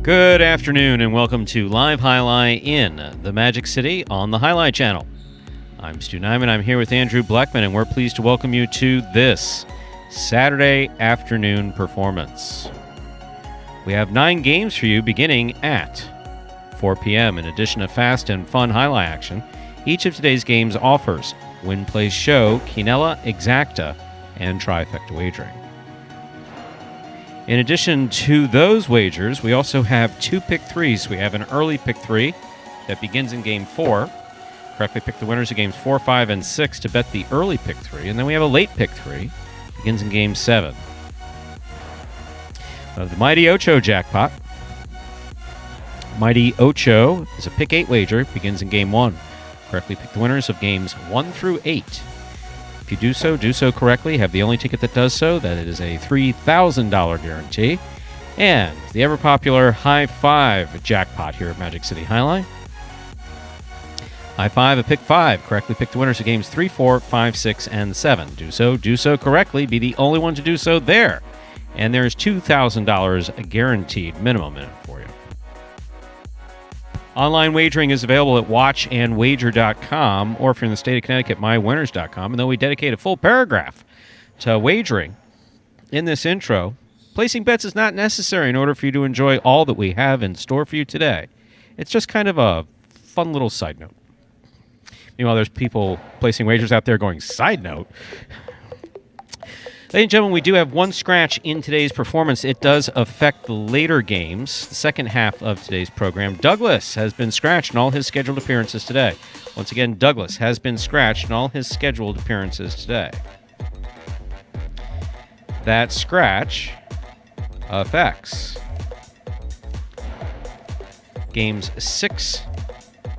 Good afternoon and welcome to Live Jai-Alai in the Magic City on the Jai-Alai Channel. I'm Stu Nyman. I'm here with Andrew Blackman, and we're pleased to welcome you to this Saturday afternoon performance. We have 9 games for you beginning at 4 p.m. In addition to fast and fun Jai-Alai action, each of today's games offers Win Plays Show, Quinella, Exacta, and Trifecta wagering. In addition to those wagers, we also have 2 pick 3s. We have an early pick 3 that begins in game 4. Correctly pick the winners of games 4, 5, and 6 to bet the early pick 3. And then we have a late pick 3, begins in game 7. The Mighty Ocho jackpot. Mighty Ocho is a pick 8 wager, begins in game 1. Correctly pick the winners of games 1 through 8. If you do so correctly, have the only ticket that does so, that it is a $3,000 guarantee. And the ever-popular High 5 jackpot here at Magic City Jai-Alai. High 5, a pick 5. Correctly pick the winners of games 3, 4, 5, 6, and 7. Do so correctly. Be the only one to do so there. And there's $2,000 guaranteed minimum in it for you. Online wagering is available at watchandwager.com, or if you're in the state of Connecticut, mywinners.com. And though we dedicate a full paragraph to wagering in this intro, placing bets is not necessary in order for you to enjoy all that we have in store for you today. It's just kind of a fun little side note. Meanwhile, there's people placing wagers out there going, side note. Ladies and gentlemen, we do have one scratch in today's performance. It does affect the later games, the second half of today's program. Douglas has been scratched in all his scheduled appearances today. Once again, Douglas has been scratched in all his scheduled appearances today. That scratch affects games 6,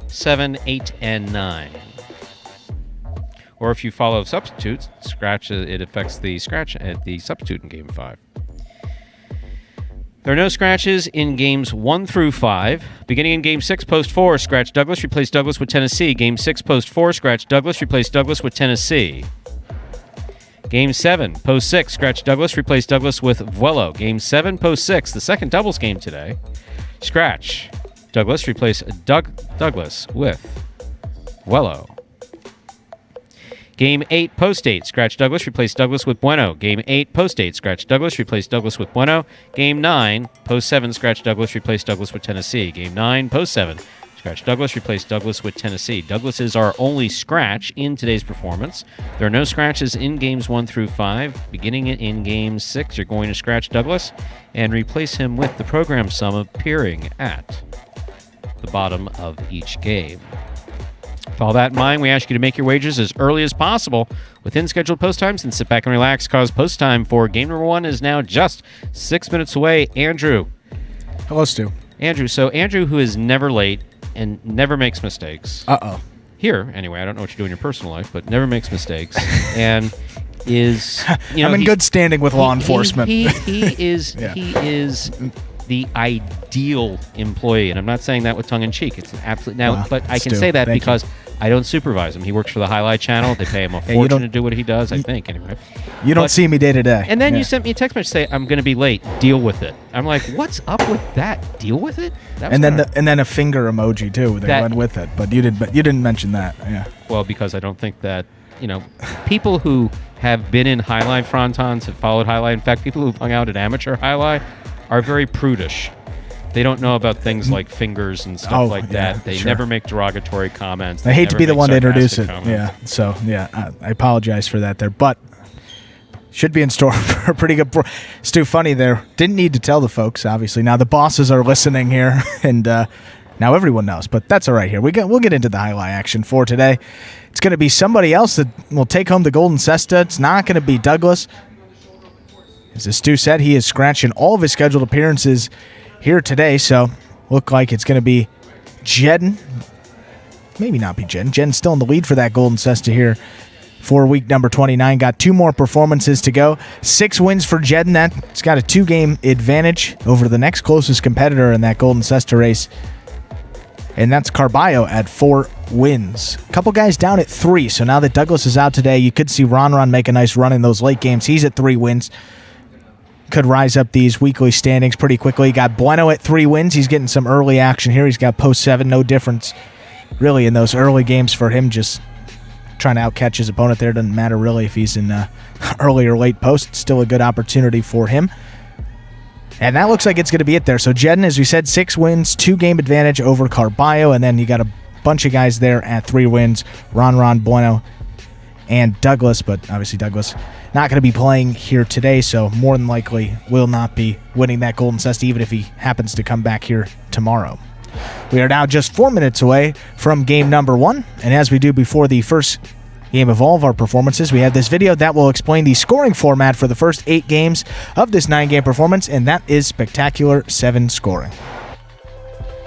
7, 8, and 9. Or if you follow substitutes, it affects the scratch at the substitute in game 5. There are no scratches in games 1 through 5. Beginning in game 6, post 4, scratch Douglas, replace Douglas with Tennessee. Game 6, post 4, scratch Douglas, replace Douglas with Tennessee. Game 7, post 6, scratch Douglas, replace Douglas with Vuelo. Game 7, post 6, the second doubles game today. Scratch Douglas, replace Douglas with Vuelo. Game 8, post 8, scratch Douglas, replace Douglas with Bueno. Game 8, post 8, scratch Douglas, replace Douglas with Bueno. Game 9, post 7, scratch Douglas, replace Douglas with Tennessee. Game 9, post 7, scratch Douglas, replace Douglas with Tennessee. Douglas is our only scratch in today's performance. There are no scratches in games 1 through 5. Beginning in game 6, you're going to scratch Douglas and replace him with the program sum appearing at the bottom of each game. With all that in mind, we ask you to make your wagers as early as possible within scheduled post times and sit back and relax, because post time for game number 1 is now just 6 minutes away. Andrew. Hello, Stu. Andrew, who is never late and never makes mistakes. Uh-oh. Here, anyway, I don't know what you do in your personal life, but never makes mistakes. And is, I'm in good standing with law enforcement. He is the ideal employee, and I'm not saying that with tongue in cheek. It's an absolute but I can say that because I don't supervise him. He works for the Jai-Alai Channel. They pay him a fortune to do what he does, I think, anyway. You don't see me day to day. And then you sent me a text message saying, I'm going to be late. Deal with it. I'm like, what's up with that? Deal with it? And then a finger emoji too. They went with it, but you didn't mention that. Yeah. Well, because I don't think that, people who have been in Jai-Alai frontons have followed Jai-Alai. In fact, people who've hung out at amateur Jai-Alai are very prudish. They don't know about things like fingers and stuff like that. They never make derogatory comments. I hate to be the one to introduce it. Yeah. So, I apologize for that there. But should be in store for a pretty good... Stu, funny there. Didn't need to tell the folks, obviously. Now the bosses are listening here, and now everyone knows. But that's all right here. We'll get into the Jai-Alai action for today. It's going to be somebody else that will take home the Golden Cesta. It's not going to be Douglas. As Stu said, he is scratching all of his scheduled appearances here today, so look like it's going to be Jedden. Maybe not be Jedden. Jedden's still in the lead for that Golden Cesta here for week number 29. Got 2 more performances to go. 6 wins for Jedden. That's got a 2-game advantage over the next closest competitor in that Golden Cesta race, and that's Carballo at 4 wins. A couple guys down at 3, so now that Douglas is out today, you could see Ron make a nice run in those late games. He's at 3 wins. could rise up these weekly standings pretty quickly. Got Bueno at 3 wins. He's getting some early action here. He's got post 7. No difference really in those early games for him. Just trying to outcatch his opponent there. Doesn't matter really if he's in early or late post. Still a good opportunity for him. And that looks like it's going to be it there. So Jedden, as we said, 6 wins, 2-game advantage over Carballo. And then you got a bunch of guys there at 3 wins. Ron, Bueno, and Douglas. But obviously Douglas not going to be playing here today, so more than likely will not be winning that Golden Cest, even if he happens to come back here tomorrow. We are now just 4 minutes away from game number 1. And as we do before the first game of all of our performances, we have this video that will explain the scoring format for the first 8 games of this 9-game performance, and that is Spectacular 7 scoring.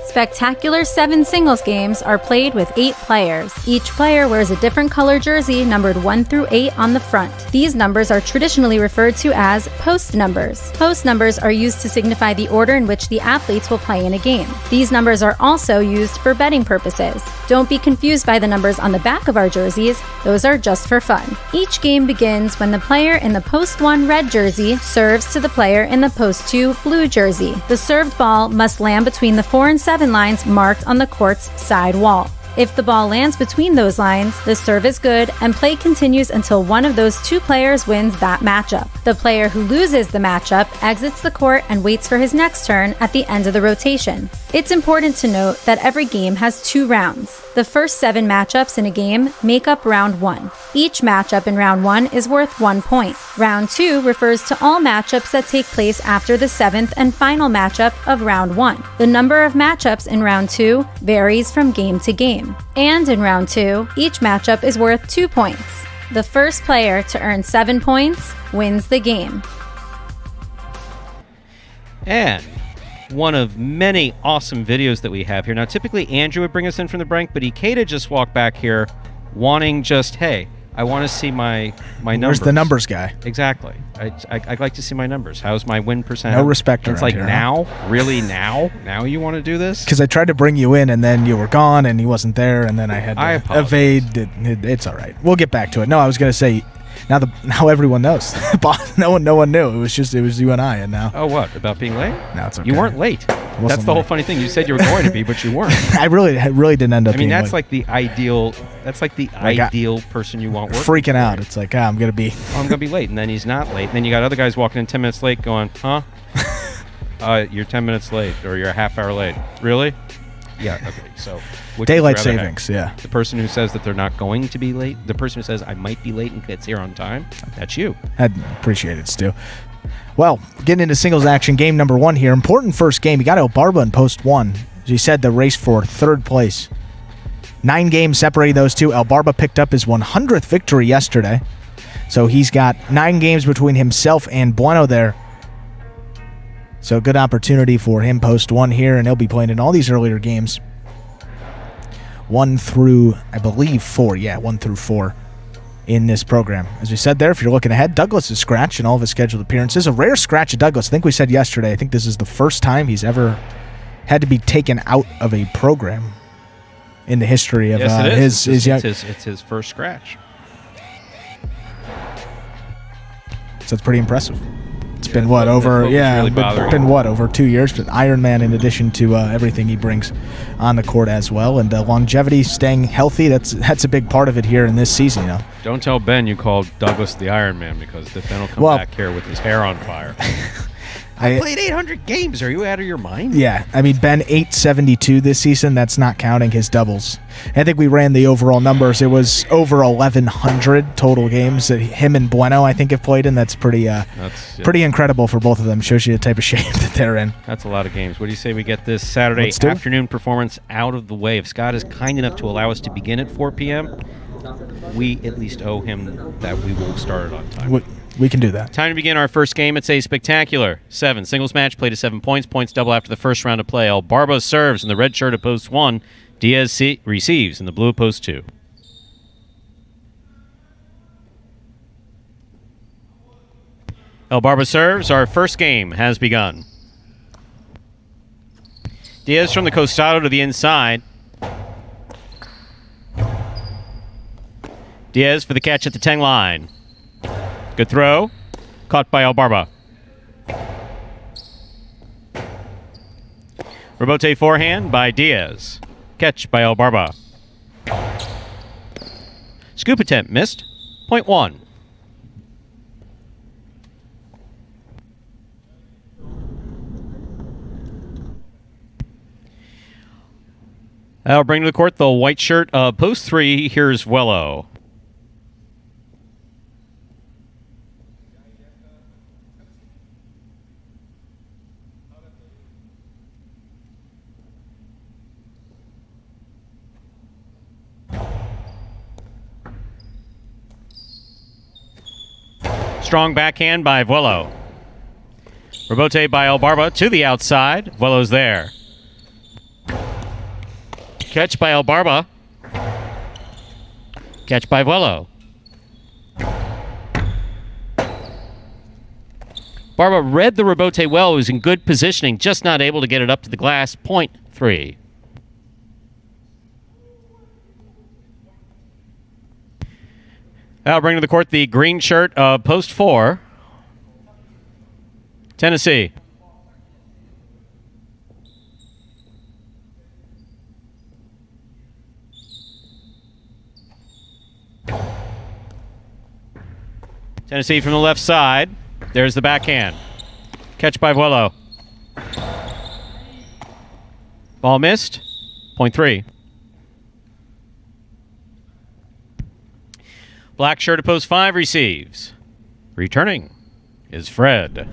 Spectacular 7 singles games are played with 8 players. Each player wears a different color jersey numbered 1 through 8 on the front. These numbers are traditionally referred to as post numbers. Post numbers are used to signify the order in which the athletes will play in a game. These numbers are also used for betting purposes. Don't be confused by the numbers on the back of our jerseys. Those are just for fun. Each game begins when the player in the post 1 red jersey serves to the player in the post 2 blue jersey. The served ball must land between the 4 and 7 lines marked on the court's side wall. If the ball lands between those lines, the serve is good and play continues until one of those 2 players wins that matchup. The player who loses the matchup exits the court and waits for his next turn at the end of the rotation. It's important to note that every game has 2 rounds. The first 7 matchups in a game make up round 1. Each matchup in round 1 is worth 1 point. Round 2 refers to all matchups that take place after the 7th and final matchup of round 1. The number of matchups in round 2 varies from game to game. And in round 2, each matchup is worth 2 points. The first player to earn 7 points wins the game. And one of many awesome videos that we have here. Now, typically Andrew would bring us in from the break, but Ikeda just walked back here wanting just, hey, I want to see my numbers. Where's the numbers guy? Exactly. I'd like to see my numbers. How's my win percent? No respect around It's like here, now? Really now? Now you want to do this? Because I tried to bring you in, and then you were gone, and he wasn't there, and then I had to evade. It's all right. We'll get back to it. No, I was going to say, now everyone knows. no one knew. It was you and I, and now. Oh, what? About being late? No, it's okay. You weren't late. That's the whole funny thing. You said you were going to be, but you weren't. I really didn't end up. I mean, being that's late. like the ideal. That's like the ideal person you want working. Freaking out. It's like, I'm gonna be. Oh, I'm gonna be late, and then he's not late. And then you got other guys walking in 10 minutes late, going, "Huh? You're 10 minutes late, or you're a half hour late. Really? Yeah. Okay. So daylight savings. Yeah. The person who says that they're not going to be late. The person who says I might be late and gets here on time. That's you. I'd appreciate it, Stu. Well, getting into singles action, game number 1 here. Important first game. You got El Barba in post 1. As you said, the race for 3rd place. 9 games separating those two. El Barba picked up his 100th victory yesterday. So he's got 9 games between himself and Bueno there. So good opportunity for him post 1 here, and he'll be playing in all these earlier games. 1 through, I believe, 4. Yeah, 1 through 4. In this program. As we said there, if you're looking ahead, Douglas is scratched in all of his scheduled appearances. A rare scratch of Douglas. I think we said yesterday, I think this is the first time he's ever had to be taken out of a program in the history of his young. It's his first scratch. So it's pretty impressive. It's been over 2 years, but Ironman in addition to everything he brings on the court as well, and longevity, staying healthy, that's a big part of it here in this season. Don't tell Ben you called Douglas the Ironman, because Ben will come back here with his hair on fire. I played 800 games. Are you out of your mind? Yeah. I mean, Ben, 872 this season. That's not counting his doubles. I think we ran the overall numbers. It was over 1,100 total games that him and Bueno, I think, have played in. That's pretty incredible for both of them. Shows you the type of shape that they're in. That's a lot of games. What do you say we get this Saturday afternoon performance out of the way? If Scott is kind enough to allow us to begin at 4 p.m., we at least owe him that we will start it on time. We can do that. Time to begin our first game. It's a spectacular 7 singles match played to 7 points. Points double after the first round of play. El Barba serves in the red shirt at post 1. Diaz receives in the blue at post 2. El Barba serves. Our first game has begun. Diaz from the costado to the inside. Diaz for the catch at the 10 line. Good throw. Caught by El Barba. Rebote forehand by Diaz. Catch by El Barba. Scoop attempt missed. Point 1. That'll bring to the court the white shirt of post 3. Here's Vuelo. Strong backhand by Vuelo. Rebote by El Barba to the outside. Vuelo's there. Catch by El Barba. Catch by Vuelo. Barba read the rebote well. He was in good positioning, just not able to get it up to the glass. Point 3. That'll bring to the court the green shirt of post 4. Tennessee. Tennessee from the left side. There's the backhand. Catch by Vuelo. Ball missed. Point 3. Black shirt of post 5 receives. Returning is Fred.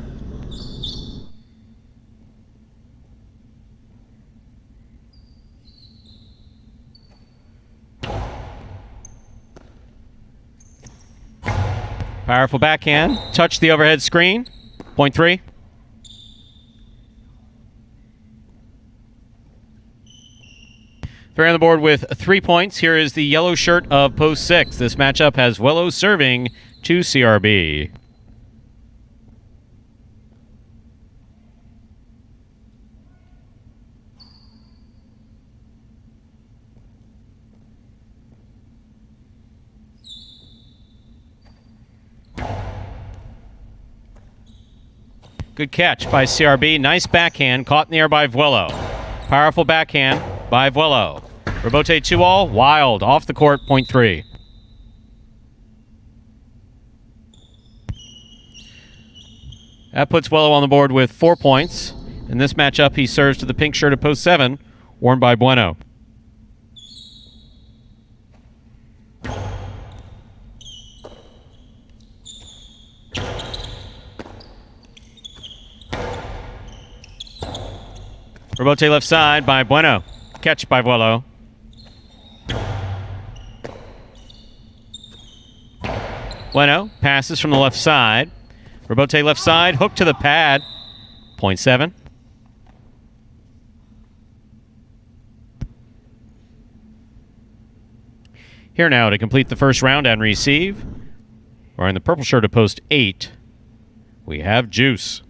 Powerful backhand. Touch the overhead screen. Point 3. Three on the board with 3 points. Here is the yellow shirt of post 6. This matchup has Vuelo serving to CRB. Good catch by CRB. Nice backhand. Caught in the air by Vuelo. Powerful backhand by Vuelo. Rebote 2-all. Wild. Off the court. Point 3. That puts Vuelo on the board with 4 points. In this matchup, he serves to the pink shirt of post 7, worn by Bueno. Rebote left side by Bueno. Catch by Vuelo. Bueno passes from the left side. Rebote left side. Hook to the pad. Point 7. Here now to complete the first round and receive. Wearing the purple shirt of post 8. We have Juice.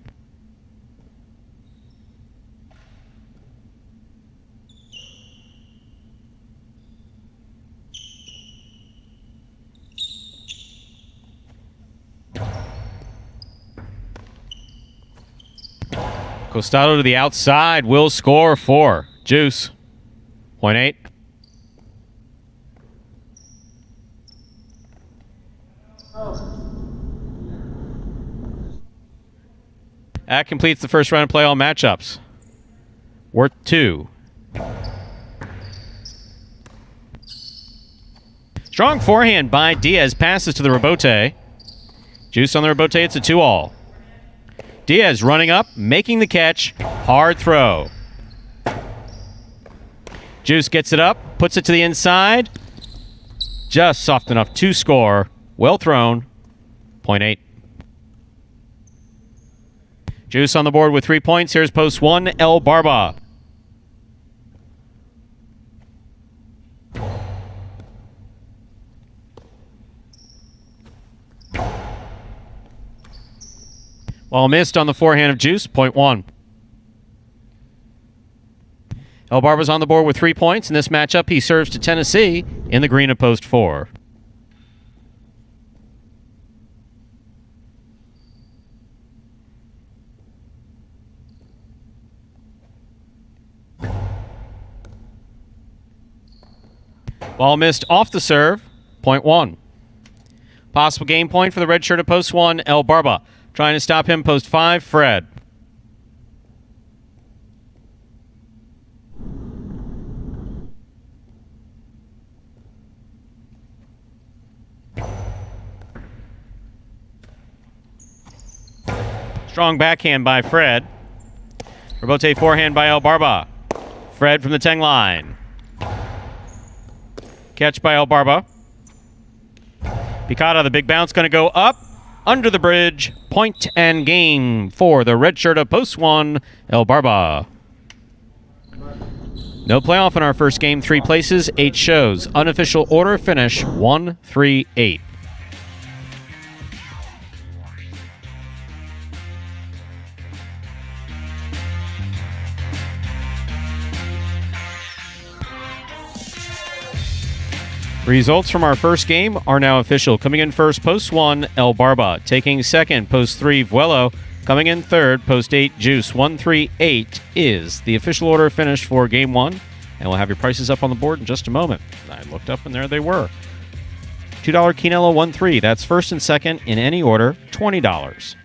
Costado to the outside will score 4. Juice. Point 8. That completes the first round of play all matchups. Worth 2. Strong forehand by Diaz. Passes to the rebote. Juice on the rebote. It's a 2-all. Diaz running up, making the catch. Hard throw. Juice gets it up, puts it to the inside. Just soft enough to score. Well thrown. Point 8. Juice on the board with 3 points. Here's post 1, El Barba. Ball missed on the forehand of Juice. Point 1. El Barba's on the board with 3 points. In this matchup, he serves to Tennessee in the green of post 4. Ball missed off the serve, point 1. Possible game point for the red shirt at post 1, El Barba. Trying to stop him, post 5, Fred. Strong backhand by Fred. Rebote forehand by El Barba. Fred from the 10 line. Catch by El Barba. Picada, the big bounce, going to go up, under the bridge, point and game for the red shirt of post 1, El Barba. No playoff in our first game, 3 places, 8 shows. Unofficial order finish, 1-3-8. Results from our first game are now official. Coming in first, post 1, El Barba. Taking second, post 3, Vuelo. Coming in third, post 8, Juice. 1-3-8 is the official order finish for game 1. And we'll have your prices up on the board in just a moment. I looked up and there they were. $2 Quinello 1-3. That's first and second in any order, $20.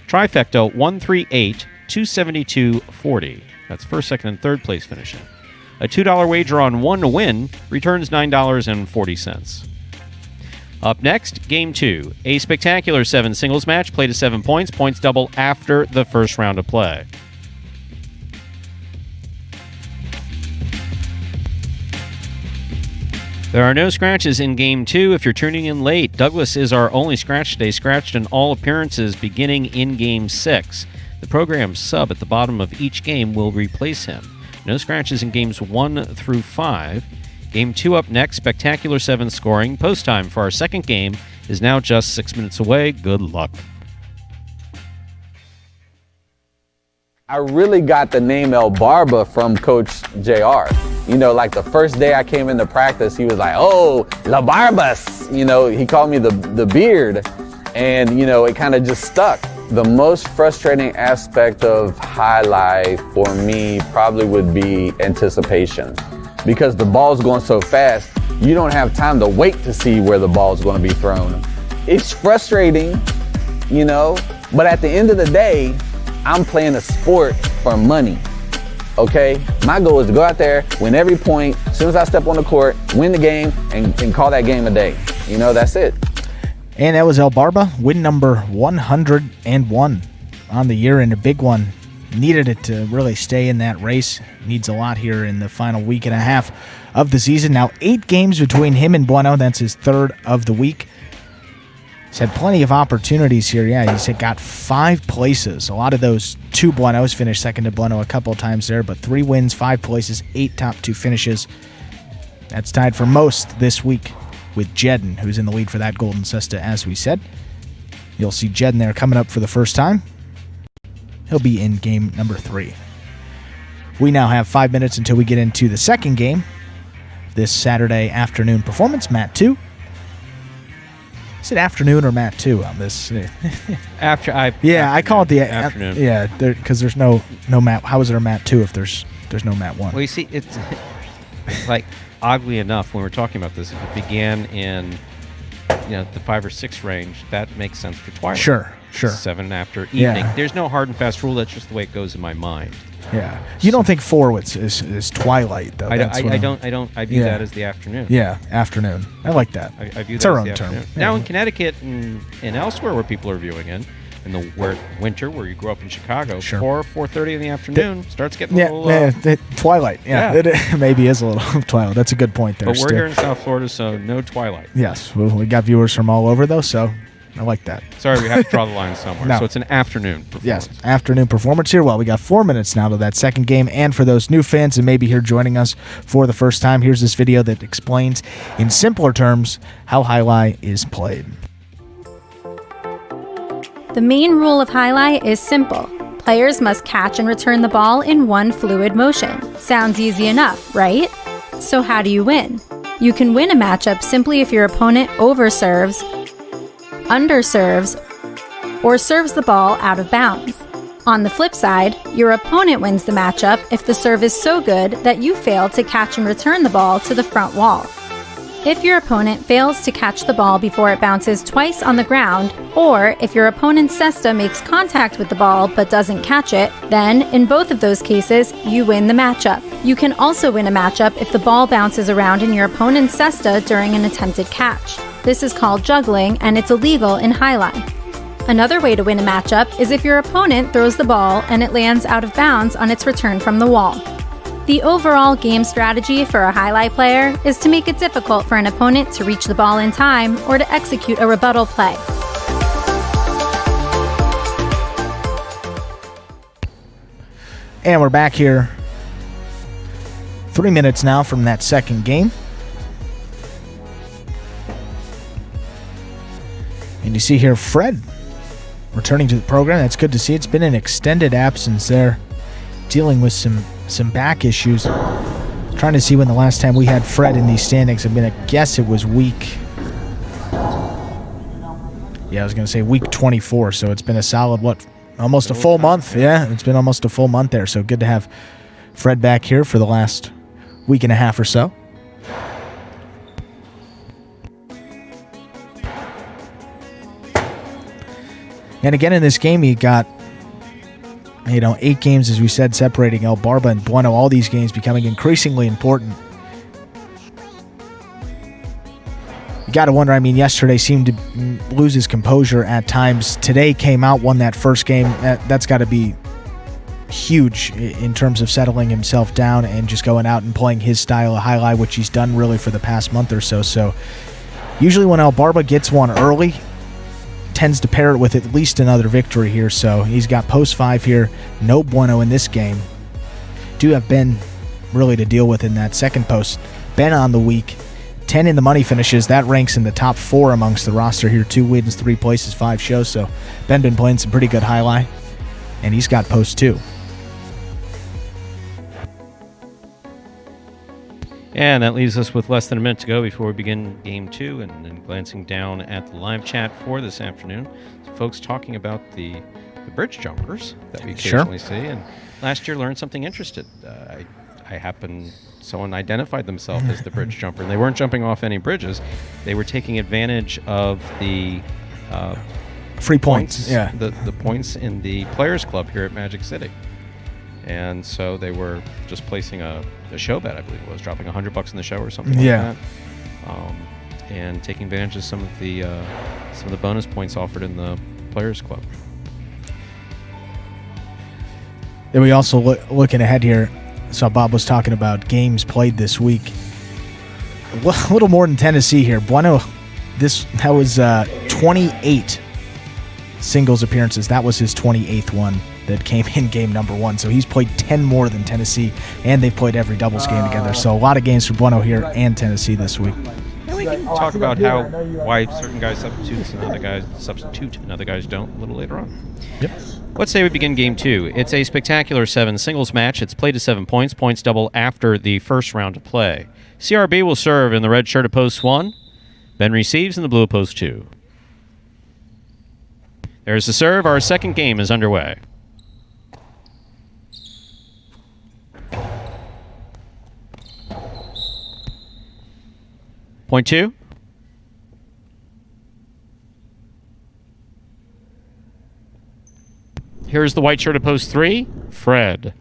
Trifecta 1-3-8, $272.40. That's first, second, and third place finishing. A $2 wager on 1 to win returns $9.40. Up next, Game 2. A spectacular 7 singles match, played to 7 points. Points double after the first round of play. There are no scratches in Game 2 if you're tuning in late. Douglas is our only scratch today, scratched in all appearances beginning in Game 6. The program sub at the bottom of each game will replace him. No scratches in games 1 through 5. Game 2 up next, spectacular 7 scoring. Post time for our second game is now just 6 minutes away. Good luck. I really got the name El Barba from Coach JR. You know, like the first day I came into practice, he was like, oh, La Barbas. You know, he called me the beard. And, you know, it kind of just stuck. The most frustrating aspect of Jai-Alai for me probably would be anticipation. Because the ball's going so fast, you don't have time to wait to see where the ball's going to be thrown. It's frustrating, you know, but at the end of the day, I'm playing a sport for money, okay? My goal is to go out there, win every point, as soon as I step on the court, win the game, and call that game a day. You know, that's it. And that was El Barba, win number 101 on the year, and a big one. Needed it to really stay in that race. Needs a lot here in the final week and a half of the season. Now 8 games between him and Bueno. That's his third of the week. He's had plenty of opportunities here. Yeah, he's got 5 places. A lot of those 2 Buenos, finished second to Bueno a couple of times there, but 3 wins, 5 places, 8 top 2 finishes. That's tied for most this week with Jedden, who's in the lead for that Golden Cesta, as we said. You'll see Jedden there coming up for the first time. He'll be in game number 3. We now have 5 minutes until we get into the second game. This Saturday afternoon performance, Mat 2. Is it afternoon or Mat 2 on this? I call it the afternoon. Yeah, because there's no Mat. How is there a Mat 2 if there's no Mat 1? Well, you see, it's like, oddly enough, when we're talking about this, if it began in the 5 or 6 range, that makes sense for Twilight. Sure. 7 after evening. Yeah. There's no hard and fast rule. That's just the way it goes in my mind. Yeah. You don't think 4 is Twilight, though? I view that as the afternoon. Yeah, afternoon. I like that. I view it's that our as the own term. afternoon. Yeah. Now in Connecticut and elsewhere where people are viewing in the winter, where you grew up in Chicago, sure. 4:30 in the afternoon starts getting a little... Twilight. Yeah. It maybe is a little Twilight. That's a good point there, But we're Stu. here in South Florida, so no Twilight. Yes. Well, we got viewers from all over, though, so I like that. Sorry, we have to draw the line somewhere. No. So it's an afternoon performance. Yes, afternoon performance here. Well, we got 4 minutes now to that second game. And for those new fans and maybe here joining us for the first time, here's this video that explains in simpler terms how Jai-Alai is played. The main rule of Jai-Alai is simple. Players must catch and return the ball in one fluid motion. Sounds easy enough, right? So how do you win? You can win a matchup simply if your opponent overserves, underserves, or serves the ball out of bounds. On the flip side, your opponent wins the matchup if the serve is so good that you fail to catch and return the ball to the front wall. If your opponent fails to catch the ball before it bounces twice on the ground, or if your opponent's cesta makes contact with the ball but doesn't catch it, then, in both of those cases, you win the matchup. You can also win a matchup if the ball bounces around in your opponent's cesta during an attempted catch. This is called juggling, and it's illegal in Jai-Alai. Another way to win a matchup is if your opponent throws the ball and it lands out of bounds on its return from the wall. The overall game strategy for a Jai-Alai player is to make it difficult for an opponent to reach the ball in time or to execute a rebuttal play. And we're back here 3 minutes now from that second game. And you see here Fred returning to the program. That's good to see. It's been an extended absence there, dealing with some back issues. Trying to see when the last time we had Fred in these standings. I'm going to guess it was week 24. So it's been a solid, almost a full month. Yeah, it's been almost a full month there. So good to have Fred back here for the last week and a half or so. And again in this game, he got 8 games, as we said, separating El Barba and Bueno. All these games becoming increasingly important. You got to wonder, yesterday seemed to lose his composure at times. Today came out, won that first game. That's got to be huge in terms of settling himself down and just going out and playing his style of Jai-Alai, which he's done really for the past month or so. So usually when El Barba gets one early, tends to pair it with at least another victory here. So he's got post 5 here. No Bueno in this game. Do have Ben really to deal with in that second post. Ben on the week. 10 in the money finishes. That ranks in the top 4 amongst the roster here. 2 wins, 3 places, 5 shows. So Ben been playing some pretty good Jai-Alai. And he's got post 2. And that leaves us with less than a minute to go before we begin Game 2. And then glancing down at the live chat for this afternoon, some folks talking about the bridge jumpers that we occasionally see. And last year learned something interesting. Someone identified themselves as the bridge jumper. And they weren't jumping off any bridges. They were taking advantage of the free points. Yeah. The points in the Players Club here at Magic City. And so they were just placing a show bet, I believe it was, dropping $100 in the show or something like that. And taking advantage of some of the bonus points offered in the Players Club. And we also looking ahead here. So Bob was talking about games played this week. A little more than Tennessee here. Bueno, that was 28 singles appearances. That was his 28th one that came in game number 1. So he's played 10 more than Tennessee, and they played every doubles game together. So a lot of games for Bueno here and Tennessee this week. And we can talk about why certain guys substitute and other guys don't a little later on. Yep. Let's say we begin Game 2. It's a spectacular 7 singles match. It's played to 7 points. Points double after the first round of play. CRB will serve in the red shirt at post 1. Ben receives in the blue at post 2. There's the serve. Our second game is underway. Point 2. Here's the white shirt at post 3, Fred.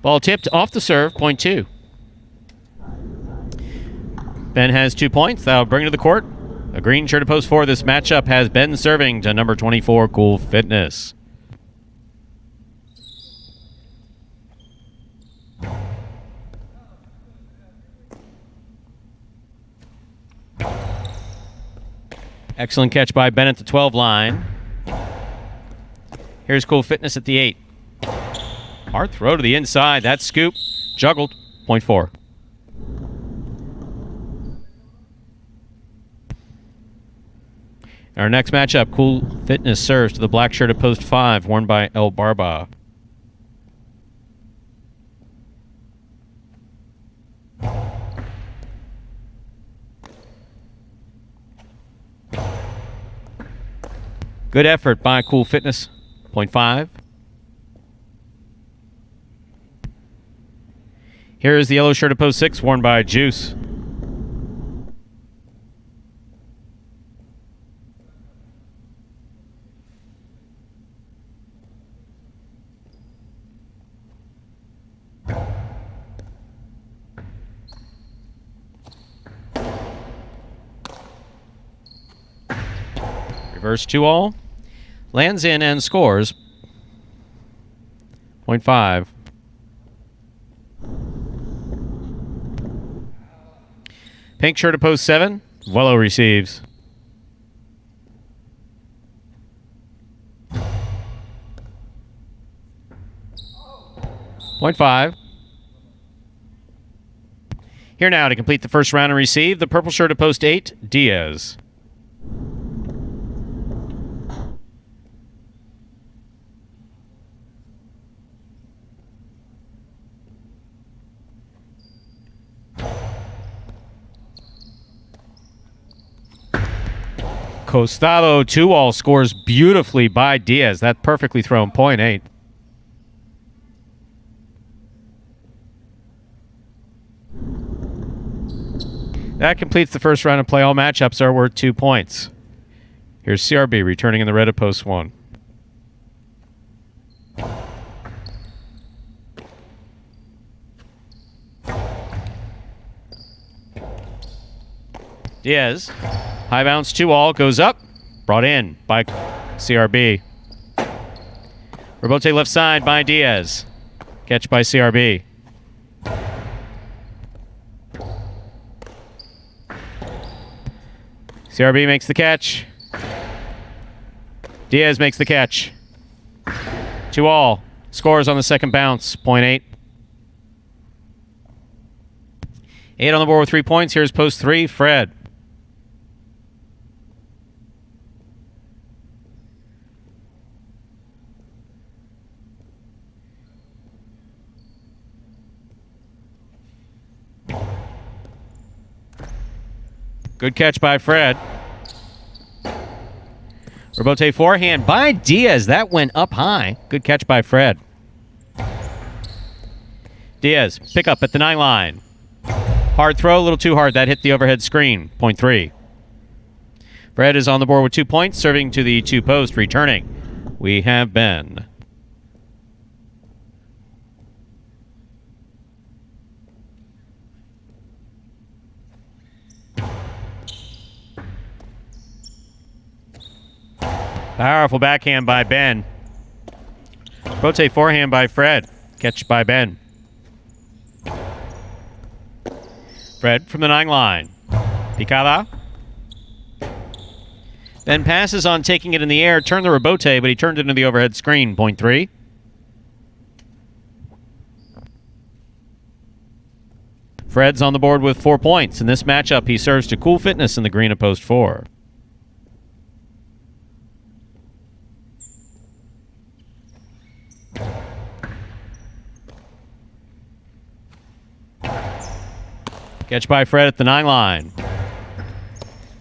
Ball tipped off the serve, point 2. Ben has 2 points. That'll bring to the court. A green shirt at post 4. This matchup has Ben serving to number 24, Cool Fitness. Excellent catch by Ben at the 12 line. Here's Cool Fitness at the 8. Hard throw to the inside. That scoop. Juggled. Point 4. Our next matchup, Cool Fitness serves to the black shirt at post 5, worn by El Barba. Good effort by Cool Fitness. Point 5. Here is the yellow shirt at post 6, worn by Juice. Reverse 2-all. Lands in and scores. 0.5. Pink shirt at post 7. Wello receives. Point 5. Here now to complete the first round and receive the purple shirt at post 8, Diaz. Costado 2-all scores beautifully by Diaz. That perfectly thrown. 0.8. That completes the first round of play. All matchups are worth 2 points. Here's CRB returning in the red at post 1. Diaz. High bounce 2-all goes up. Brought in by CRB. Rebote left side by Diaz. Catch by CRB. CRB makes the catch. Diaz makes the catch. 2-all. Scores on the second bounce. 0.8. 8 on the board with 3 points. Here's post 3, Fred. Good catch by Fred. Rebote forehand by Diaz. That went up high. Good catch by Fred. Diaz, pick up at the 9 line. Hard throw, a little too hard. That hit the overhead screen. 0.3. Fred is on the board with 2 points, serving to the 2 post. Returning, we have Ben. Powerful backhand by Ben. Rotate forehand by Fred. Catch by Ben. Fred from the 9 line. Picada. Ben passes on taking it in the air. Turned the rebote, but he turned it into the overhead screen. 0.3. Fred's on the board with 4 points. In this matchup, he serves to Cool Fitness in the green at post 4. Catch by Fred at the 9 line.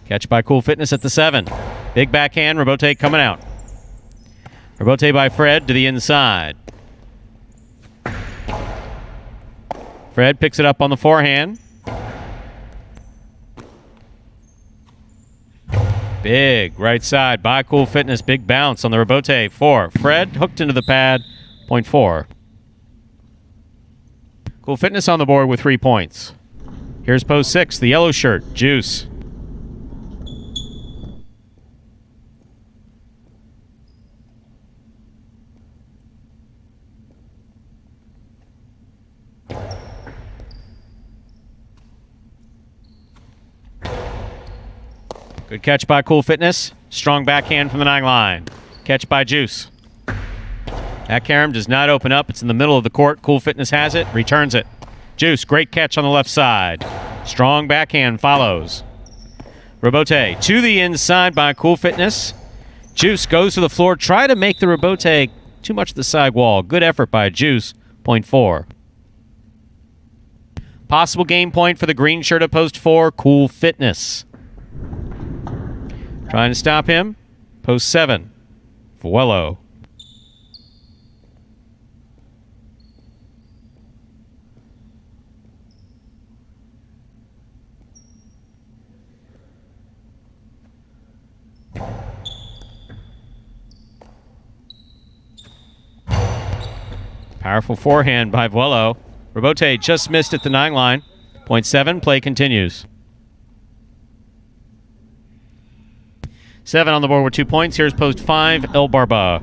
Catch by Cool Fitness at the 7. Big backhand, rebote coming out. Rebote by Fred to the inside. Fred picks it up on the forehand. Big right side by Cool Fitness. Big bounce on the rebote for Fred. Hooked into the pad. 0.4. Cool Fitness on the board with 3 points. Here's post 6, the yellow shirt, Juice. Good catch by Cool Fitness. Strong backhand from the 9 line. Catch by Juice. That carom does not open up. It's in the middle of the court. Cool Fitness has it. Returns it. Juice, great catch on the left side. Strong backhand follows. Rebote to the inside by Cool Fitness. Juice goes to the floor. Try to make the rebote too much to the side wall. Good effort by Juice. 0.4. Possible game point for the green shirt at post 4, Cool Fitness. Trying to stop him. Post 7, Vuelo. Powerful forehand by Vuelo. Robote just missed at the 9 line. Point 7, play continues. 7 on the board with 2 points. Here's post 5, El Barba.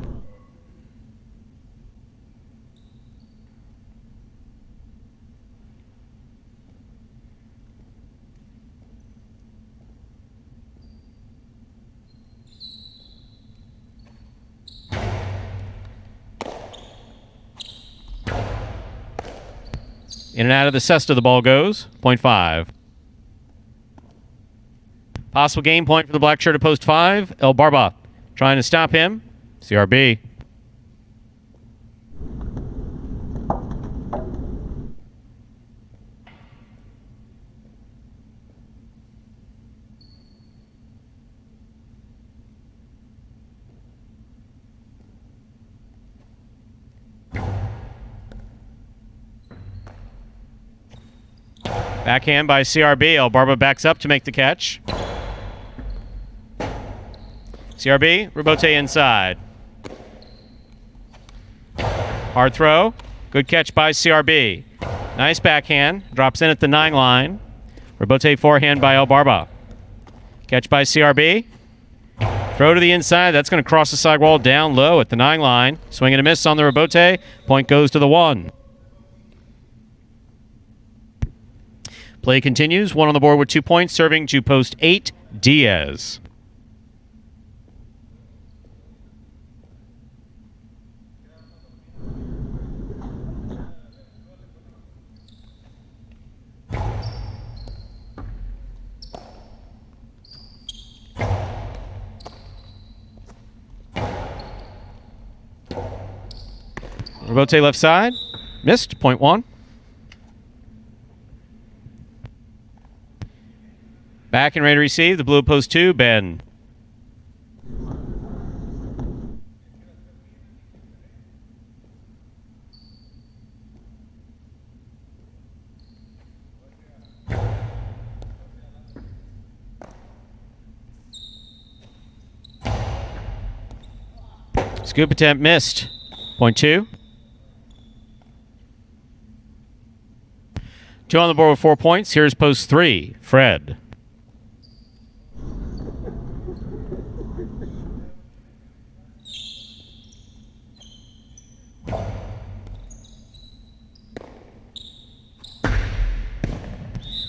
In and out of the cesta the ball goes. Point 5. Possible game point for the black shirt at post 5. El Barba trying to stop him. CRB. Backhand by CRB. El Barba backs up to make the catch. CRB, Robote inside. Hard throw. Good catch by CRB. Nice backhand. Drops in at the 9 line. Robote forehand by El Barba. Catch by CRB. Throw to the inside. That's going to cross the sidewall down low at the 9 line. Swing and a miss on the Robote. Point goes to the 1. Play continues. 1 on the board with 2 points. Serving to post 8, Diaz. Robote left side. Missed. Point 1. Back and ready to receive. The blue post 2, Ben. Scoop attempt missed. Point 2. 2 on the board with 4 points. Here's post 3, Fred.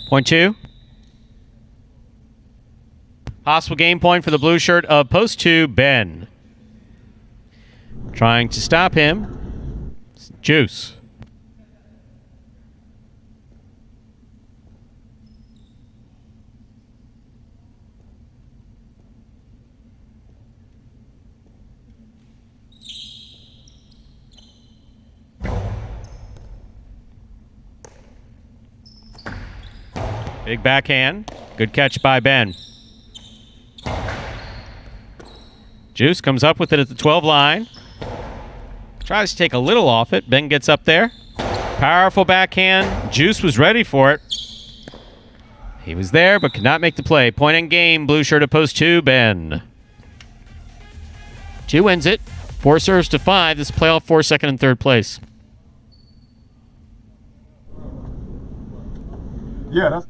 Point 2. Possible game point for the blue shirt of post 2, Ben. Trying to stop him. Juice. Big backhand. Good catch by Ben. Juice comes up with it at the 12 line. Tries to take a little off it. Ben gets up there. Powerful backhand. Juice was ready for it. He was there but could not make the play. Point in game. Blue shirt at post 2, Ben. 2 wins it. 4 serves to 5. This is playoff 4, second and third place. Yeah, that's...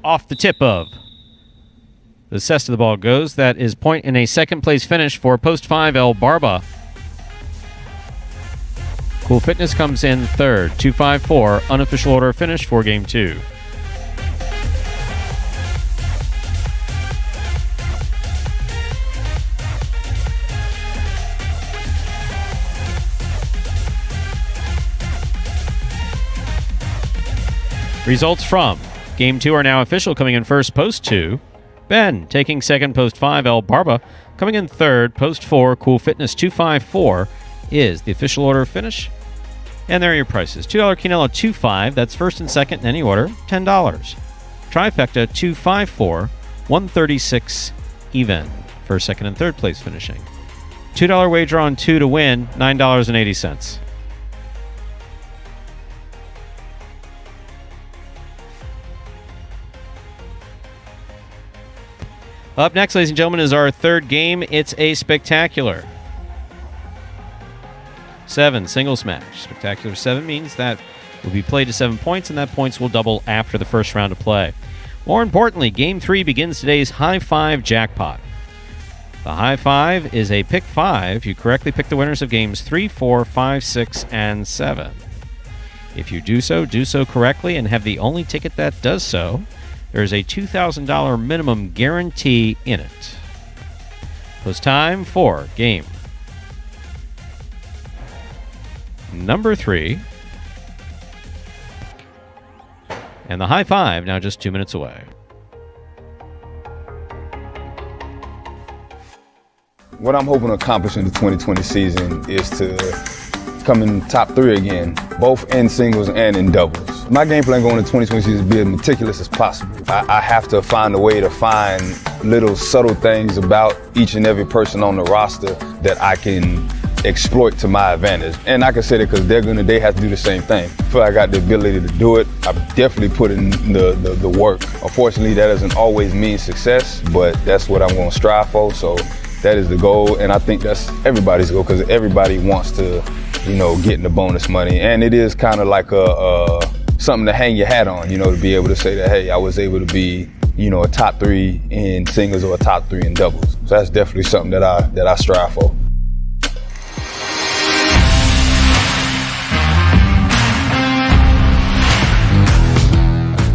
Off the tip of the cesta the ball goes. That is point in a second place finish for post 5, El Barba. Cool Fitness comes in third. 2-5-4, unofficial order of finish for game 2. Results from Game 2 are now official. Coming in first, post 2, Ben. Taking second, post 5, El Barba. Coming in third, post 4, Cool Fitness. 2-5-4 is the official order of finish. And there are your prices. $2 Quinella 2.5. That's first and second in any order. $10. Trifecta 2.54. 136 even. First, second, and third place finishing. $2 wager on 2 to win. $9.80. Up next, ladies and gentlemen, is our third game. It's a spectacular 7 singles match. Spectacular 7 means that will be played to 7 points, and that points will double after the first round of play. More importantly, Game 3 begins today's High Five Jackpot. The High Five is a pick 5. You correctly pick the winners of Games 3, 4, 5, 6, and 7. If you do so correctly and have the only ticket that does so, there is a $2,000 minimum guarantee in it. So it's time for game number 3. And the High Five now just 2 minutes away. What I'm hoping to accomplish in the 2020 season is to come in top 3 again, both in singles and in doubles. My game plan going into 2020 season is be as meticulous as possible. I have to find a way to find little subtle things about each and every person on the roster that I can exploit to my advantage. And I can say that because they have to do the same thing. I feel like I got the ability to do it. I've definitely put in the work. Unfortunately, that doesn't always mean success, but that's what I'm going to strive for. So that is the goal, and I think that's everybody's goal because everybody wants to, get in the bonus money. And it is kind of like something to hang your hat on, to be able to say that, hey, I was able to be, a top 3 in singles or a top 3 in doubles. So that's definitely something that I strive for.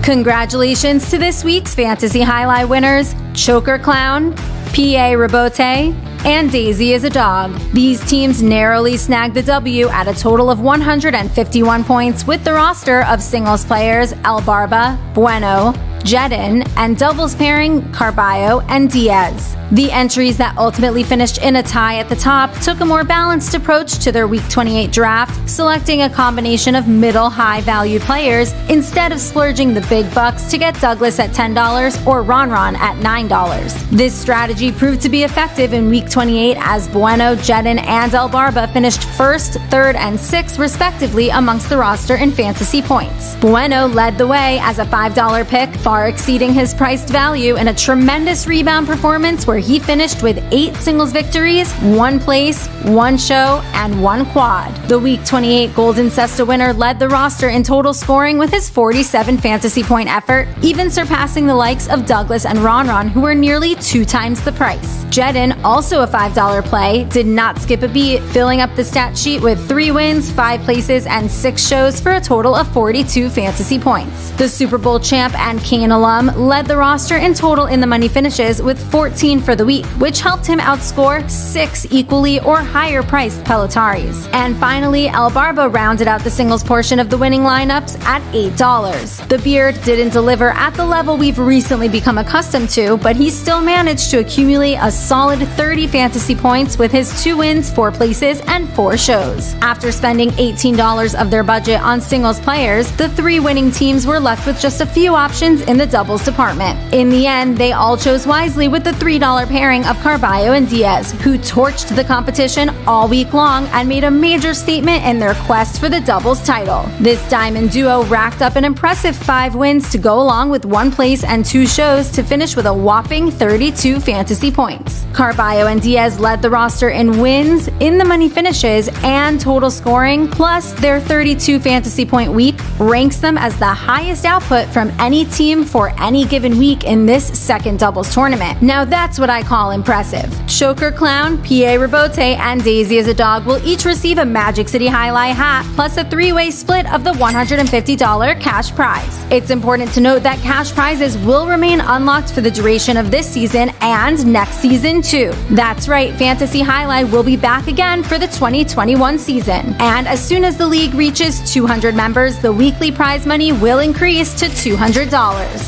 Congratulations to this week's Fantasy Jai-Alai winners, Choker Clown, P.A. Rabote, and Daisy is a Dog. These teams narrowly snagged the W at a total of 151 points with the roster of singles players El Barba, Bueno, Jedin, and doubles pairing Carballo and Diaz. The entries that ultimately finished in a tie at the top took a more balanced approach to their Week 28 draft, selecting a combination of middle-high valued players instead of splurging the big bucks to get Douglas at $10 or Ron at $9. This strategy proved to be effective in Week 28 as Bueno, Jedin, and El Barba finished 1st, 3rd, and 6th respectively amongst the roster in fantasy points. Bueno led the way as a $5 pick, far exceeding his priced value in a tremendous rebound performance where he finished with 8 singles victories, 1 place, 1 show, and 1 quad. The Week 28 Golden Cesta winner led the roster in total scoring with his 47 fantasy point effort, even surpassing the likes of Douglas and Ron, who were nearly 2 times the price. Jedin, also a $5 play, did not skip a beat, filling up the stat sheet with 3 wins, 5 places, and 6 shows for a total of 42 fantasy points. The Super Bowl champ and Kane alum led the roster in total in the money finishes with 14 for the week, which helped him outscore 6 equally or higher priced Pelotaris. And finally, El Barba rounded out the singles portion of the winning lineups at $8. The Beard didn't deliver at the level we've recently become accustomed to, but he still managed to accumulate a solid 30 fantasy points with his 2 wins, 4 places, and 4 shows. After spending $18 of their budget on singles players, the 3 winning teams were left with just a few options in the doubles department. In the end, they all chose wisely with the $3 pairing of Carballo and Diaz, who torched the competition all week long and made a major statement in their quest for the doubles title. This diamond duo racked up an impressive 5 wins to go along with 1 place and 2 shows to finish with a whopping 32 fantasy points. Carballo and Diaz led the roster in wins, in the money finishes, and total scoring, plus their 32 fantasy point week ranks them as the highest output from any team for any given week in this second doubles tournament. Now that's what I call impressive. Choker Clown, P.A. Rabote, and Daisy is a Dog will each receive a Magic City Jai-Alai hat plus a 3-way split of the $150 cash prize. It's important to note that cash prizes will remain unlocked for the duration of this season and next season too. That's right, Fantasy Jai-Alai will be back again for the 2021 season. And as soon as the league reaches 200 members, the weekly prize money will increase to $200.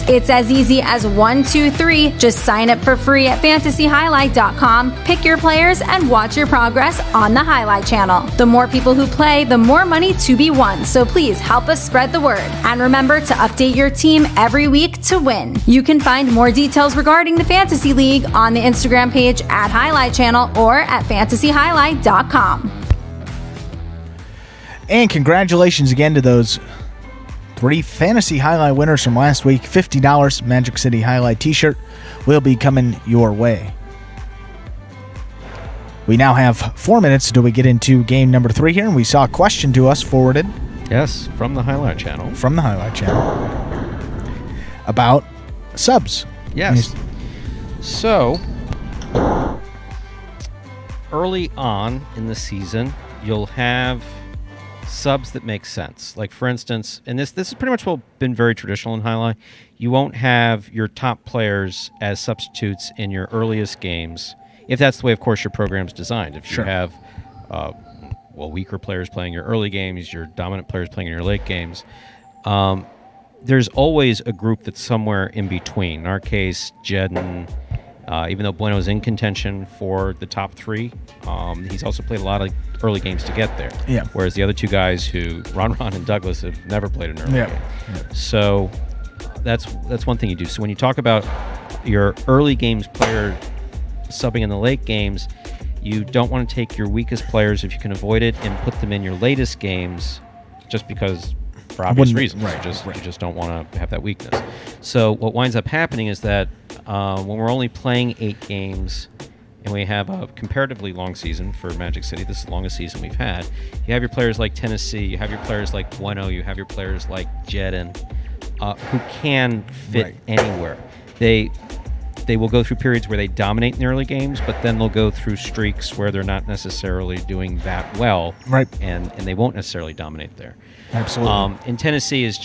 It's as easy as 1, 2, 3. Just sign up for free at fantasyhighlight.com, pick your players, and watch your progress on the Highlight Channel. The more people who play, the more money to be won, so please help us spread the word. And remember to update your team every week to win. You can find more details regarding the Fantasy League on the Instagram page at Highlight Channel or at fantasyhighlight.com. And congratulations again to those 3 Fantasy Highlight winners from last week. $50 Magic City Jai-Alai t-shirt will be coming your way. We now have 4 minutes till we get into game number 3 here, and we saw a question to us forwarded. Yes, from the Highlight Channel. From the Highlight Channel. About subs. Yes. So, early on in the season, you'll have subs that make sense. Like, for instance, and this is pretty much been very traditional in Highlight. You won't have your top players as substitutes in your earliest games, if that's the way, of course, your program's designed. If you have weaker players playing your early games, your dominant players playing in your late games, there's always a group that's somewhere in between. In our case, Jedden, even though Bueno's in contention for the top 3, he's also played a lot of early games to get there. Yeah. Whereas the other 2 guys, Ron and Douglas, have never played an early game. Yeah. So that's one thing you do. So when you talk about your early games player subbing in the late games, you don't want to take your weakest players if you can avoid it and put them in your latest games, just because, for obvious reasons. You just don't want to have that weakness. So what winds up happening is that when we're only playing 8 games and we have a comparatively long season for Magic City, this is the longest season we've had, you have your players like Tennessee, you have your players like Bueno, you have your players like Jedden, who can fit anywhere. They will go through periods where they dominate in the early games, but then they'll go through streaks where they're not necessarily doing that well, and they won't necessarily dominate there. Absolutely. And Tennessee is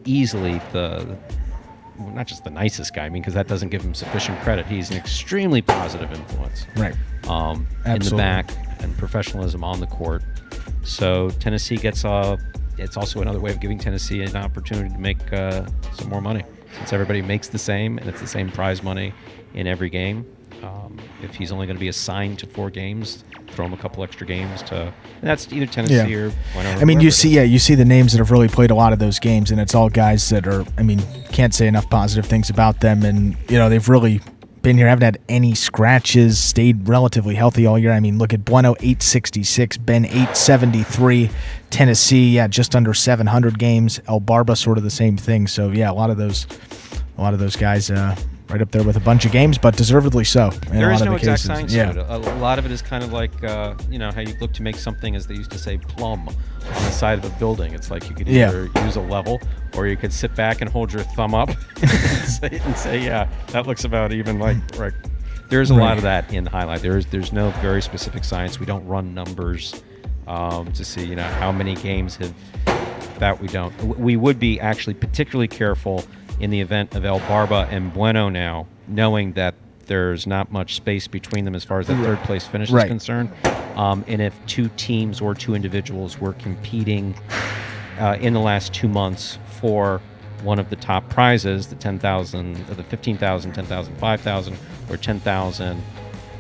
easily not just the nicest guy, because that doesn't give him sufficient credit. He's an extremely positive influence. In the back, and professionalism on the court. So Tennessee gets it's also another way of giving Tennessee an opportunity to make some more money, since everybody makes the same and it's the same prize money in every game. If he's only going to be assigned to 4 games, throw him a couple extra games and that's either Tennessee or whatever. I mean, you see the names that have really played a lot of those games, and it's all guys that are, can't say enough positive things about them, and they've really been here, haven't had any scratches, stayed relatively healthy all year. Look at Bueno, 866, Ben, 873, Tennessee, just under 700 games, El Barba, sort of the same thing. So a lot of those guys right up there with a bunch of games, but deservedly so. There is no exact science to it. A lot of it is kind of like, how you look to make something, as they used to say, plumb on the side of a building. It's like you could either use a level, or you could sit back and hold your thumb up and say, that looks about even. Right. There's a lot of that in Highlight. There's no very specific science. We don't run numbers to see, how many games have that. We don't. We would be actually particularly careful in the event of El Barba and Bueno now, knowing that there's not much space between them as far as that third place finish is concerned. And if 2 teams or 2 individuals were competing in the last 2 months for one of the top prizes, the 10,000, or the 15,000, 10,000, 5,000, or 10,000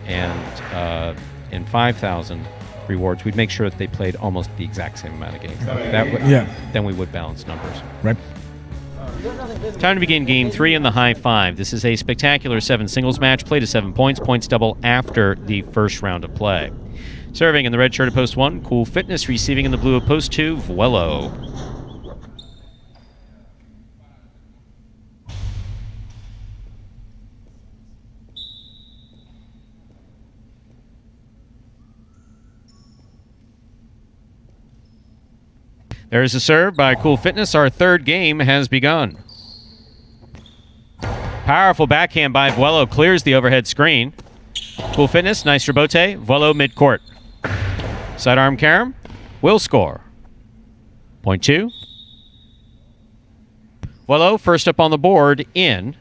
and 5,000 rewards, we'd make sure that they played almost the exact same amount of games. Then we would balance numbers. Right. Time to begin Game 3 in the High 5. This is a spectacular 7 singles match, played to 7 points. Points double after the first round of play. Serving in the red shirt of Post 1, Cool Fitness. Receiving in the blue of Post 2, Vuelo. There is a serve by Cool Fitness. Our third game has begun. Powerful backhand by Vuelo clears the overhead screen. Cool Fitness, nice rebote. Vuelo midcourt. Sidearm carom will score. Point 2. Vuelo first up on the board in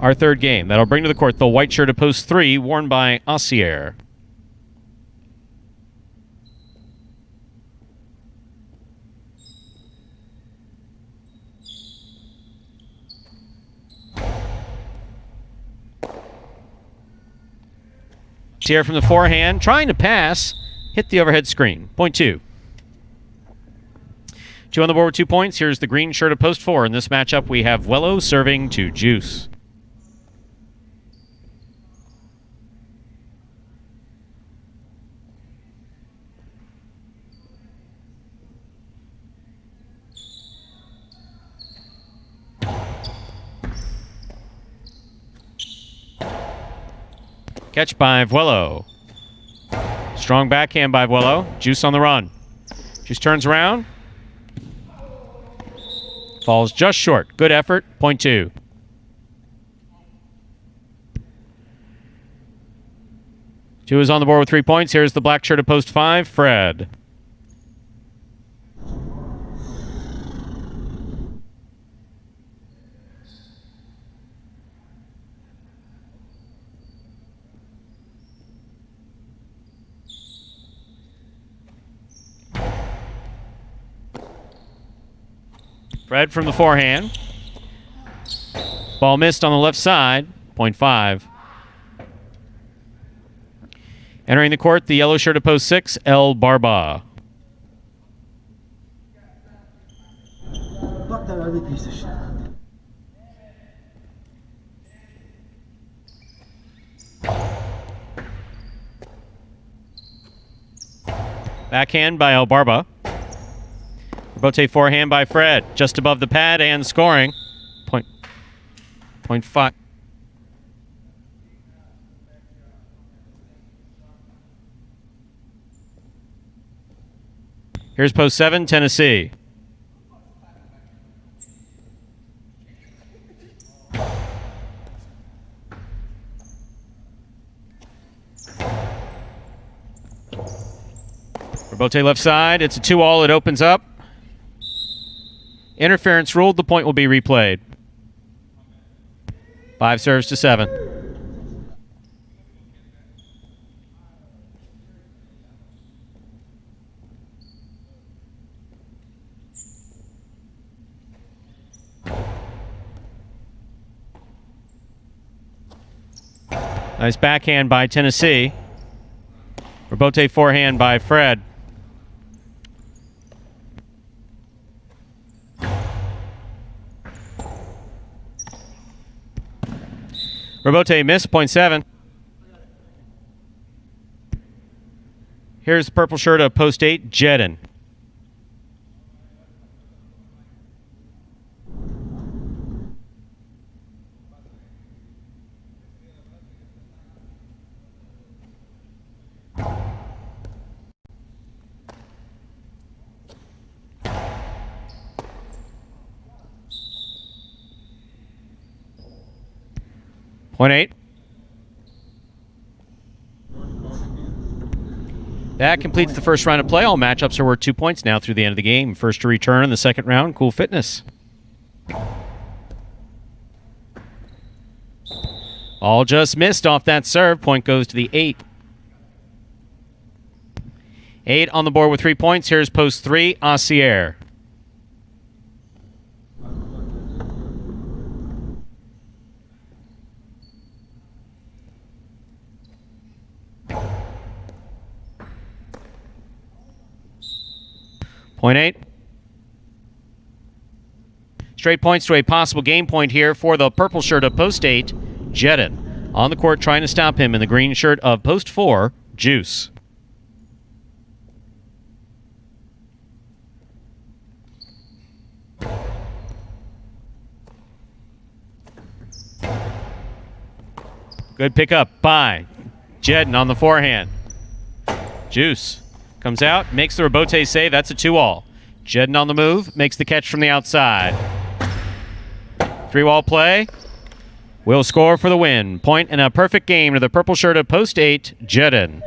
our third game. That'll bring to the court the white shirt of Post 3, worn by Assier. Here from the forehand, trying to pass, hit the overhead screen. Point 2. 2 on the board with 2 points. Here's the green shirt of post 4. In this matchup, we have Wello serving to Juice. Catch by Vuelo. Strong backhand by Vuelo. Juice on the run. Juice turns around. Falls just short. Good effort. Point 2. Two is on the board with 3 points. Here's the black shirt of post 5, Fred. Fred from the forehand. Ball missed on the left side. Point 5. Entering the court, the yellow shirt of post 6, El Barba. Fuck that ugly piece of shit. Backhand by El Barba. Bote forehand by Fred. Just above the pad and scoring. Point 5. Here's post 7, Tennessee. For Bote left side, it's a 2-all. It opens up. Interference ruled. The point will be replayed. 5 serves to 7. Nice backhand by Tennessee. Rebote forehand by Fred. Rebote missed, point 7. Here's the purple shirt of post 8, Jedin. Point 8. That completes the first round of play. All matchups are worth 2 points now through the end of the game. First to return in the second round, Cool Fitness. All just missed off that serve. Point goes to the 8. 8 on the board with 3 points. Here's post 3, Assier. Point 8. Straight points to a possible game point here for the purple shirt of post 8, Jedin. On the court trying to stop him in the green shirt of post 4, Juice. Good pickup by Jedin on the forehand. Juice comes out, makes the rebote save. That's a 2-all. Jedin on the move, makes the catch from the outside. 3-wall play. Will score for the win. Point and a perfect game to the purple shirt of post 8, Jedin.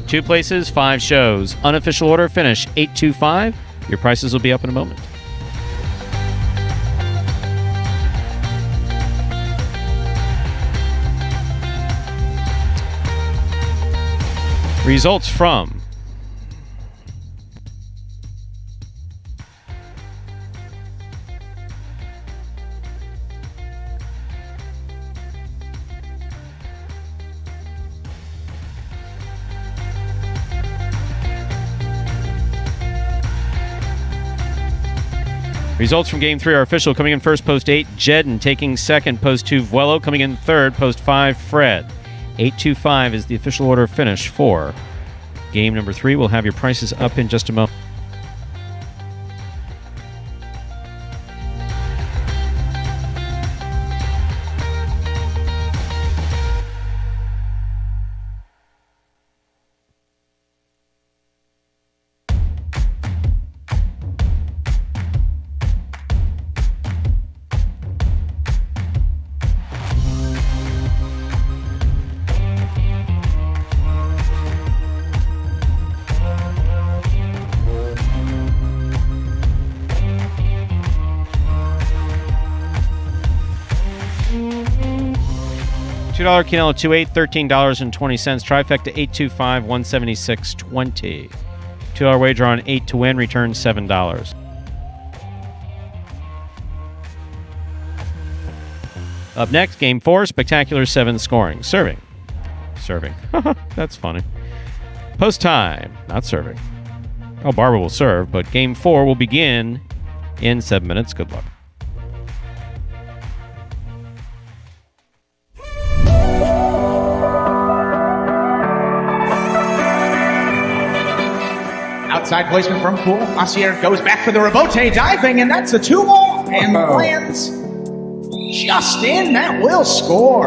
2 places, 5 shows. Unofficial order finish 8-2-5. Your prices will be up in a moment. Results from Results from Game 3 are official. Coming in first, post 8, Jedden. Taking second, post 2, Vuelo. Coming in third, post 5, Fred. 8-2-5 is the official order of finish for game number 3. We'll have your prices up in just a moment. $2 Quinella 2-8, $13.20. Trifecta 825, 176.20. $2 wager on 8 to win, return $7. Up next, game 4, spectacular 7 scoring. Serving. That's funny. Post time, not serving. Oh, Barber will serve, but game 4 will begin in 7 minutes. Good luck. Outside placement from Poole. Massier goes back for the rebote diving, and that's a 2-ball, and lands just in. That will score.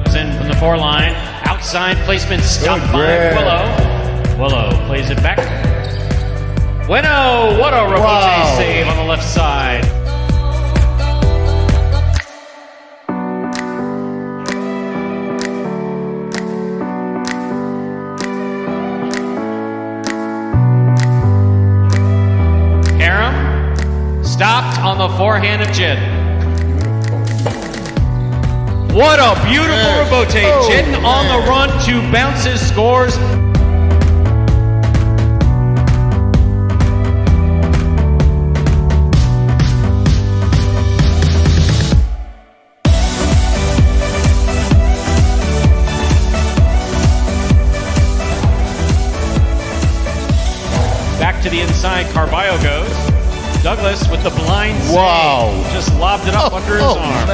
Goes in from the 4 line. Outside placement stopped by Willow plays it back. Bueno, what a rebote save on the left side. Stopped on the forehand of Jedden. What a beautiful rebote. Jedden on the run, 2 bounces, scores. Back to the inside, Carballo goes. Douglas with the blind save. Just lobbed it up under his arm.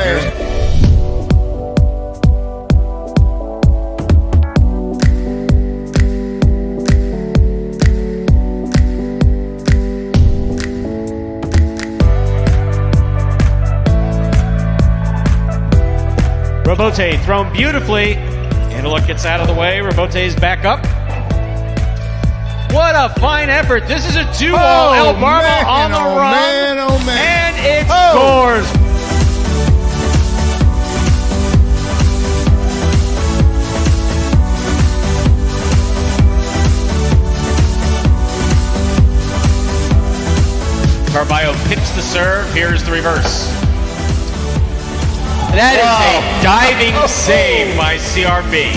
Rebote thrown beautifully. Antelope gets out of the way. Rebote's back up. What a fine effort. This is a 2-ball. El Barba on the run. And it scores. Carballo pips the serve. Here's the reverse. That is a diving save by CRB.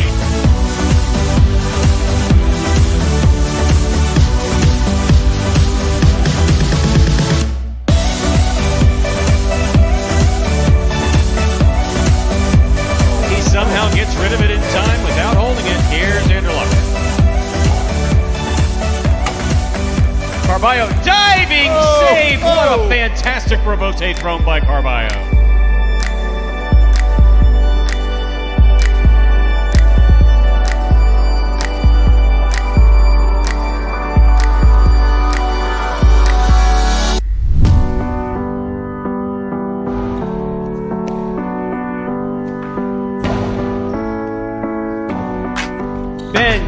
Somehow gets rid of it in time without holding it. Here's Anderluck. Carballo diving save. What a fantastic rebote thrown by Carballo.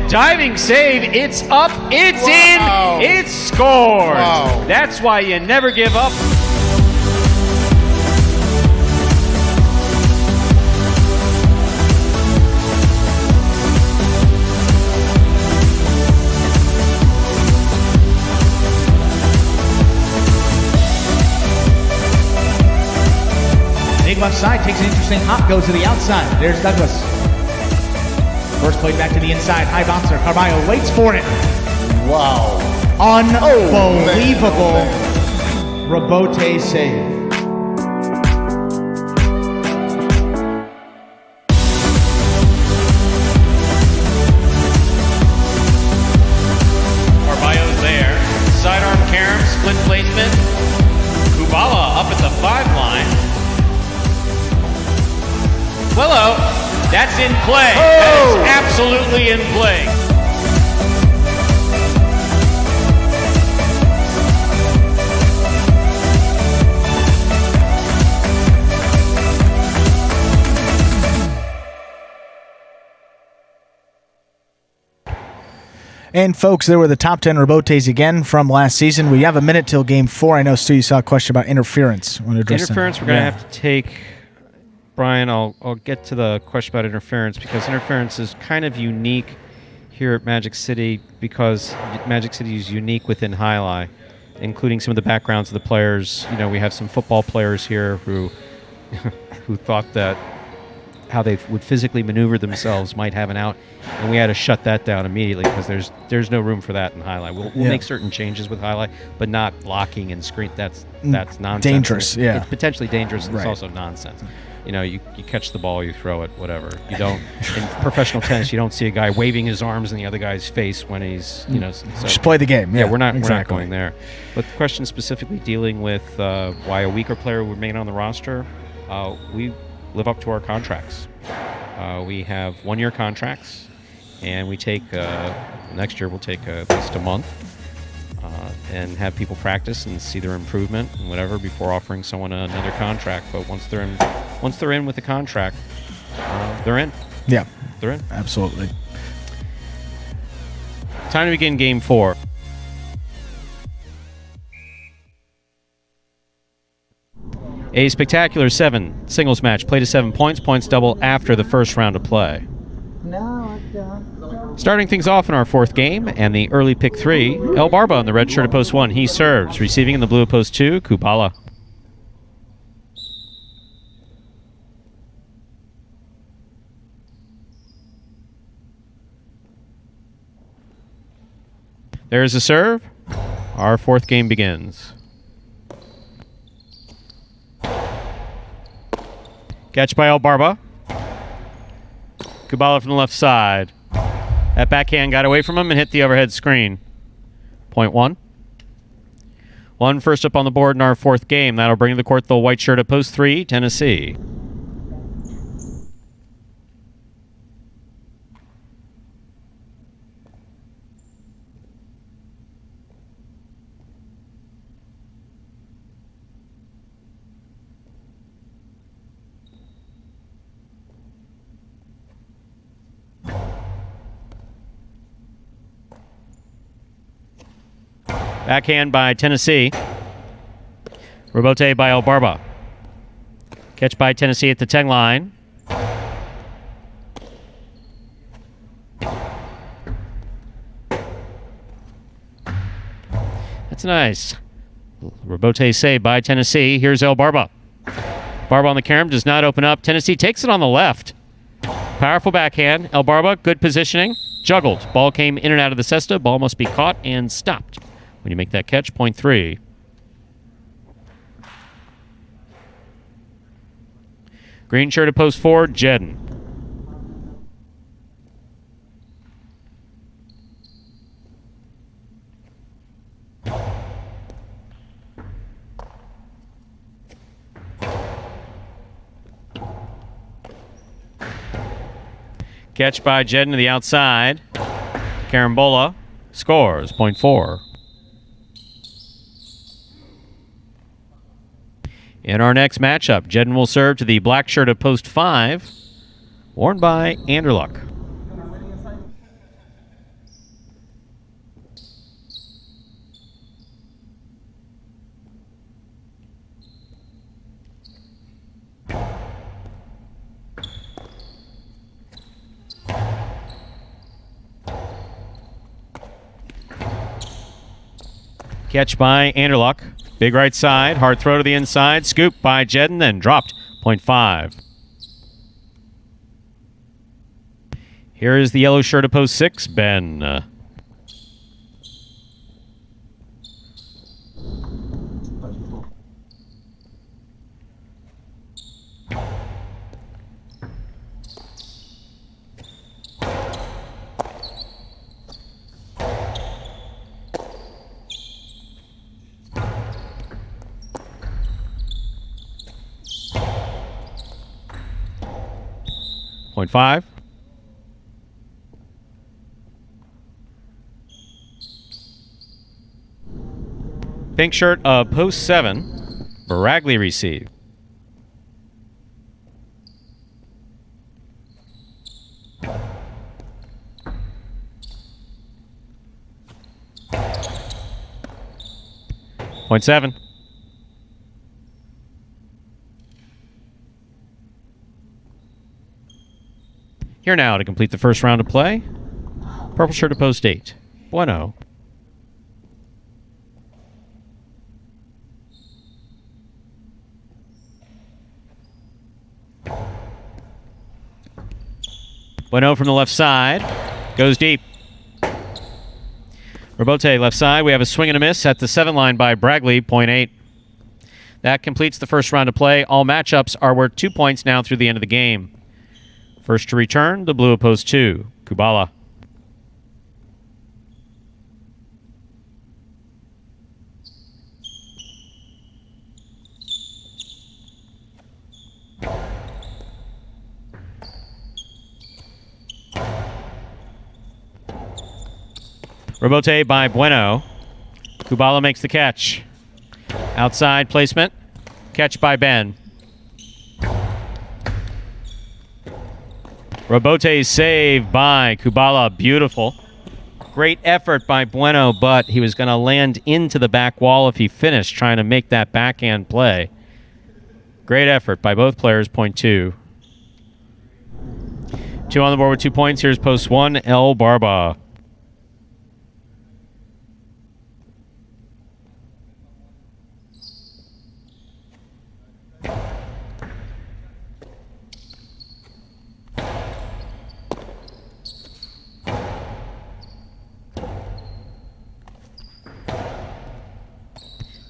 Diving save, it's up, it's in, it's scored. That's why you never give up. Big left side, takes an interesting hop, goes to the outside. There's Douglas. First play back to the inside, high bouncer. Carballo waits for it. Wow. Unbelievable rebote save. Willow, that's in play. That is absolutely in play. And folks, there were the top 10 rebotes again from last season. We have a minute till game 4. I know, Stu, you saw a question about interference. Interference, we're going to have to take... Brian, I'll get to the question about interference, because interference is kind of unique here at Magic City, because Magic City is unique within Jai-Alai, including some of the backgrounds of the players. You know, we have some football players here who thought that how they would physically maneuver themselves might have an out, and we had to shut that down immediately because there's no room for that in Jai-Alai. We'll make certain changes with Jai-Alai, but not blocking and screen. That's nonsense. Dangerous, yeah. It's potentially dangerous, and it's also nonsense. You know, you catch the ball, you throw it, whatever. You don't, in professional tennis, you don't see a guy waving his arms in the other guy's face when he's, you know. So, just play the game. Yeah, we're not going there. But the question specifically dealing with why a weaker player would remain on the roster, we live up to our contracts. We have 1-year contracts, and we take, next year we'll take at least a month and have people practice and see their improvement and whatever before offering someone another contract. But once they're in with the contract, they're in. Yeah. They're in. Absolutely. Time to begin game 4. A spectacular 7 singles match. Play to 7 points. Points double after the first round of play. Starting things off in our 4th game, and the early pick 3, El Barba on the red shirt at post 1. He serves. Receiving in the blue at post 2, Kubala. There's a serve. Our 4th game begins. Catch by El Barba. Kubala from the left side. That backhand got away from him and hit the overhead screen. Point 1. 1 first up on the board in our 4th game. That'll bring to the court the white shirt at post 3, Tennessee. Backhand by Tennessee. Rebote by El Barba. Catch by Tennessee at the 10 line. That's nice. Rebote save by Tennessee. Here's El Barba. Barba on the carom does not open up. Tennessee takes it on the left. Powerful backhand. El Barba, good positioning. Juggled. Ball came in and out of the cesta. Ball must be caught and stopped. When you make that catch, point 3. Green shirt at post 4, Jedden. Catch by Jedden to the outside. Carambola scores, point 4. In our next matchup, Jedden will serve to the black shirt of post 5, worn by Anderluck. Catch by Anderluck. Big right side, hard throw to the inside, scoop by Jedden, then dropped, point 5. Here is the yellow shirt of post 6, Ben. Point 5. Pink shirt of post 7. Bareilles receive. Point 7. Here now to complete the first round of play. Purple shirt of post 8. Bueno. Bueno from the left side. Goes deep. Robote left side. We have a swing and a miss at the 7 line by Bareilles, point 8. That completes the first round of play. All matchups are worth 2 points now through the end of the game. First to return, the blue of post 2, Kubala. Robote by Bueno. Kubala makes the catch. Outside placement. Catch by Ben. Robote save by Kubala. Beautiful. Great effort by Bueno, but he was going to land into the back wall if he finished trying to make that backhand play. Great effort by both players, point 2. 2 on the board with 2 points. Here's post 1, El Barba.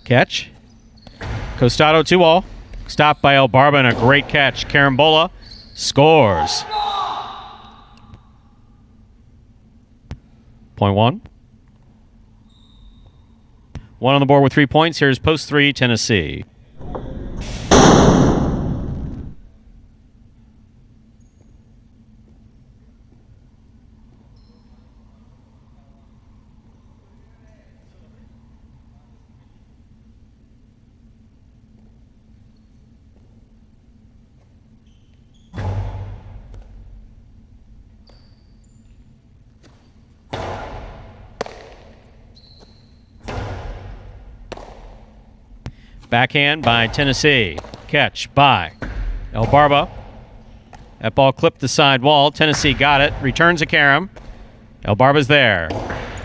Catch. Costado 2-all. Stopped by El Barba and a great catch. Carambola scores. Point 1. 1 on the board with 3 points. Here's post 3, Tennessee. Backhand by Tennessee. Catch by El Barba. That ball clipped the side wall. Tennessee got it. Returns a carom. El Barba's there.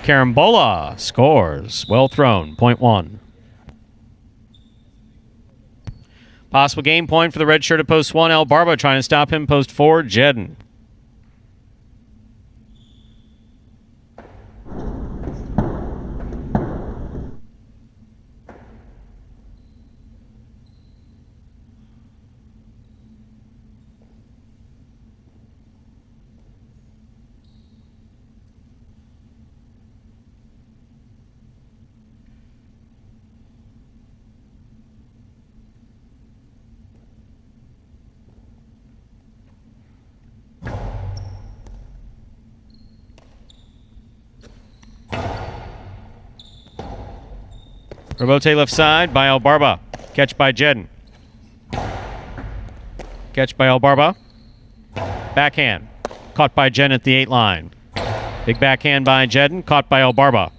Carambola scores. Well thrown. Point 1. Possible game point for the red shirt at post 1. El Barba trying to stop him. Post 4. Jedden. Robote left side by El Barba. Catch by Jedden. Catch by El Barba. Backhand. Caught by Jedden at the 8 line. Big backhand by Jedden. Caught by El Barba.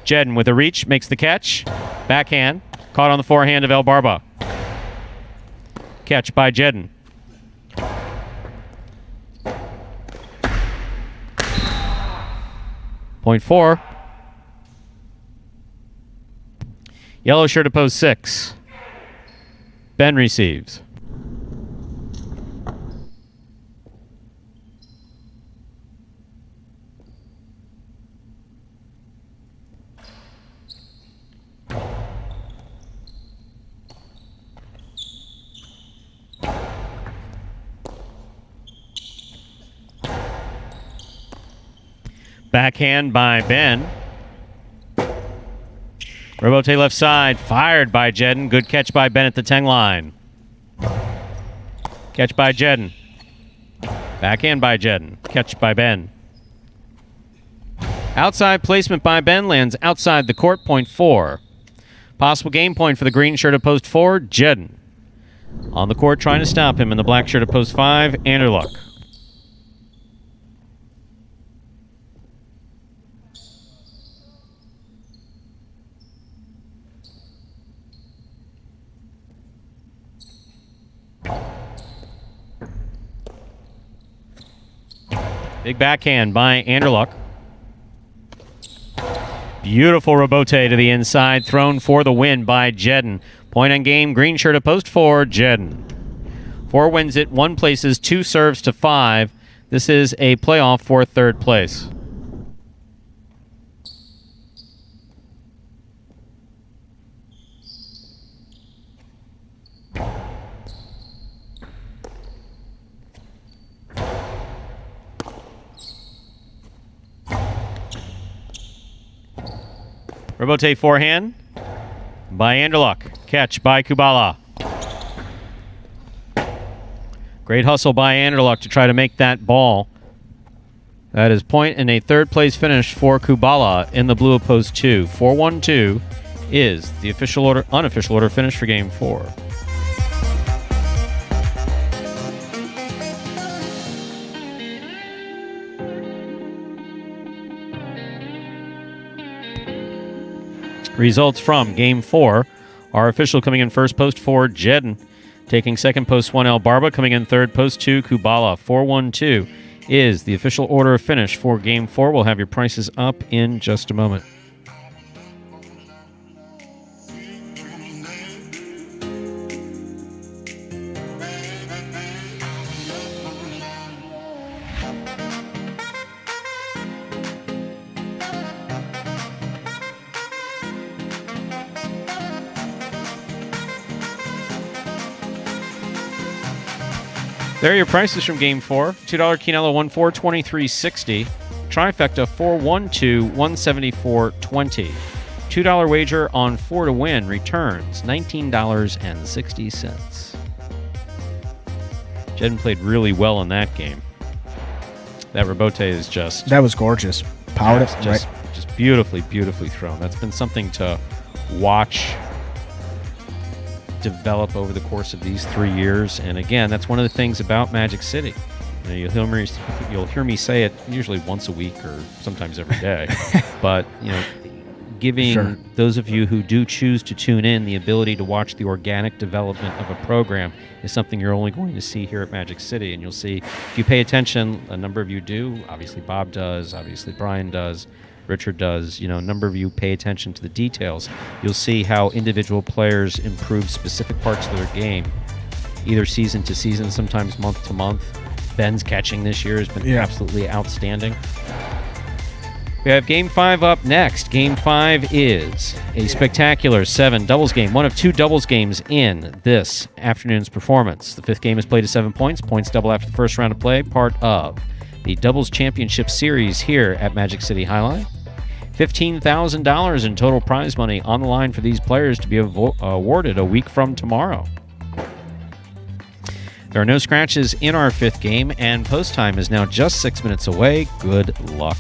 Jedden with a reach. Makes the catch. Backhand. Caught on the forehand of El Barba. Catch by Jedden. Point 4. Yellow shirt at post 6. Ben receives. Backhand by Ben. Robote left side, fired by Jedden. Good catch by Ben at the 10 line. Catch by Jedden. Backhand by Jedden. Catch by Ben. Outside placement by Ben lands outside the court, point 4. Possible game point for the green shirt at post 4, Jedden. On the court trying to stop him in the black shirt at post 5, Anderluck. Big backhand by Anderluck. Beautiful rebote to the inside, thrown for the win by Jedden. Point on game, green shirt at post 4, Jedden. 4 wins it, 1 places, 2 serves to 5. This is a playoff for 3rd place. Rebote forehand by Anderluck. Catch by Kubala. Great hustle by Anderluck to try to make that ball. That is point and a 3rd place finish for Kubala in the blue of post 2. 4-1-2 is the unofficial order finish for game 4. Results from Game 4. Our official coming in first, post 4, Jedden. Taking second, post 1, El Barba. Coming in third, post 2, Kubala. 4-1-2 is the official order of finish for Game 4. We'll have your prices up in just a moment. There are your prices from Game 4. $2 Quinella, 1-4, 23.60. Trifecta, 4-1-2, 174.20. $2 wager on 4 to win returns $19.60. Jedden played really well in that game. That rebote is just... That was gorgeous. Powered it. Just beautifully, beautifully thrown. That's been something to watch develop over the course of these 3 years. And again, that's one of the things about Magic City. You'll hear me say it usually once a week or sometimes every day. But giving those of you who do choose to tune in the ability to watch the organic development of a program is something you're only going to see here at Magic City. And you'll see, if you pay attention, a number of you do. Obviously Bob does, obviously Brian does, Richard does. A number of you pay attention to the details. You'll see how individual players improve specific parts of their game, either season to season, sometimes month to month. Ben's catching this year has been absolutely outstanding. We have Game 5 up next. Game 5 is a spectacular 7 doubles game, one of 2 doubles games in this afternoon's performance. The 5th game is played to 7 points. Points double after the first round of play, part of the Doubles Championship Series here at Magic City Jai-Alai. $15,000 in total prize money on the line for these players to be awarded a week from tomorrow. There are no scratches in our 5th game, and post time is now just 6 minutes away. Good luck.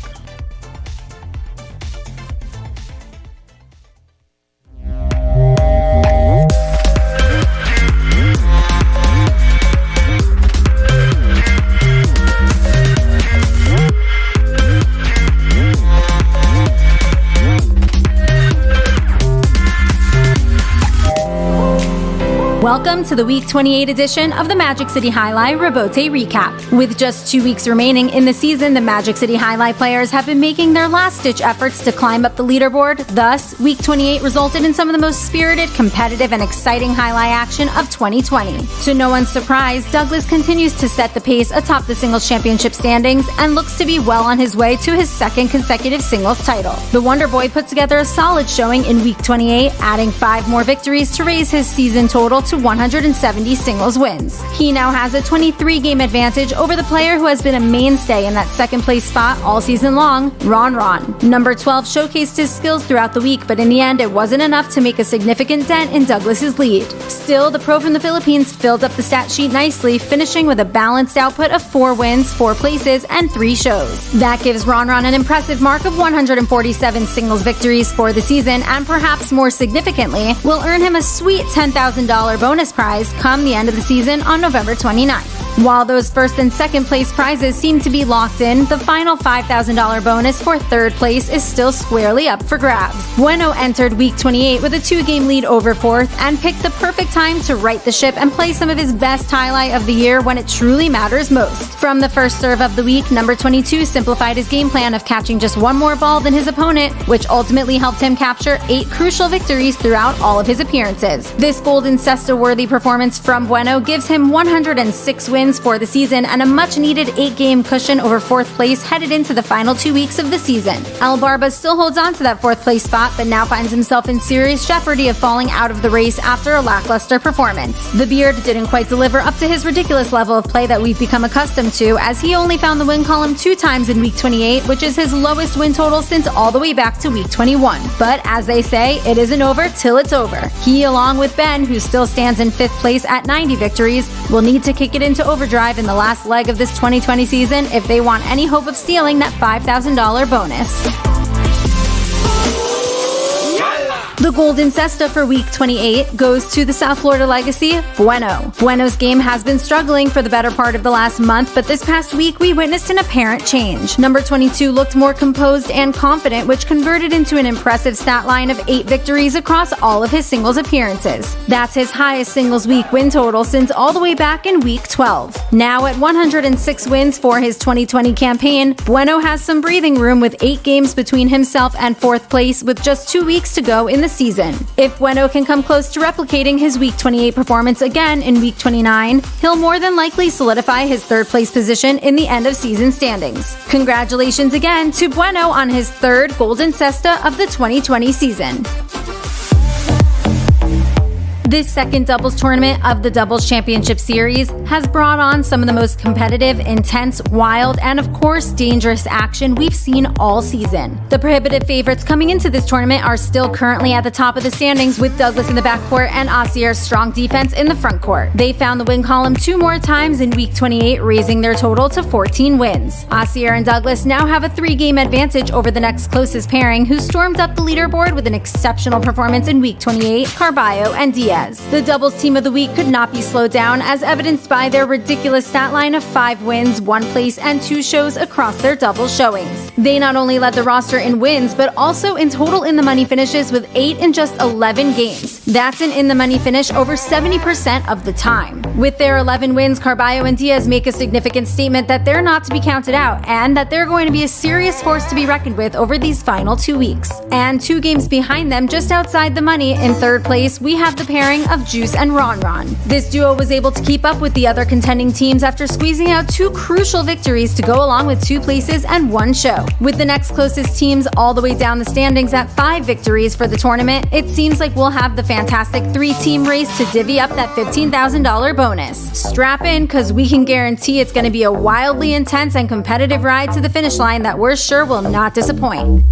Welcome to the Week 28 edition of the Magic City Jai-Alai Rebote Recap. With just 2 weeks remaining in the season, the Magic City Jai-Alai players have been making their last-ditch efforts to climb up the leaderboard. Thus, Week 28 resulted in some of the most spirited, competitive, and exciting Jai-Alai action of 2020. To no one's surprise, Douglas continues to set the pace atop the singles championship standings and looks to be well on his way to his 2nd consecutive singles title. The Wonder Boy put together a solid showing in Week 28, adding 5 more victories to raise his season total to 170 singles wins. He now has a 23-game advantage over the player who has been a mainstay in that second-place spot all season long, Ron. Number 12 showcased his skills throughout the week, but in the end, it wasn't enough to make a significant dent in Douglas's lead. Still, the pro from the Philippines filled up the stat sheet nicely, finishing with a balanced output of 4 wins, 4 places, and 3 shows. That gives Ron an impressive mark of 147 singles victories for the season, and perhaps more significantly, will earn him a sweet $10,000 bonus prize come the end of the season on November 29th. While those first and second place prizes seem to be locked in, the final $5,000 bonus for third place is still squarely up for grabs. Bueno entered week 28 with a 2-game lead over fourth and picked the perfect time to right the ship and play some of his best highlight of the year when it truly matters most. From the first serve of the week, number 22 simplified his game plan of catching just one more ball than his opponent, which ultimately helped him capture 8 crucial victories throughout all of his appearances. This Golden Cesta-worthy performance from Bueno gives him 106 wins for the season and a much-needed 8-game cushion over 4th place headed into the final 2 weeks of the season. El Barba still holds on to that 4th place spot, but now finds himself in serious jeopardy of falling out of the race after a lackluster performance. The Beard didn't quite deliver up to his ridiculous level of play that we've become accustomed to, as he only found the win column 2 times in week 28, which is his lowest win total since all the way back to week 21. But as they say, it isn't over till it's over. He, along with Ben, who still stands in 5th place at 90 victories, will need to kick it into overdrive in the last leg of this 2020 season if they want any hope of stealing that $5,000 bonus. The Golden Cesta for week 28 goes to the South Florida legacy, Bueno. Bueno's game has been struggling for the better part of the last month, but this past week we witnessed an apparent change. Number 22 looked more composed and confident, which converted into an impressive stat line of 8 victories across all of his singles appearances. That's his highest singles week win total since all the way back in week 12. Now at 106 wins for his 2020 campaign, Bueno has some breathing room with 8 games between himself and 4th place with just 2 weeks to go in the season. If Bueno can come close to replicating his week 28 performance again in week 29, he'll more than likely solidify his 3rd place position in the end of season standings. Congratulations again to Bueno on his 3rd Golden Cesta of the 2020 season. This second doubles tournament of the Doubles Championship Series has brought on some of the most competitive, intense, wild, and of course dangerous action we've seen all season. The prohibitive favorites coming into this tournament are still currently at the top of the standings, with Douglas in the backcourt and Osier's strong defense in the front court. They found the win column 2 more times in week 28, raising their total to 14 wins. Osier and Douglas now have a 3-game advantage over the next closest pairing, who stormed up the leaderboard with an exceptional performance in week 28, Carballo and Diaz. The doubles team of the week could not be slowed down, as evidenced by their ridiculous stat line of 5 wins, 1 place, and 2 shows across their doubles showings. They not only led the roster in wins, but also in total in the money finishes with 8 in just 11 games. That's an in the money finish over 70% of the time. With their 11 wins, Carballo and Diaz make a significant statement that they're not to be counted out, and that they're going to be a serious force to be reckoned with over these final 2 weeks. And 2 games behind them, just outside the money, in 3rd place, we have the pairing of Juice and Ron. This duo was able to keep up with the other contending teams after squeezing out 2 crucial victories to go along with 2 places and 1 show. With the next closest teams all the way down the standings at 5 victories for the tournament, it seems like we'll have the fantastic 3-team race to divvy up that $15,000 bonus. Strap in, because we can guarantee it's going to be a wildly intense and competitive ride to the finish line that we're sure will not disappoint.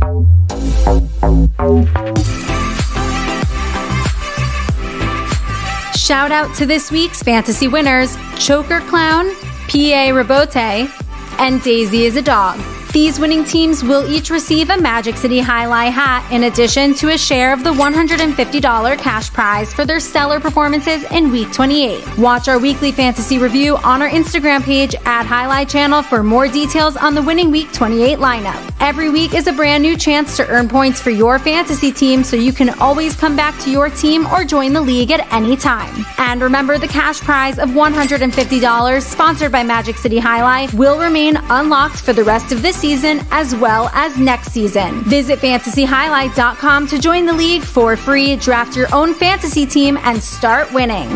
Shout out to this week's fantasy winners, Choker Clown, P.A. Rabote, and Daisy is a Dog. These winning teams will each receive a Magic City Jai-Alai hat in addition to a share of the $150 cash prize for their stellar performances in week 28. Watch our weekly fantasy review on our Instagram page at Jai-Alai Channel for more details on the winning week 28 lineup. Every week is a brand new chance to earn points for your fantasy team, so you can always come back to your team or join the league at any time. And remember, the cash prize of $150 sponsored by Magic City Jai-Alai will remain unlocked for the rest of this season as well as next season. Visit fantasyhighlight.com to join the league for free, draft your own fantasy team, and start winning.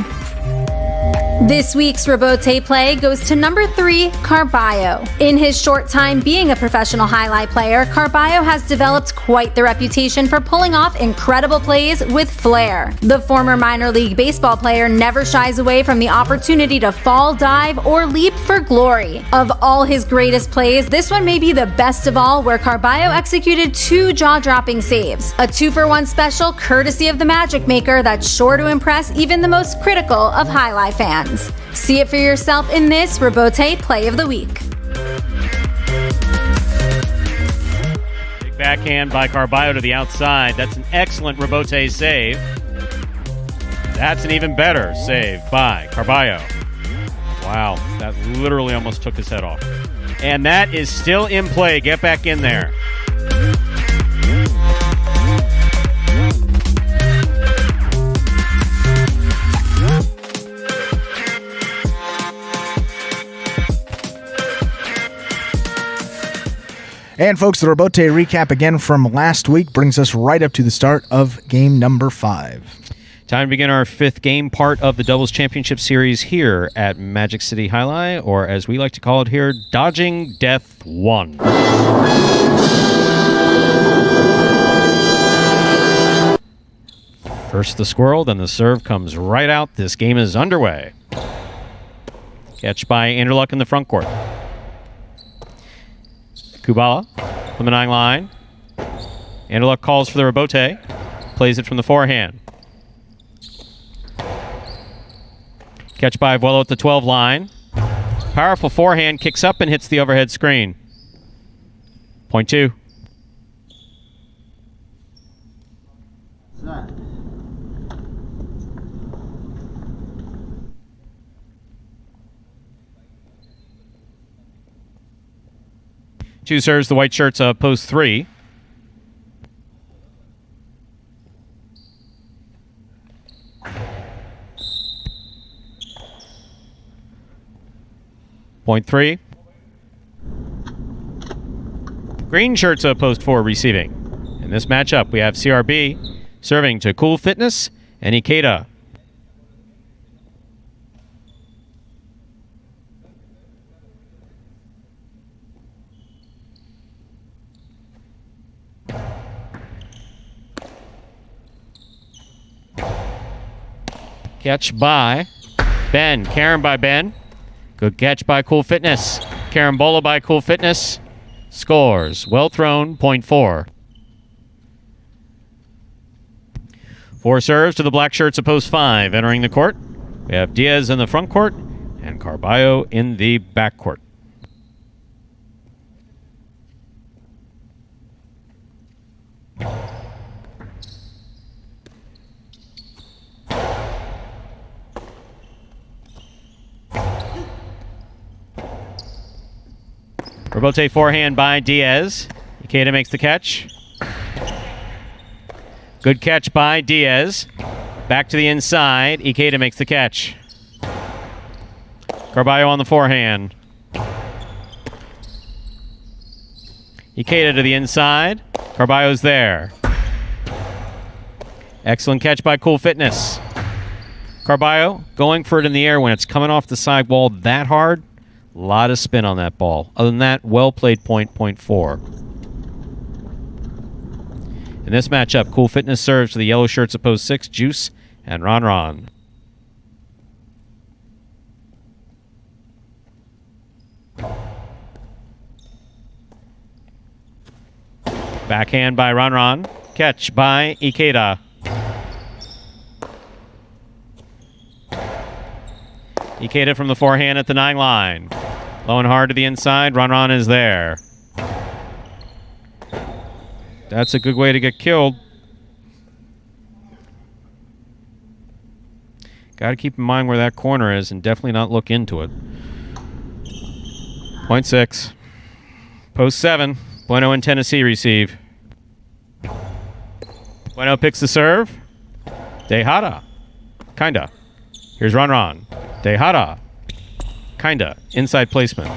This week's Robote play goes to number 3, Carballo. In his short time being a professional highlight player, Carballo has developed quite the reputation for pulling off incredible plays with flair. The former minor league baseball player never shies away from the opportunity to fall, dive, or leap for glory. Of all his greatest plays, this one may be the best of all, where Carballo executed 2 jaw-dropping saves. A 2-for-1 special courtesy of the Magic Maker that's sure to impress even the most critical of highlight fans. See it for yourself in this Robote Play of the Week. Big backhand by Carballo to the outside. That's an excellent Robote save. That's an even better save by Carballo. Wow, that literally almost took his head off. And that is still in play. Get back in there. And folks, the Robote recap again from last week brings us right up to the start of game number 5. Time to begin our 5th game part of the Doubles Championship Series here at Magic City Jai-Alai, or as we like to call it here, Dodging Death 1. First the squirrel, then the serve comes right out. This game is underway. Catch by Anderluck in the front court. Kubala from the 9 line. Anderluck calls for the Robote. Plays it from the forehand. Catch by Abuelo at the 12 line. Powerful forehand, kicks up and hits the overhead screen. Point 2. Two serves the white shirts of post 3. Point 3. Green shirts of post 4 receiving. In this matchup, we have CRB serving to Cool Fitness and Ikeda. Catch by Ben. Karen by Ben. Good catch by Cool Fitness. Carambola by Cool Fitness. Scores. Well thrown. Point 4. 4 serves to the black shirts of post 5 entering the court. We have Diaz in the front court and Carballo in the back court. Robote forehand by Diaz. Ikeda makes the catch. Good catch by Diaz. Back to the inside. Ikeda makes the catch. Carballo on the forehand. Ikeda to the inside. Carballo's there. Excellent catch by Cool Fitness. Carballo going for it in the air when it's coming off the sidewall that hard. A lot of spin on that ball. Other than that, well played point 4. In this matchup, Cool Fitness serves to the yellow shirts of post 6, Juice and Ron. Backhand by Ron. Catch by Ikeda. Ikeda from the forehand at the 9 line. Low and hard to the inside. Ron is there. That's a good way to get killed. Got to keep in mind where that corner is and definitely not look into it. Point 6. Post 7. Bueno and Tennessee receive. Bueno picks the serve. Tejada. Kinda. Here's Ron. Tejada. Kinda. Inside placement.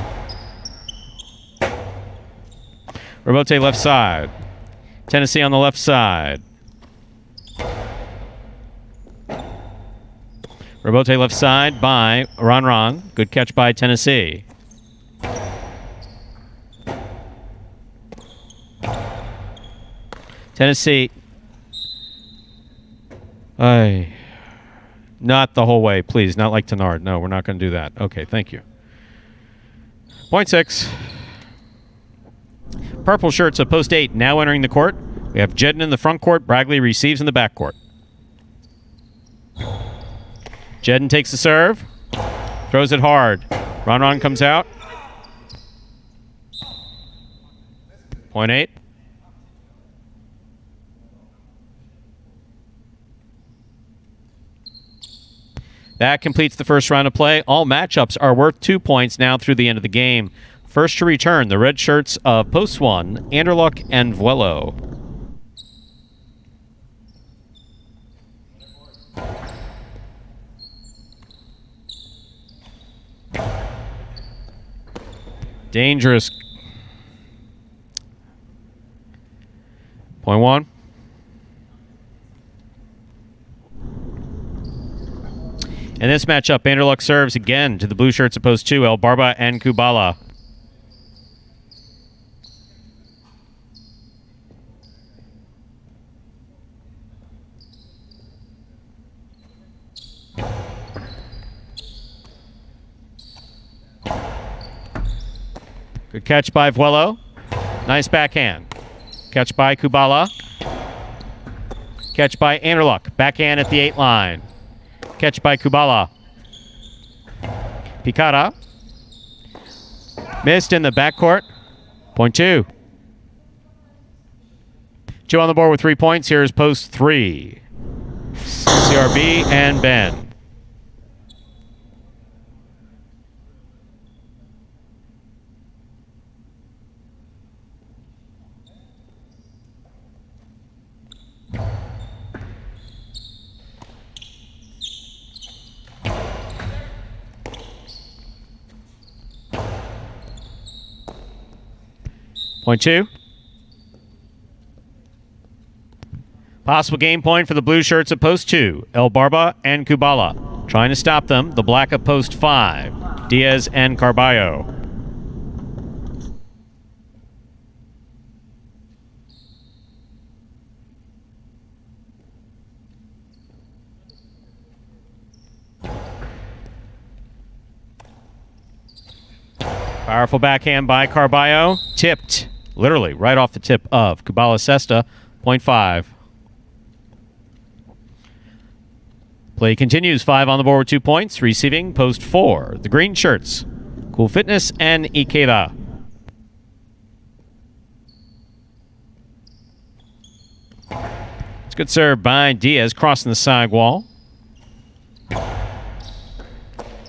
Robote left side. Tennessee on the left side. Rebote left side by Ron. Good catch by Tennessee. Tennessee. Not the whole way, please. Not like Tenard. No, we're not going to do that. Okay, thank you. Point 6. Purple shirts of post 8 now entering the court. We have Jedden in the front court. Bragley receives in the back court. Jedden takes the serve. Throws it hard. Ron comes out. Point 8. That completes the first round of play. All matchups are worth 2 points now through the end of the game. First to return, the red shirts of Post 1, Anderluck and Vuelo. Dangerous. Point 1. In this matchup, Anderluck serves again to the blue shirts of Post 2, El Barba and Kubala. Good catch by Vuelo. Nice backhand. Catch by Kubala. Catch by Anderluck. Backhand at the 8 line. Catch by Kubala. Picada. Missed in the backcourt. Point 2. 2 on the board with 3 points. Here's Post 3. CRB and Ben. Point 2. Possible game point for the blue shirts of Post 2, El Barba and Kubala. Trying to stop them, the black of Post 5, Diaz and Carballo. Powerful backhand by Carballo. Tipped, literally, right off the tip of Kubala Sesta. Point 5. Play continues. 5 on the board with 2 points. Receiving Post 4. The green shirts, Cool Fitness and Ikeda. It's a good serve by Diaz, crossing the side wall.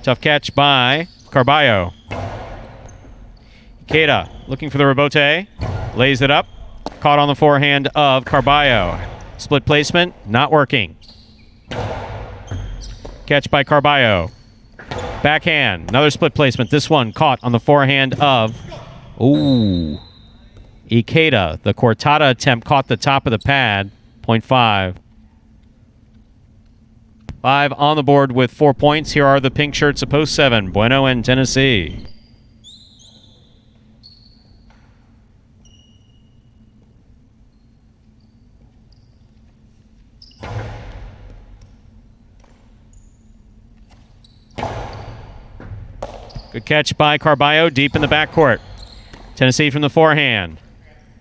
Tough catch by Carballo. Ikeda looking for the rebote. Lays it up. Caught on the forehand of Carballo. Split placement, not working. Catch by Carballo. Backhand, another split placement. This one caught on the forehand of Ikeda. The cortada attempt caught the top of the pad. Point 5. 5 on the board with 4 points. Here are the pink shirts of Post 7, Bueno and Tennessee. Good catch by Carballo deep in the backcourt. Tennessee from the forehand.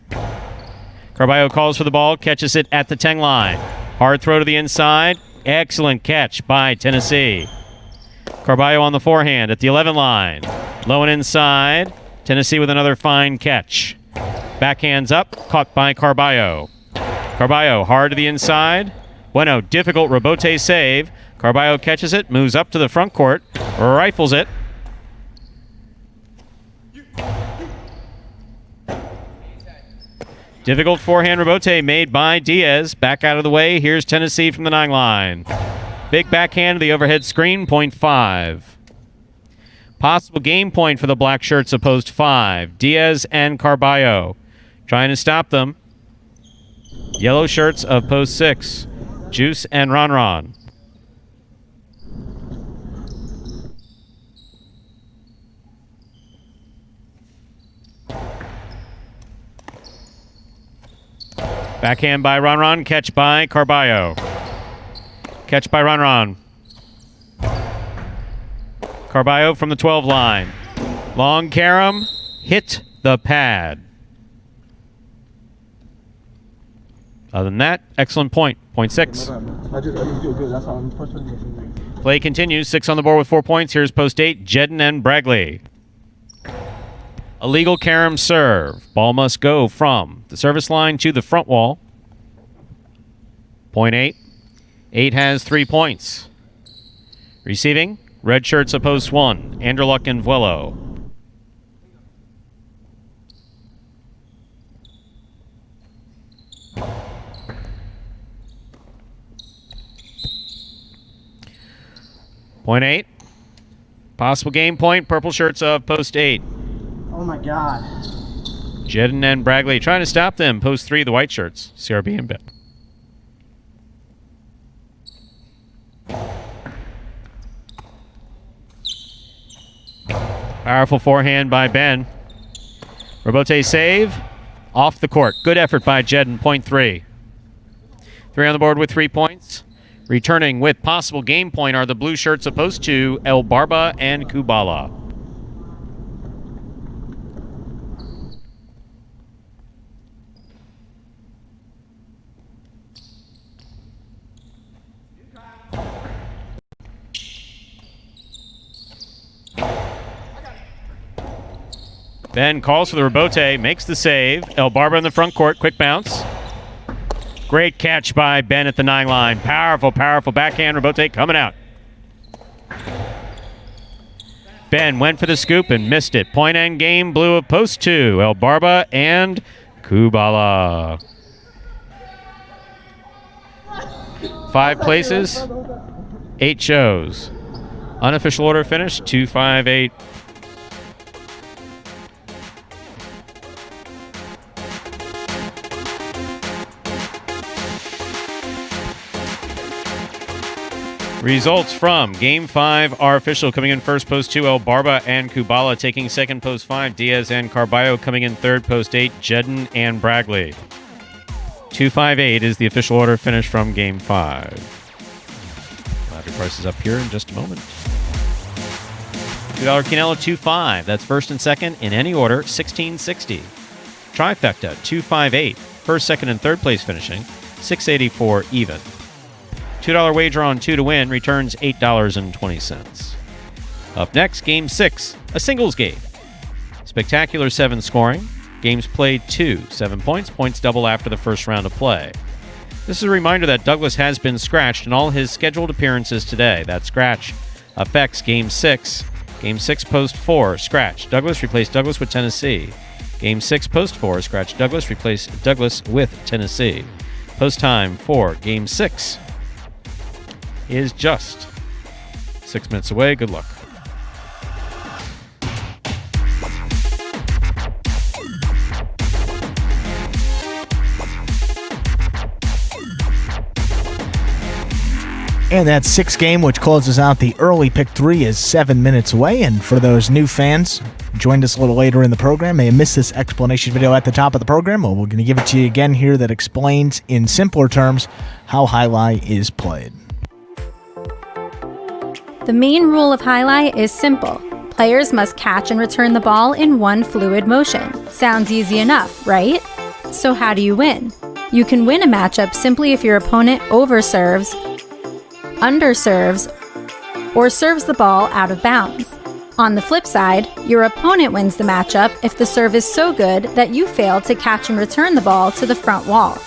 Carballo calls for the ball, catches it at the 10 line. Hard throw to the inside. Excellent catch by Tennessee. Carballo on the forehand at the 11 line. Low and inside. Tennessee with another fine catch. Backhands up, caught by Carballo. Carballo hard to the inside. Bueno, difficult rebote save. Carballo catches it, moves up to the front court, rifles it. Difficult forehand rebote made by Diaz. Back out of the way. Here's Tennessee from the 9 line. Big backhand to the overhead screen. Point 5. Possible game point for the black shirts of Post 5. Diaz and Carballo. Trying to stop them. Yellow shirts of Post 6. Juice and Ron. Backhand by Ron. Catch by Carballo. Catch by Ron. Carballo from the 12 line. Long carom. Hit the pad. Other than that, excellent point. Point 6. Play continues. 6 on the board with 4 points. Here's post 8. Jedden and Bragley. Illegal carom serve. Ball must go from the service line to the front wall. Point 8. 8 has 3 points. Receiving. Red shirts of post 1. Anderluck and Vuelo. Point 8. Possible game point. Purple shirts of post 8. Oh my God. Jedden and Bragley trying to stop them. Post 3, the white shirts. CRB and Ben. Powerful forehand by Ben. Robote save. Off the court. Good effort by Jedden. Point 3. 3 on the board with 3 points. Returning with possible game point are the blue shirts opposed to El Barba and Kubala. Ben calls for the rebote, makes the save. El Barba in the front court, quick bounce. Great catch by Ben at the 9 line. Powerful backhand rebote coming out. Ben went for the scoop and missed it. Point end game, blue of post 2. El Barba and Kubala. 5 places, 8 shows. Unofficial order finish, 2-5-8. Results from Game 5 are official. Coming in first, post 2, El Barba and Kubala. Taking second, post 5, Diaz and Carballo. Coming in third, post 8, Jedden and Bragley. 2-5-8 is the official order finish from Game 5. I'll have your prices up here in just a moment. $2 Quinella, 2-5. That's first and second in any order, $16.60. Trifecta, 2-5-8. First, second, and third place finishing, $6.84 even. $2 wager on 2 to win returns $8.20. Up next, Game 6, a singles game. Spectacular 7 scoring. Games played 2, 7 points. Points double after the first round of play. This is a reminder that Douglas has been scratched in all his scheduled appearances today. That scratch affects Game 6. Game 6, post 4, scratch. Douglas replaced Douglas with Tennessee. Game 6, post 4, scratch. Douglas replaced Douglas with Tennessee. Post time for Game 6 is just 6 minutes away. Good luck. And that 6th game, which closes out the early pick 3, is 7 minutes away. And for those new fans who joined us a little later in the program, may have missed this explanation video at the top of the program. Well, we're going to give it to you again here that explains in simpler terms how Jai-Alai is played. The main rule of Jai-Alai is simple. Players must catch and return the ball in one fluid motion. Sounds easy enough, right? So how do you win? You can win a matchup simply if your opponent overserves, underserves, or serves the ball out of bounds. On the flip side, your opponent wins the matchup if the serve is so good that you fail to catch and return the ball to the front wall.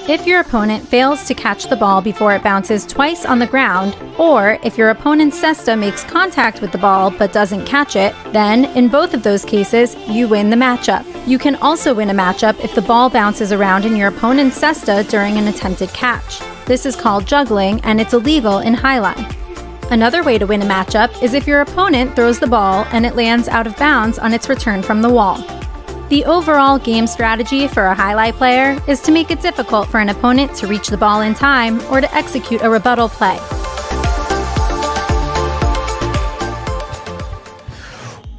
If your opponent fails to catch the ball before it bounces twice on the ground, or if your opponent's cesta makes contact with the ball but doesn't catch it, then, in both of those cases, you win the matchup. You can also win a matchup if the ball bounces around in your opponent's cesta during an attempted catch. This is called juggling, and it's illegal in Jai-Alai. Another way to win a matchup is if your opponent throws the ball and it lands out of bounds on its return from the wall. The overall game strategy for a Jai-Alai player is to make it difficult for an opponent to reach the ball in time or to execute a rebuttal play.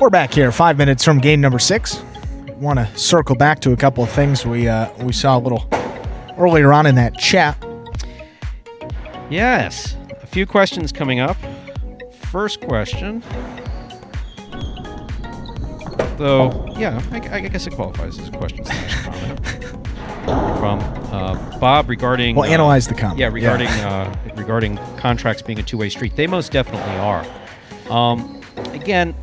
We're back here, 5 minutes from game number 6. Want to circle back to a couple of things. We saw a little earlier on in that chat. Yes. A few questions coming up. First question. Though, yeah, I guess it qualifies as a question / comment. From Bob regarding... We'll analyze the comment. Yeah, regarding contracts being a two-way street. They most definitely are. Again,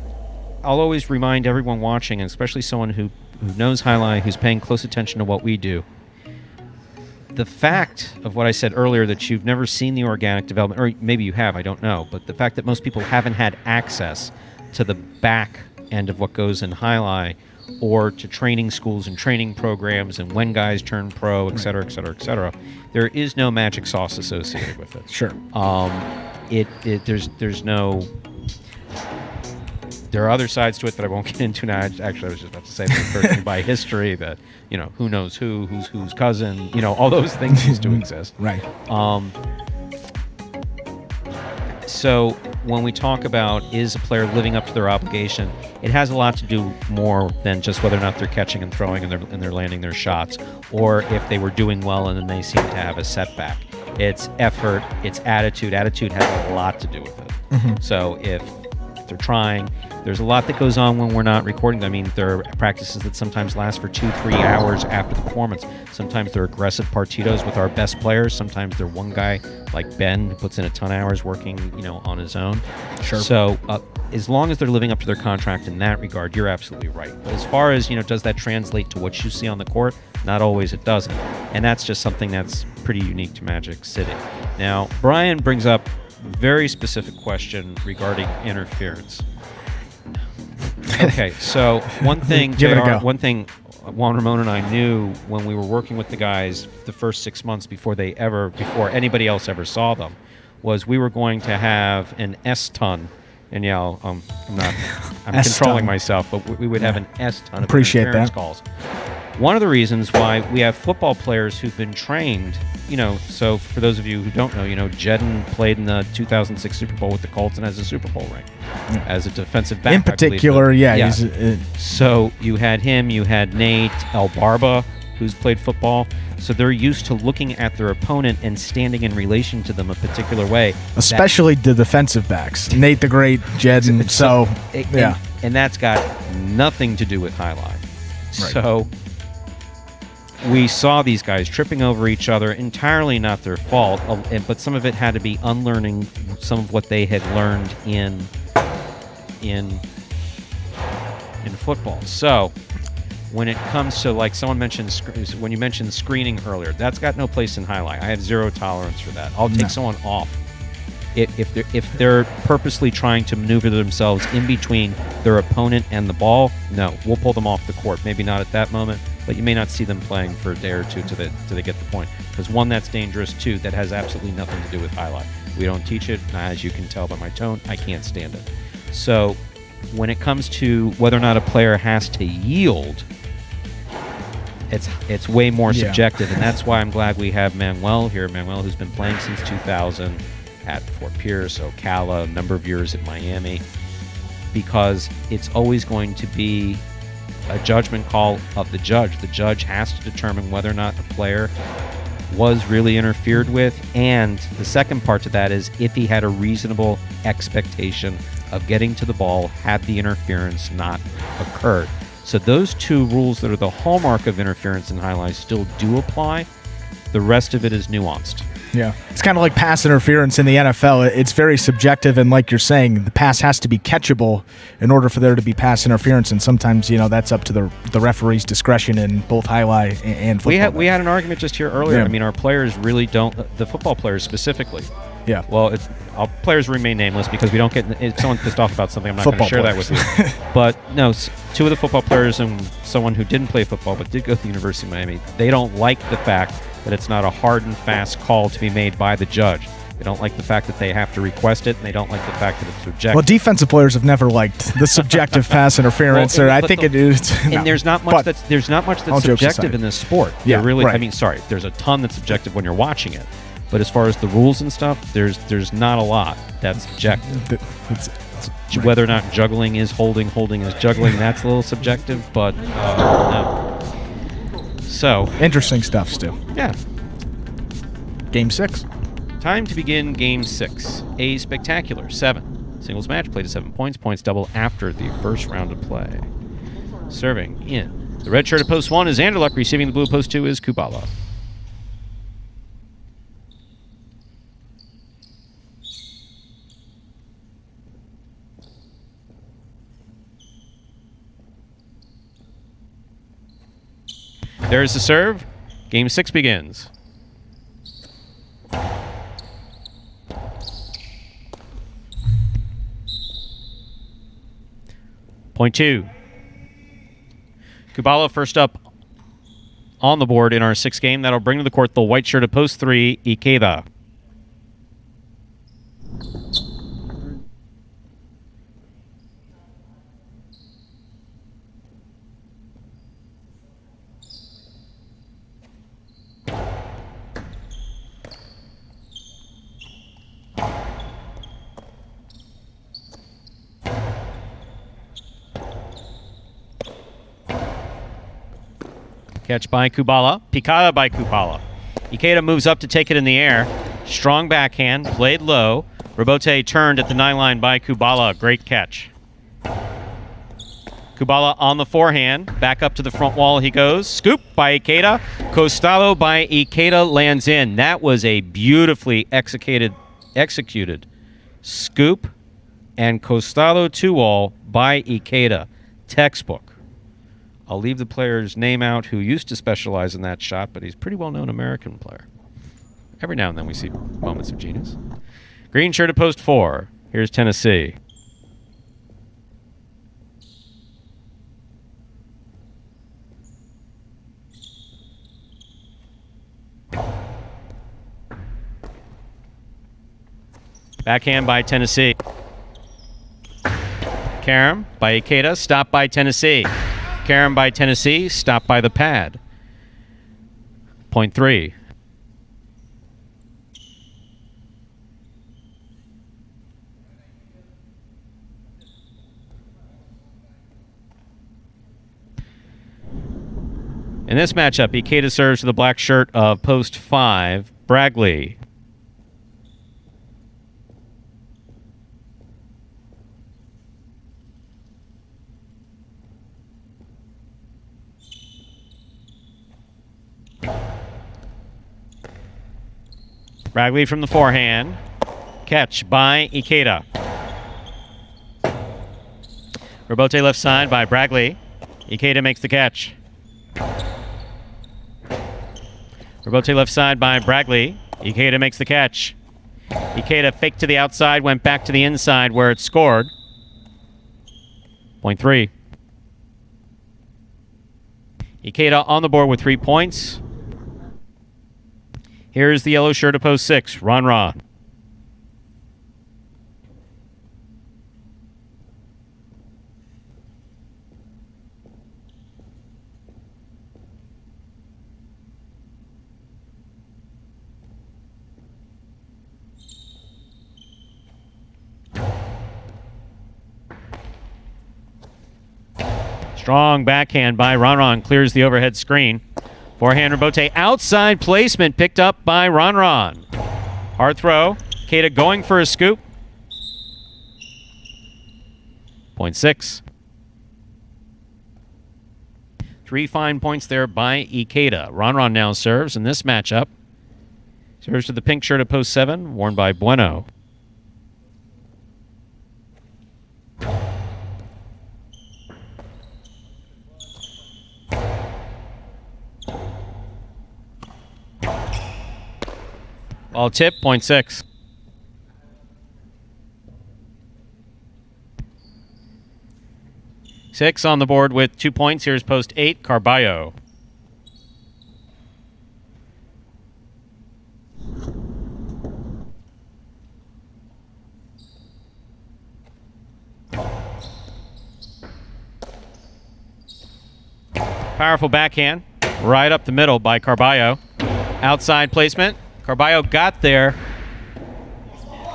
I'll always remind everyone watching, and especially someone who knows Jai-Alai, who's paying close attention to what we do, the fact of what I said earlier, that you've never seen the organic development, or maybe you have, I don't know, but the fact that most people haven't had access to the back end of what goes in Jai-Alai, or to training schools and training programs and when guys turn pro, et cetera, et cetera, et cetera, there is no magic sauce associated with it. Sure. There's no... There are other sides to it that I won't get into now. Actually, I was just about to say that by history, that, you know, who knows who's whose cousin, you know, all those things used to exist. Right. So when we talk about is a player living up to their obligation, it has a lot to do more than just whether or not they're catching and throwing and they're landing their shots, or if they were doing well and then they seem to have a setback. It's effort, it's attitude. Attitude has a lot to do with it. Mm-hmm. So if they're trying, there's a lot that goes on when we're not recording. I mean, there are practices that sometimes last for 2-3 hours after the performance. Sometimes they're aggressive partitos with our best players. Sometimes they're one guy like Ben who puts in a ton of hours working, you know, on his own. Sure. So as long as they're living up to their contract in that regard, you're absolutely right. But as far as, you know, does that translate to what you see on the court? Not always. It doesn't. And that's just something that's pretty unique to Magic City. Now, Brian brings up very specific question regarding interference. Okay, so one thing, Juan Ramon and I knew when we were working with the guys the first 6 months before anybody else ever saw them, was we were going to have an S-ton, and I'm controlling myself, but we would have an S-ton of interference calls. One of the reasons why we have football players who've been trained, you know, so for those of you who don't know, you know, Jedden played in the 2006 Super Bowl with the Colts and has a Super Bowl ring as a defensive back. In particular, So you had him, you had Nate Barba, who's played football. So they're used to looking at their opponent and standing in relation to them a particular way. Especially the defensive backs. Nate the Great, Jedden. And that's got nothing to do with Jai-Alai. Right. So we saw these guys tripping over each other, entirely not their fault, but some of it had to be unlearning some of what they had learned in football. So when it comes to, like someone mentioned, when you mentioned screening earlier, that's got no place in Jai-Alai. I have zero tolerance for that. I'll take someone off if they're purposely trying to maneuver themselves in between their opponent and the ball. No, we'll pull them off the court. Maybe not at that moment, but you may not see them playing for a day or two till they get the point. Because one, that's dangerous. Two, that has absolutely nothing to do with Jai-Alai. We don't teach it. As you can tell by my tone, I can't stand it. So when it comes to whether or not a player has to yield, it's way more subjective, and that's why I'm glad we have Manuel here. Manuel, who's been playing since 2000 at Fort Pierce, Ocala, a number of years at Miami, because it's always going to be a judgment call of the judge. The judge has to determine whether or not the player was really interfered with, and the second part to that is if he had a reasonable expectation of getting to the ball had the interference not occurred. So those two rules that are the hallmark of interference in Jai-Alai still do apply. The rest of it is nuanced. Yeah. It's kind of like pass interference in the NFL. It's very subjective, and like you're saying, the pass has to be catchable in order for there to be pass interference, and sometimes, you know, that's up to the referee's discretion in both Jai-Alai and football. We had an argument just here earlier. I mean, our players really don't, the football players specifically. Yeah. Well, players remain nameless because we don't get, if someone's pissed off about something, I'm not going to share that with you. But no, two of the football players and someone who didn't play football but did go to the University of Miami, they don't like the fact that it's not a hard and fast call to be made by the judge. They don't like the fact that they have to request it, and they don't like the fact that it's subjective. Well, defensive players have never liked the subjective pass interference. Well, I think it is. And there's not much that's subjective in this sport. Yeah, really. Right. I mean, sorry, there's a ton that's subjective when you're watching it, but as far as the rules and stuff, there's not a lot that's subjective. Whether or not juggling is holding is juggling, that's a little subjective, but no. So interesting stuff, Stu. Yeah. Game 6. Time to begin Game 6. A spectacular 7. Singles match played to 7 points. Points double after the first round of play. Serving in the red shirt at post 1 is Anderluck. Receiving the blue post 2 is Kubala. There's the serve. Game 6 begins. Point 2. Kubala first up on the board in our 6th game. That'll bring to the court the white shirt at post 3, Ikeda. Catch by Kubala. Picada by Kubala. Ikeda moves up to take it in the air. Strong backhand. Played low. Robote turned at the 9 line by Kubala. Great catch. Kubala on the forehand. Back up to the front wall he goes. Scoop by Ikeda. Costado by Ikeda lands in. That was a beautifully executed scoop and Costado 2-all by Ikeda. Textbook. I'll leave the player's name out who used to specialize in that shot, but he's a pretty well-known American player. Every now and then we see moments of genius. Green shirt at post 4. Here's Tennessee. Backhand by Tennessee. Karam by Ikeda, stop by Tennessee. Karam by Tennessee, stopped by the pad. Point 3. In this matchup, Ikeda serves to the black shirt of post 5, Bragley. Bragley from the forehand. Catch by Ikeda. Robote left side by Bragley. Ikeda makes the catch. Robote left side by Bragley. Ikeda makes the catch. Ikeda faked to the outside, went back to the inside where it scored. Point 3. Ikeda on the board with 3 points. Here's the yellow shirt of post 6, Ron. Strong backhand by Ron clears the overhead screen. Forehand Robote outside placement picked up by Ron. Hard throw. Ikeda going for a scoop. Point 6. 3 fine points there by Ikeda. Ron now serves in this matchup. Serves to the pink shirt of post 7, worn by Bueno. Ball tip, point 6. Six on the board with 2 points. Here's post 8, Carballo. Powerful backhand, right up the middle by Carballo. Outside placement. Carballo got there.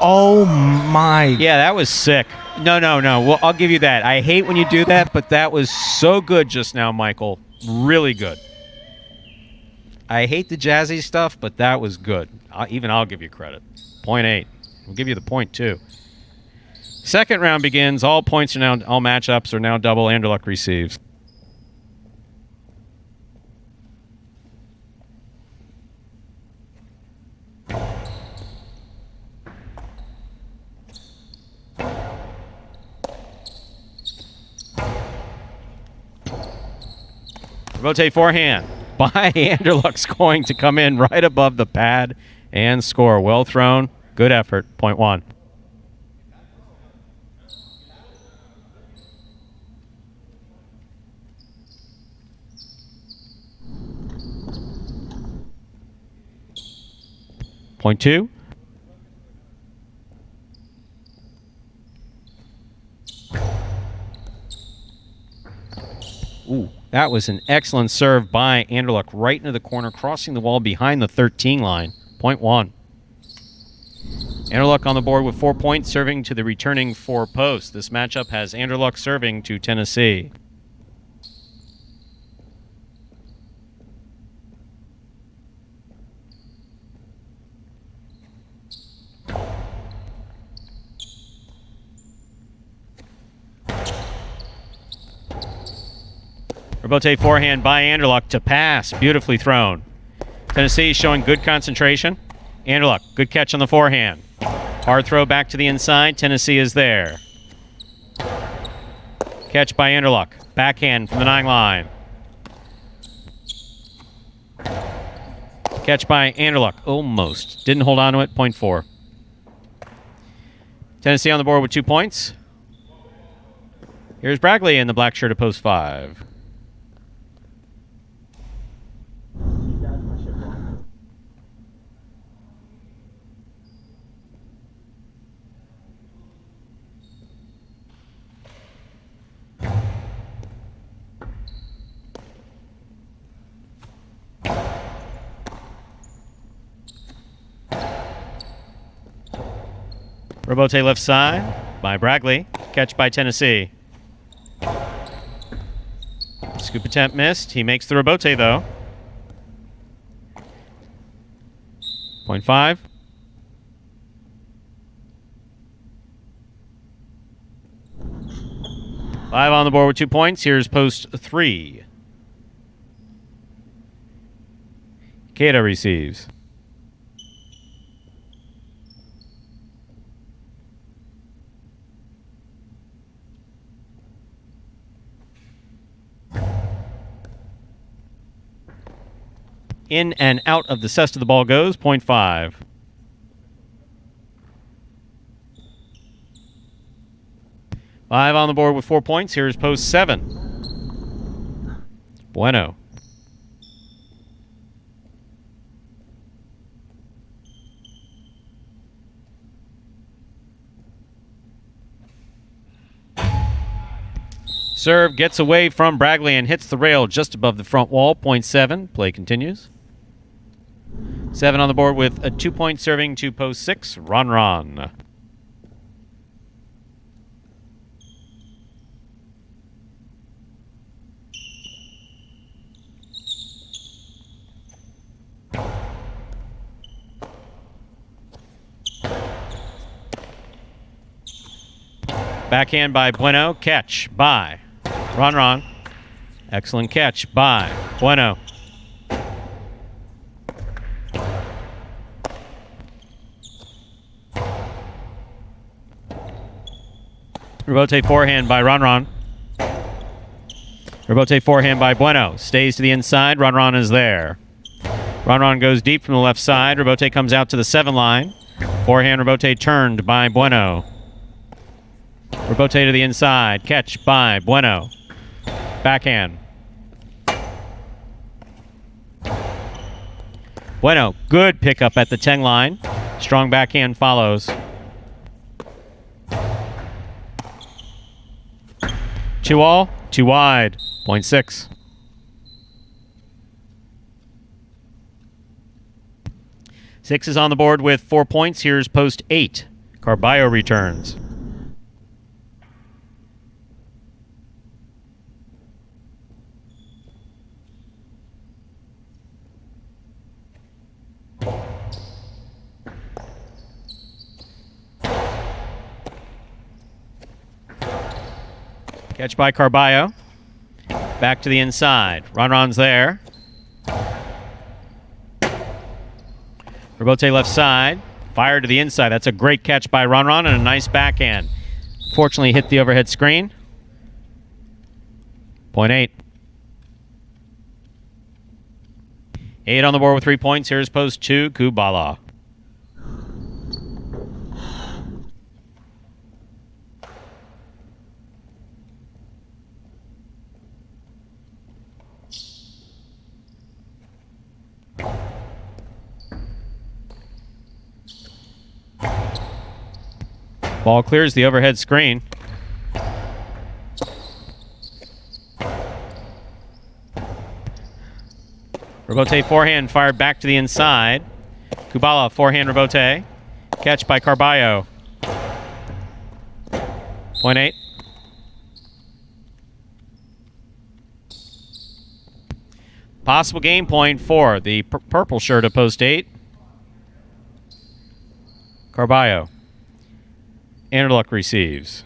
Oh my. Yeah, that was sick. No. Well, I'll give you that. I hate when you do that, but that was so good just now, Michael. Really good. I hate the jazzy stuff, but that was good. I'll give you credit. 0.8. We'll give you the point, too. Second round begins. All matchups are now double. Anderluck receives. Rebote forehand by Anderluck's going to come in right above the pad and score. Well thrown. Good effort. 0.1. Point 2. Ooh, that was an excellent serve by Anderluck right into the corner, crossing the wall behind the 13 line. 0.1. Anderluck on the board with 4 points, serving to the returning 4 posts. This matchup has Anderluck serving to Tennessee. Rebote forehand by Anderluck to pass. Beautifully thrown. Tennessee showing good concentration. Anderluck, good catch on the forehand. Hard throw back to the inside. Tennessee is there. Catch by Anderluck. Backhand from the 9 line. Catch by Anderluck. Almost. Didn't hold on to it. 0.4. Tennessee on the board with 2 points. Here's Bragley in the black shirt at post 5. Rebote left side by Bragley. Catch by Tennessee. Scoop attempt missed. He makes the rebote, though. 0.5. Five on the board with 2 points. Here's post 3. Keita receives. In and out of the cesta the ball goes. 0.5. Five on the board with 4 points. Here's post 7. Bueno. Serve gets away from Bragley and hits the rail just above the front wall. 0.7. Play continues. 7 on the board with a 2-point serving to post 6. Ron. Backhand by Bueno. Catch by Ron. Excellent catch by Bueno. Rebote forehand by Ron. Rebote forehand by Bueno. Stays to the inside. Ron is there. Ron goes deep from the left side. Rebote comes out to the 7 line. Forehand rebote turned by Bueno. Rebote to the inside. Catch by Bueno. Backhand. Bueno, good pickup at the 10 line. Strong backhand follows. 2 all, 2 wide. 0.6. Six is on the board with 4 points. Here's post 8. Carballo returns. Catch by Carballo. Back to the inside. Ronron's there. Rebote left side. Fire to the inside. That's a great catch by Ronron and a nice backhand. Fortunately, hit the overhead screen. Point 8. 8 on the board with 3 points. Here's post 2, Kubala. Ball clears the overhead screen. Rebote forehand fired back to the inside. Kubala forehand Rebote. Catch by Carballo. Point 8. Possible game point for the purple shirt of post 8. Carballo. Anderluck receives.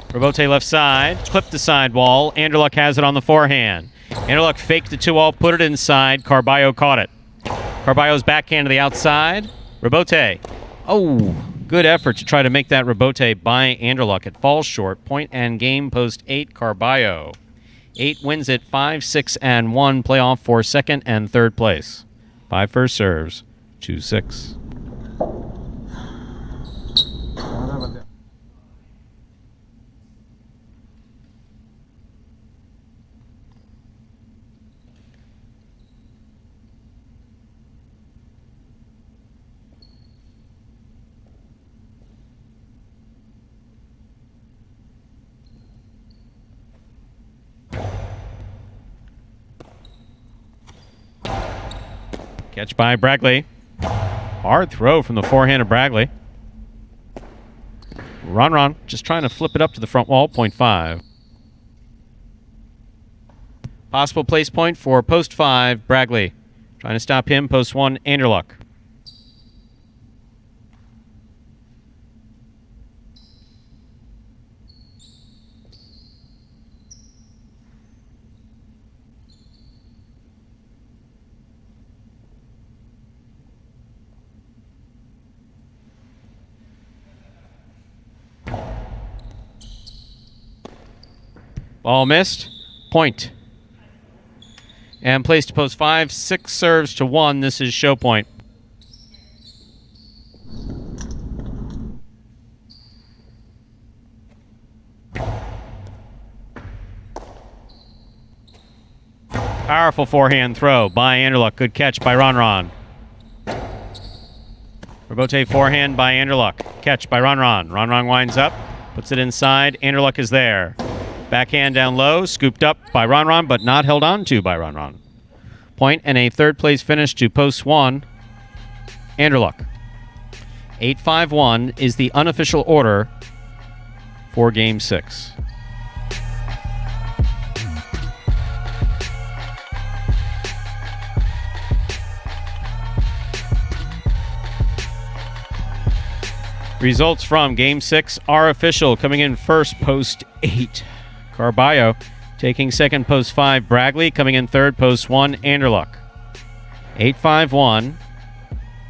Rebote left side, clipped the sidewall. Anderluck has it on the forehand. Anderluck faked the 2-all, put it inside. Carballo caught it. Carballo's backhand to the outside. Rebote. Oh, good effort to try to make that rebote by Anderluck. It falls short. Point and game, post 8, Carballo. 8 wins it 5-6 and 1. Playoff for second and third place. 5 first serves, 2-6. Catch by Bragley. Hard throw from the forehand of Bragley. Ron just trying to flip it up to the front wall. Point 5. Possible place point for post 5, Bragley. Trying to stop him. Post 1, Anderluck. Ball missed. Point. And placed to post 5. 6 serves to 1. This is show point. Powerful forehand throw by Anderluck. Good catch by Ron. Rebote forehand by Anderluck. Catch by Ron. Ron winds up. Puts it inside. Anderluck is there. Backhand down low, scooped up by Ron, but not held on to by Ron. Point and a third place finish to post 1, Anderluck. 8-5-1 is the unofficial order for Game 6. Results from Game 6 are official. Coming in first, post 8. Carballo. Taking second, post 5, Bragley. Coming in third, post 1, Anderluck. 8-5-1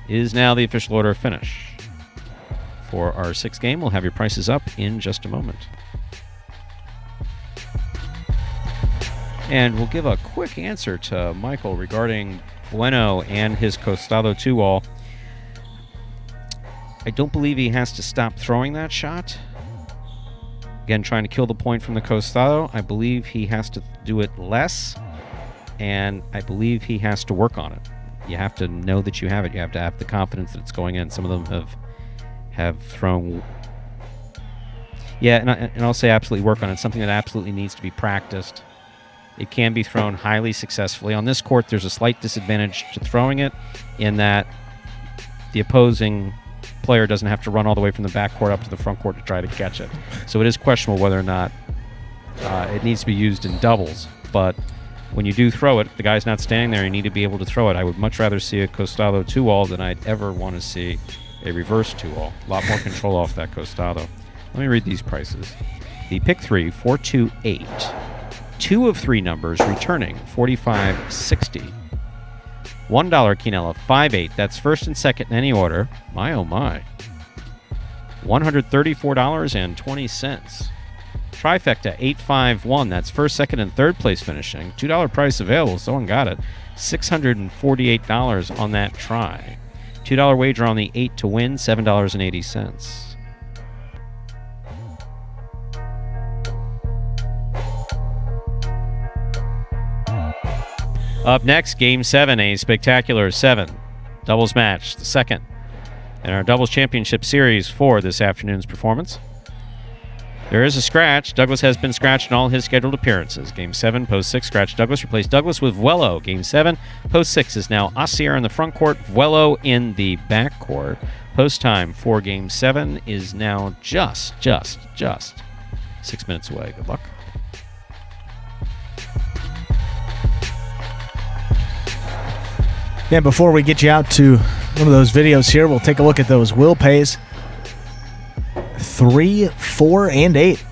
is now the official order of finish. For our 6th game, we'll have your prices up in just a moment. And we'll give a quick answer to Michael regarding Bueno and his Costado 2-all. I don't believe he has to stop throwing that shot. Again, trying to kill the point from the Costado. I believe he has to do it less, and I believe he has to work on it. You have to know that you have it. You have to have the confidence that it's going in. Some of them have thrown... Yeah, and I'll say absolutely work on it. It's something that absolutely needs to be practiced. It can be thrown highly successfully. On this court, there's a slight disadvantage to throwing it in that the opposing player doesn't have to run all the way from the backcourt up to the front court to try to catch it. So it is questionable whether or not it needs to be used in doubles. but when you do throw it, the guy's not standing there. You need to be able to throw it. I would much rather see a Costado 2-all than I'd ever want to see a reverse 2-all. A lot more control off that Costado. Let me read these prices. The pick 3, 428. 2 of 3 numbers returning, 45.60. $1 Quinella, 5-8. That's first and second in any order. My, oh my. $134.20. Trifecta, 851. That's first, second, and third place finishing. $2 price available. Someone got it. $648 on that try. $2 wager on the 8 to win, $7.80. Up next, Game 7, a spectacular 7. Doubles match, the second in our Doubles Championship Series for this afternoon's performance. There is a scratch. Douglas has been scratched in all his scheduled appearances. Game 7, post 6, scratch Douglas. Replace Douglas with Vuelo. Game 7, post 6 is now Asier in the front court, Vuelo in the back court. Post time for Game 7 is now just 6 minutes away. Good luck. Yeah, before we get you out to one of those videos here, we'll take a look at those will pays. 3, 4, and 8.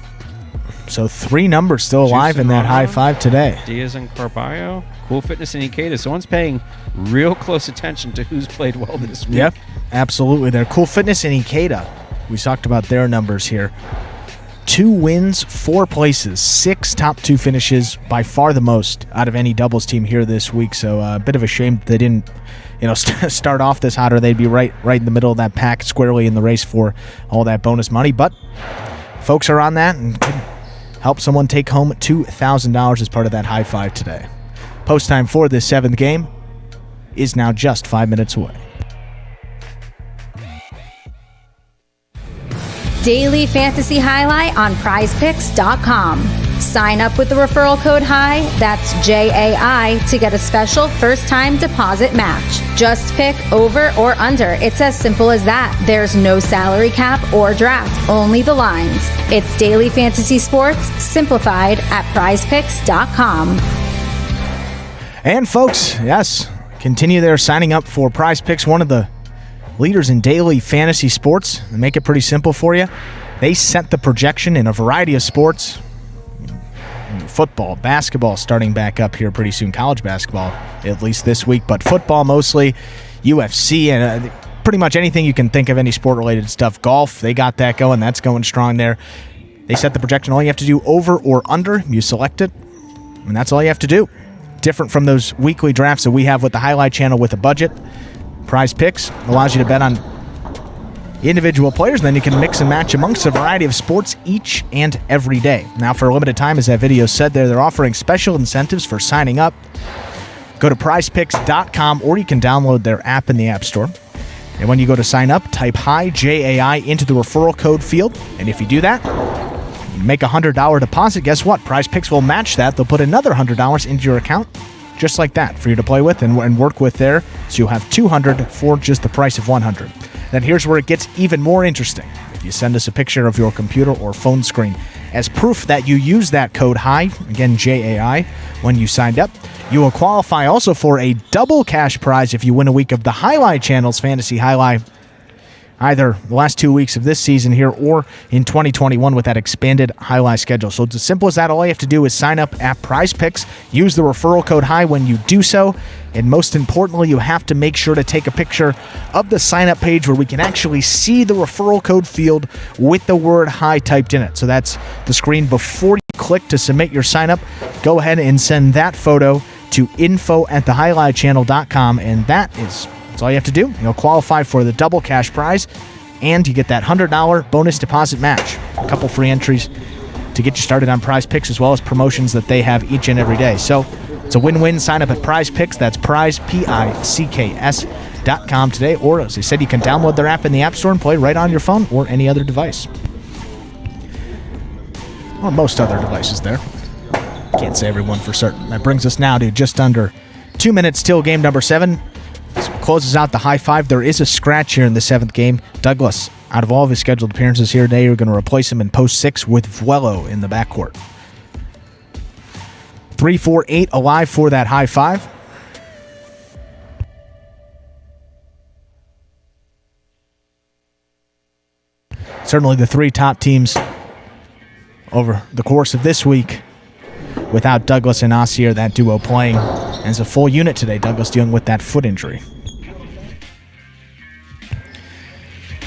So 3 numbers still alive in that high 5 today. Diaz and Carballo. Cool Fitness and Ikeda. Someone's paying real close attention to who's played well this week. Yep, absolutely. They're Cool Fitness and Ikeda. We talked about their numbers here. 2 wins, 4 places, 6 top 2 finishes, by far the most out of any doubles team here this week. So a bit of a shame they didn't, start off this hot, or they'd be right in the middle of that pack, squarely in the race for all that bonus money. But folks are on that and could help someone take home $2,000 as part of that high 5 today. Post time for this 7th game is now just 5 minutes away. Daily Fantasy Highlight on prizepicks.com. Sign up with the referral code HIGH, that's J-A-I, to get a special first-time deposit match. Just pick over or under. It's as simple as that. There's no salary cap or draft, only the lines. It's Daily Fantasy Sports, simplified at prizepicks.com. And folks, yes, continue there signing up for Prize Picks, one of the leaders in daily fantasy sports. They make it pretty simple for you. They set the projection in a variety of sports. Football, basketball starting back up here pretty soon. College basketball, at least this week. But football mostly, UFC, and pretty much anything you can think of, any sport-related stuff. Golf, they got that going. That's going strong there. They set the projection. All you have to do, over or under. You select it, and that's all you have to do. Different from those weekly drafts that we have with the Highlight Channel with a budget. Prize Picks allows you to bet on individual players, and then you can mix and match amongst a variety of sports each and every day. Now, for a limited time, as that video said there, they're offering special incentives for signing up. Go to prizepicks.com, or you can download their app in the App Store. And when you go to sign up, type HIGH, J-A-I, into the referral code field. And if you do that, make a $100 deposit. Guess what? Prize Picks will match that. They'll put another $100 into your account, just like that, for you to play with and work with there. So you'll have $200 for just the price of $100. Then here's where it gets even more interesting. If you send us a picture of your computer or phone screen as proof that you use that code HIGH, again J-A-I, when you signed up, you will qualify also for a double cash prize if you win a week of the Highlight Channel's Fantasy Highlight, either the last 2 weeks of this season here or in 2021 with that expanded highlight schedule. So it's as simple as that. All you have to do is sign up at Prize Picks, use the referral code HIGH when you do so, and most importantly, you have to make sure to take a picture of the sign-up page where we can actually see the referral code field with the word HIGH typed in it. So that's the screen before you click to submit your sign-up. Go ahead and send that photo to info@thehighlightchannel.com, and that's all you have to do. You'll qualify for the double cash prize, and you get that $100 bonus deposit match. A couple free entries to get you started on Prize Picks, as well as promotions that they have each and every day. So it's a win-win. Sign up at Prize Picks. That's Prize, PICKS.com today. Or, as I said, you can download their app in the App Store and play right on your phone or any other device. Or most other devices there. Can't say everyone for certain. That brings us now to just under 2 minutes till game number 7. This closes out the high 5. There is a scratch here in the 7th game. Douglas, out of all of his scheduled appearances here today, you're going to replace him in post 6 with Vuelo in the backcourt. 3-4-8 alive for that high five. Certainly the three top teams over the course of this week without Douglas and Asier, that duo playing as a full unit today. Douglas dealing with that foot injury.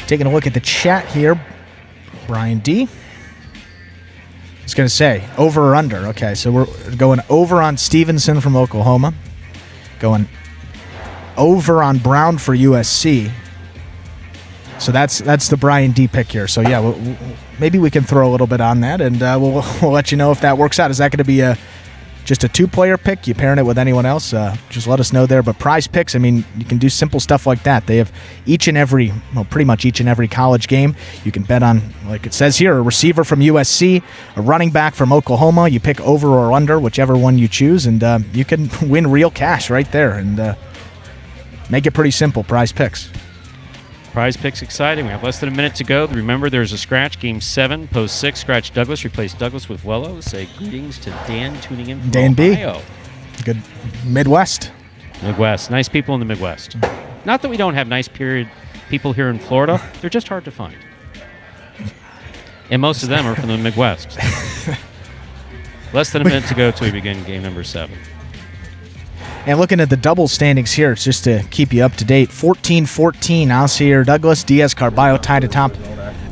Taking a look at the chat here, Brian D. I was going to say, over or under. Okay, so we're going over on Stevenson from Oklahoma. Going over on Brown for USC. So that's the Brian D pick here. So yeah, maybe we can throw a little bit on that, and we'll let you know if that works out. Is that going to be just a two-player pick? You pairing it with anyone else? Just let us know there. But Prize Picks, I mean, you can do simple stuff like that. They have pretty much each and every college game. You can bet on, like it says here, a receiver from USC, a running back from Oklahoma. You pick over or under, whichever one you choose, and you can win real cash right there and make it pretty simple. Prize Picks. Prize Picks exciting. We have less than a minute to go. Remember, there's a scratch. Game 7, post 6. Scratch Douglas. Replace Douglas with Wello. Say greetings to Dan tuning in from Dan Ohio. B. Good Midwest. Midwest. Nice people in the Midwest. Not that we don't have nice people here in Florida. They're just hard to find. And most of them are from the Midwest. Less than a minute to go till we begin game number 7. And looking at the double standings here, it's just to keep you up to date. 14-14, Asier Douglas, Diaz Carballo tied atop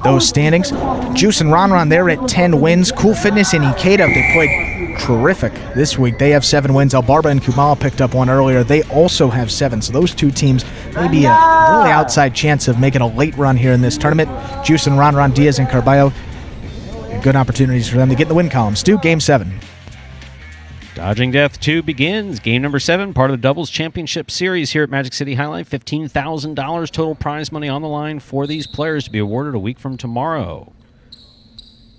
those standings. Juice and Ron there at 10 wins. Cool Fitness and Ikeda, they played terrific this week. They have 7 wins. Albarba and Kumala picked up one earlier. They also have 7. So those two teams maybe a really outside chance of making a late run here in this tournament. Juice and Ron, Diaz and Carballo, good opportunities for them to get in the win column. Stu, game 7. Dodging Death 2 begins. Game number 7, part of the Doubles Championship Series here at Magic City Jai-Alai. $15,000 total prize money on the line for these players to be awarded a week from tomorrow.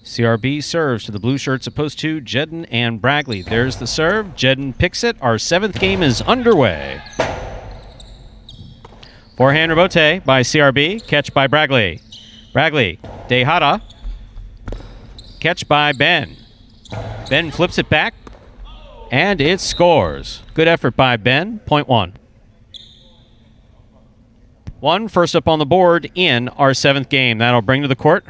CRB serves to the blue shirts opposed to Jedden and Bragley. There's the serve. Jedden picks it. Our 7th game is underway. Forehand rebote by CRB. Catch by Bragley. Bragley. Dehada. Catch by Ben. Ben flips it back. And it scores. Good effort by Ben. Point 1. 1 first up on the board in our 7th game. That'll bring to the court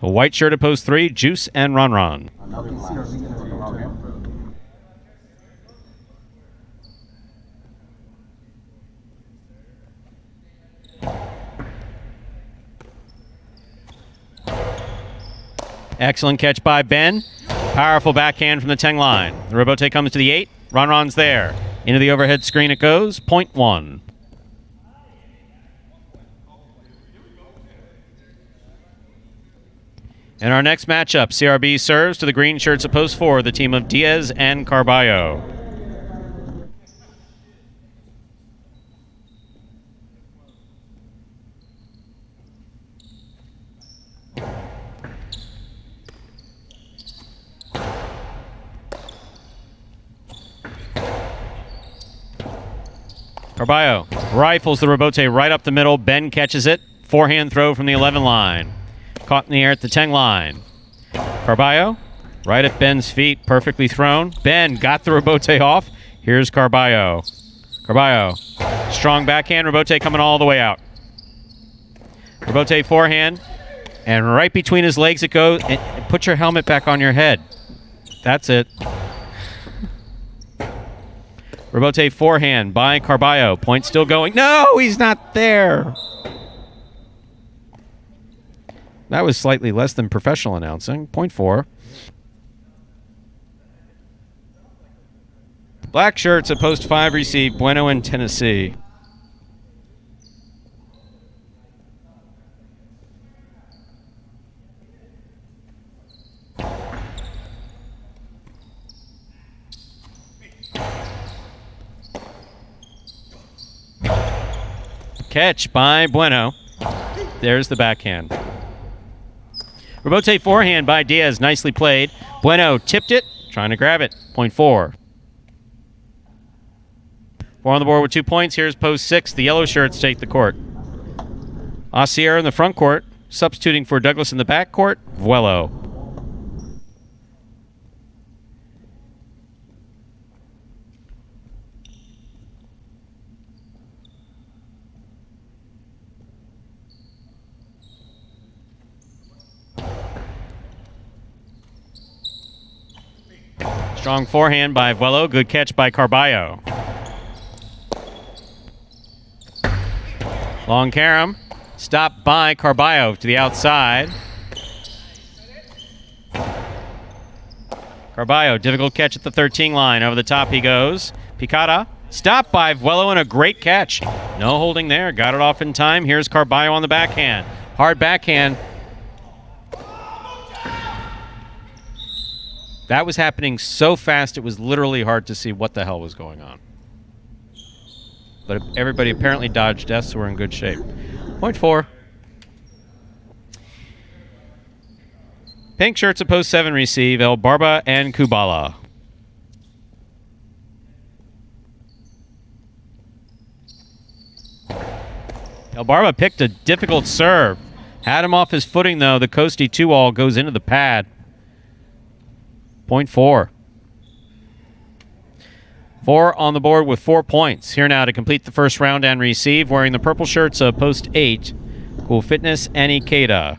a white shirt at post 3, Juice and Ron. Excellent catch by Ben. Powerful backhand from the 10 line. The rebote comes to the 8. Ron's there. Into the overhead screen it goes. Point 1. In our next matchup, CRB serves to the green shirts at post 4, the team of Diaz and Carballo. Carballo rifles the rebote right up the middle. Ben catches it. Forehand throw from the 11 line. Caught in the air at the 10 line. Carballo right at Ben's feet. Perfectly thrown. Ben got the rebote off. Here's Carballo. Carballo. Strong backhand. Rebote coming all the way out. Rebote forehand. And right between his legs it goes. And put your helmet back on your head. That's it. Rebote forehand by Carballo. Point still going. No, he's not there. That was slightly less than professional announcing. Point 4. Black shirts at post 5 receive Bueno and Tennessee. Catch by Bueno. There's the backhand. Rebote forehand by Diaz. Nicely played. Bueno tipped it. Trying to grab it. Point 4. 4 on the board with 2 points. Here's post 6. The yellow shirts take the court. Asier in the front court. Substituting for Douglas in the back court. Vuelo. Strong forehand by Vuelo. Good catch by Carballo. Long carom. Stopped by Carballo to the outside. Carballo, difficult catch at the 13 line. Over the top he goes. Picada. Stopped by Vuelo and a great catch. No holding there. Got it off in time. Here's Carballo on the backhand. Hard backhand. That was happening so fast it was literally hard to see what the hell was going on. But everybody apparently dodged death, so we're in good shape. Point 4. Pink shirts at post 7 receive El Barba and Kubala. El Barba picked a difficult serve. Had him off his footing, though. The Coastie 2-all goes into the pad. Point 4. 4 on the board with 4 points. Here now to complete the first round and receive, wearing the purple shirts of post 8, Cool Fitness and Ikeda.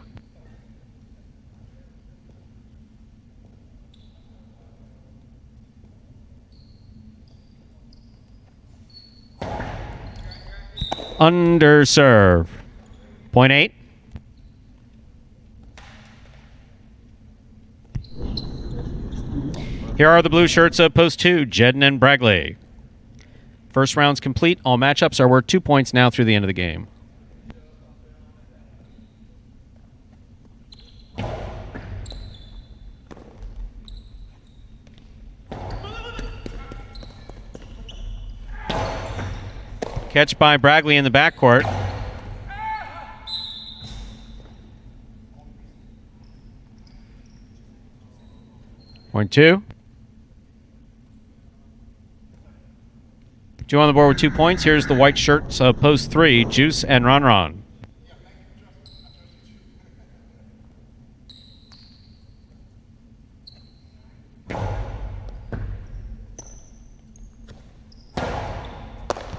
Under serve. Point 8. Here are the blue shirts of post 2, Jedden and Bragley. First round's complete. All matchups are worth 2 points now through the end of the game. Catch by Bragley in the backcourt. Point 2. 2 on the board with 2 points. Here's the white shirts of post 3, Juice and Ron.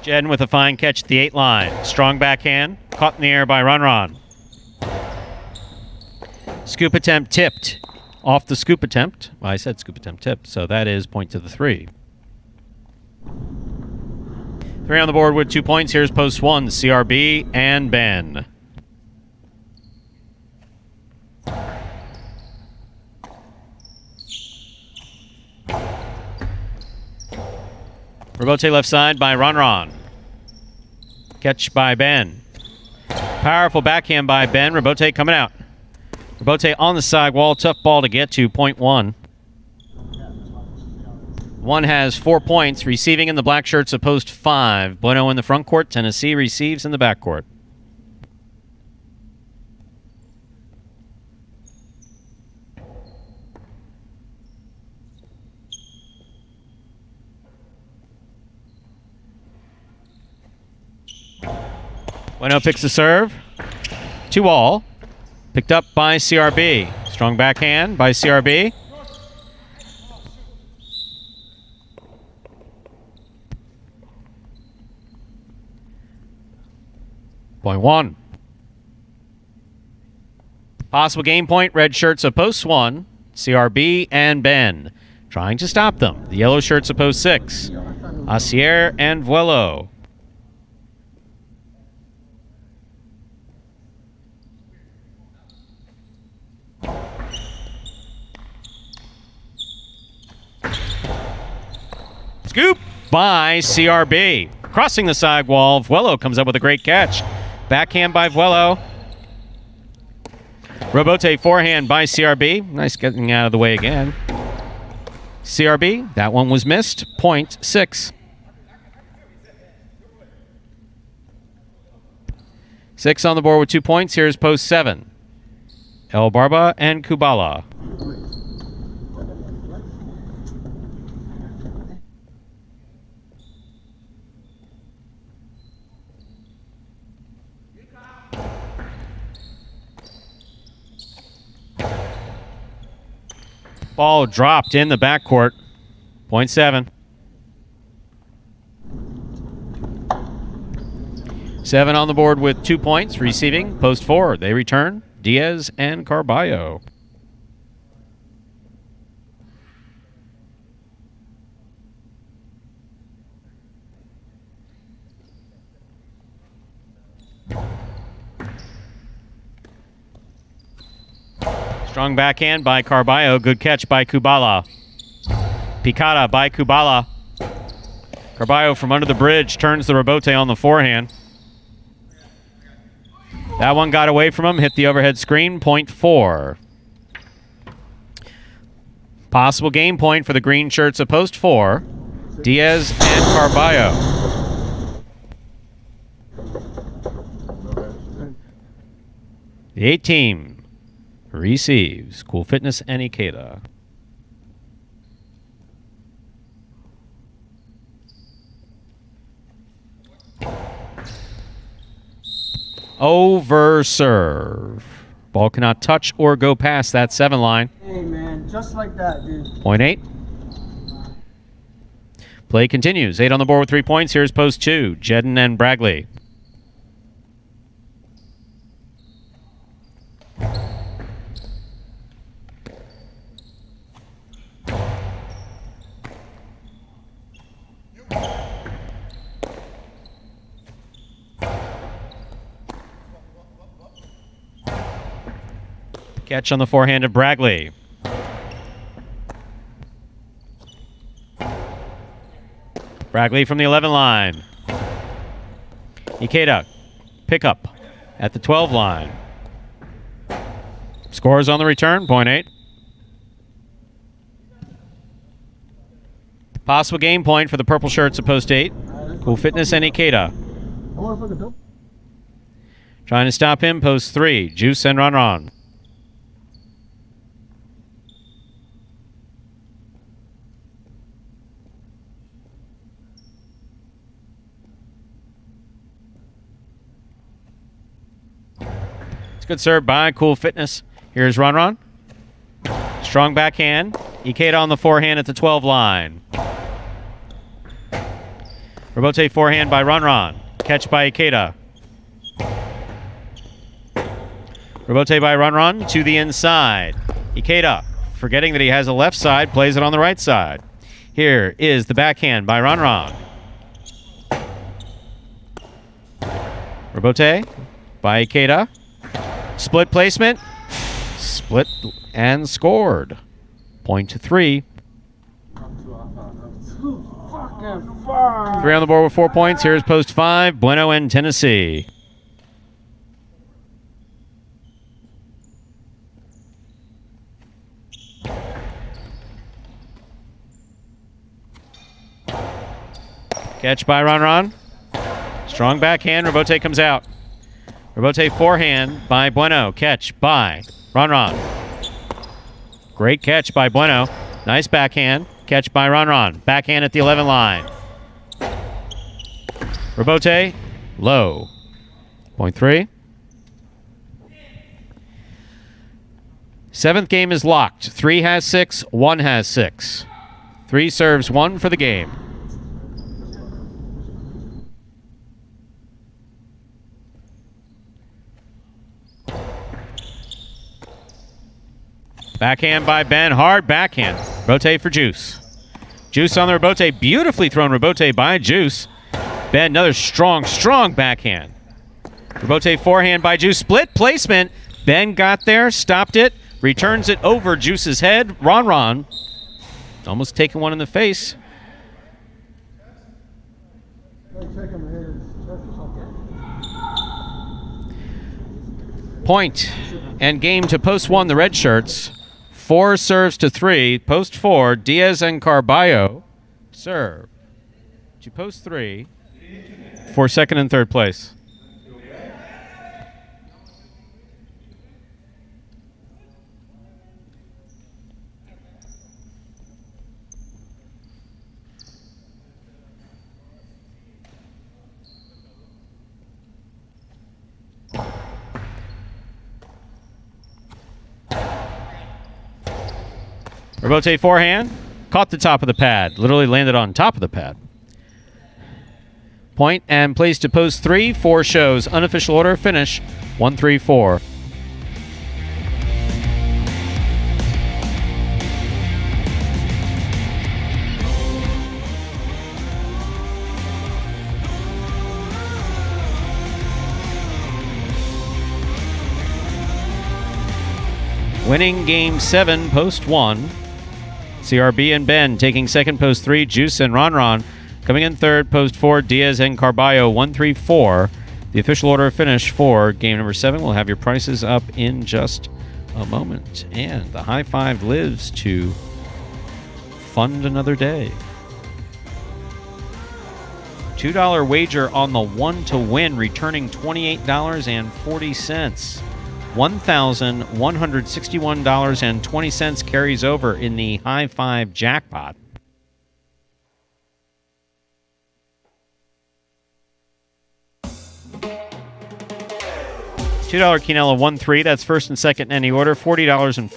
Jedden with a fine catch at the 8 line. Strong backhand. Caught in the air by Ron. Scoop attempt tipped. Off the scoop attempt. Well, I said scoop attempt tipped, so that is point to the 3. 3 on the board with 2 points. Here's post 1, CRB and Ben. Rebote left side by Ron. Catch by Ben. Powerful backhand by Ben. Rebote coming out. Rebote on the sidewall. Tough ball to get to. Point 1. One has 4 points, receiving in the black shirts of post 5. Bueno in the front court. Tennessee receives in the back court. Bueno picks the serve. 2-all. Picked up by CRB. Strong backhand by CRB. Point 1. Possible game point, red shirts of post 1, CRB and Ben. Trying to stop them. The yellow shirts of post 6, Asier and Vuelo. Scoop by CRB. Crossing the sidewall, Vuelo comes up with a great catch. Backhand by Vuelo. Rebote forehand by CRB. Nice getting out of the way again. CRB, that one was missed. Point 6. 6 on the board with 2 points. Here's post 7. El Barba and Kubala. Ball dropped in the backcourt. Point 7. 7 on the board with 2 points. Receiving, post 4. They return, Diaz and Carballo. Strong backhand by Carballo. Good catch by Kubala. Picada by Kubala. Carballo from under the bridge turns the rebote on the forehand. That one got away from him, hit the overhead screen, point 4. Possible game point for the green shirts of post 4, Diaz and Carballo. The 8 team receives Cool Fitness and Ikeda. Over serve. Ball cannot touch or go past that 7 line. Hey, man, just like that, dude. Point 8. Play continues. 8 on the board with 3 points. Here's post 2, Jedden and Bragley. Catch on the forehand of Bragley. Bragley from the 11 line. Ikeda, pick up at the 12 line. Scores on the return, point 8. Possible game point for the purple shirts at post 8. Cool Fitness and Ikeda. Trying to stop him, post 3, Juice and Ron. Good serve by Cool Fitness. Here's Ron. Strong backhand. Ikeda on the forehand at the 12 line. Rebote forehand by Ron. Catch by Ikeda. Rebote by Ron to the inside. Ikeda, forgetting that he has a left side, plays it on the right side. Here is the backhand by Ron. Rebote by Ikeda. Split placement. Split and scored. Point 3. 3 on the board with 4 points. Here's post 5, Bueno and Tennessee. Catch by Ron. Strong backhand. Rebote comes out. Rebote forehand by Bueno. Catch by Ron. Great catch by Bueno. Nice backhand. Catch by Ron. Backhand at the 11 line. Rebote low. Point 3. 7th game is locked. 3 has 6. 1 has 6. 3 serves 1 for the game. Backhand by Ben. Hard backhand. Rebote for Juice. Juice on the rebote. Beautifully thrown rebote by Juice. Ben, another strong backhand. Rebote forehand by Juice. Split placement. Ben got there, stopped it, returns it over Juice's head. Ron. Almost taking one in the face. Point and game to post 1, the red shirts. 4 serves to 3. Post 4, Diaz and Carballo serve to post 3 for 2nd and 3rd place. Rebote forehand, caught the top of the pad, literally landed on top of the pad. Point and plays to post 3, 4 shows. Unofficial order, finish 1-3-4. Winning Game 7, Post 1. CRB and Ben taking second, Post 3. Juice and Ron coming in third, Post 4. Diaz and Carballo, 1, 3, 4. The official order of finish for Game number 7. We'll have your prices up in just a moment. And the high five lives to fund another day. $2 wager on the 1 to win, returning $28.40. $1,161.20 carries over in the high five jackpot. $2 Quinella 1-3. That's first and second in any order. $40.40.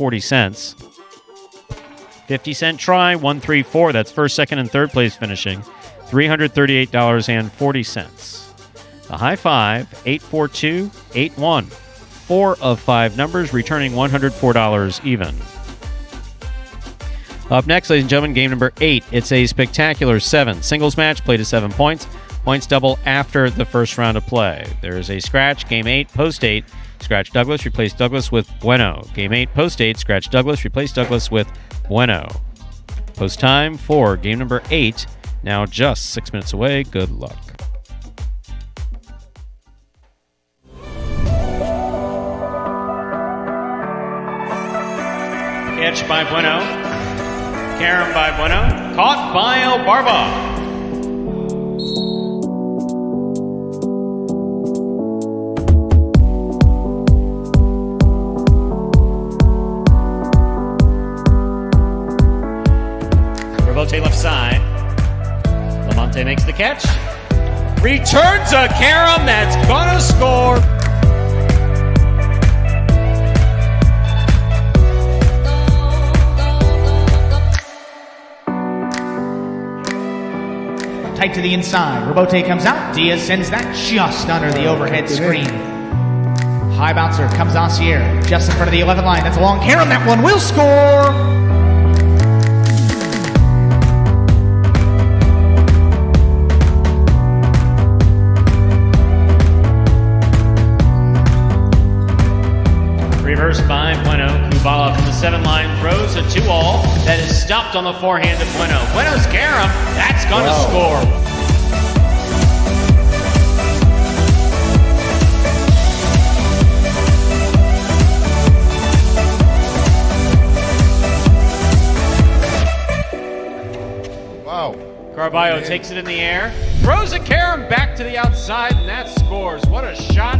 50-cent try 1-3-4. That's first, second, and third place finishing. $338.40. The high five 84281. 4 of 5 numbers, returning $104 even. Up next, ladies and gentlemen, game number 8. It's a spectacular 7 singles match played to 7 points. Points double after the first round of play. There is a scratch. Game 8, Post 8. Scratch Douglas, replace Douglas with Bueno. Game 8, Post 8. Scratch Douglas, replace Douglas with Bueno. Post time for game number 8. Now just 6 minutes away. Good luck. Catch by Bueno. Carom by Bueno. Caught by El Barba. Robote left side. Lamonte makes the catch. Returns a Carom that's gonna score. Tight to the inside. Robote comes out. Diaz sends that just under the overhead screen. High bouncer comes Assier just in front of the 11 line. That's a long Carom. That one will score. Reverse by Bueno. Kubala from the 7 line throws a 2-all that is stopped on the forehand of Bueno. Bueno's Carom. That's going to score. Wow. Carballo takes it in the air, throws a Carom back to the outside, and that scores. What a shot.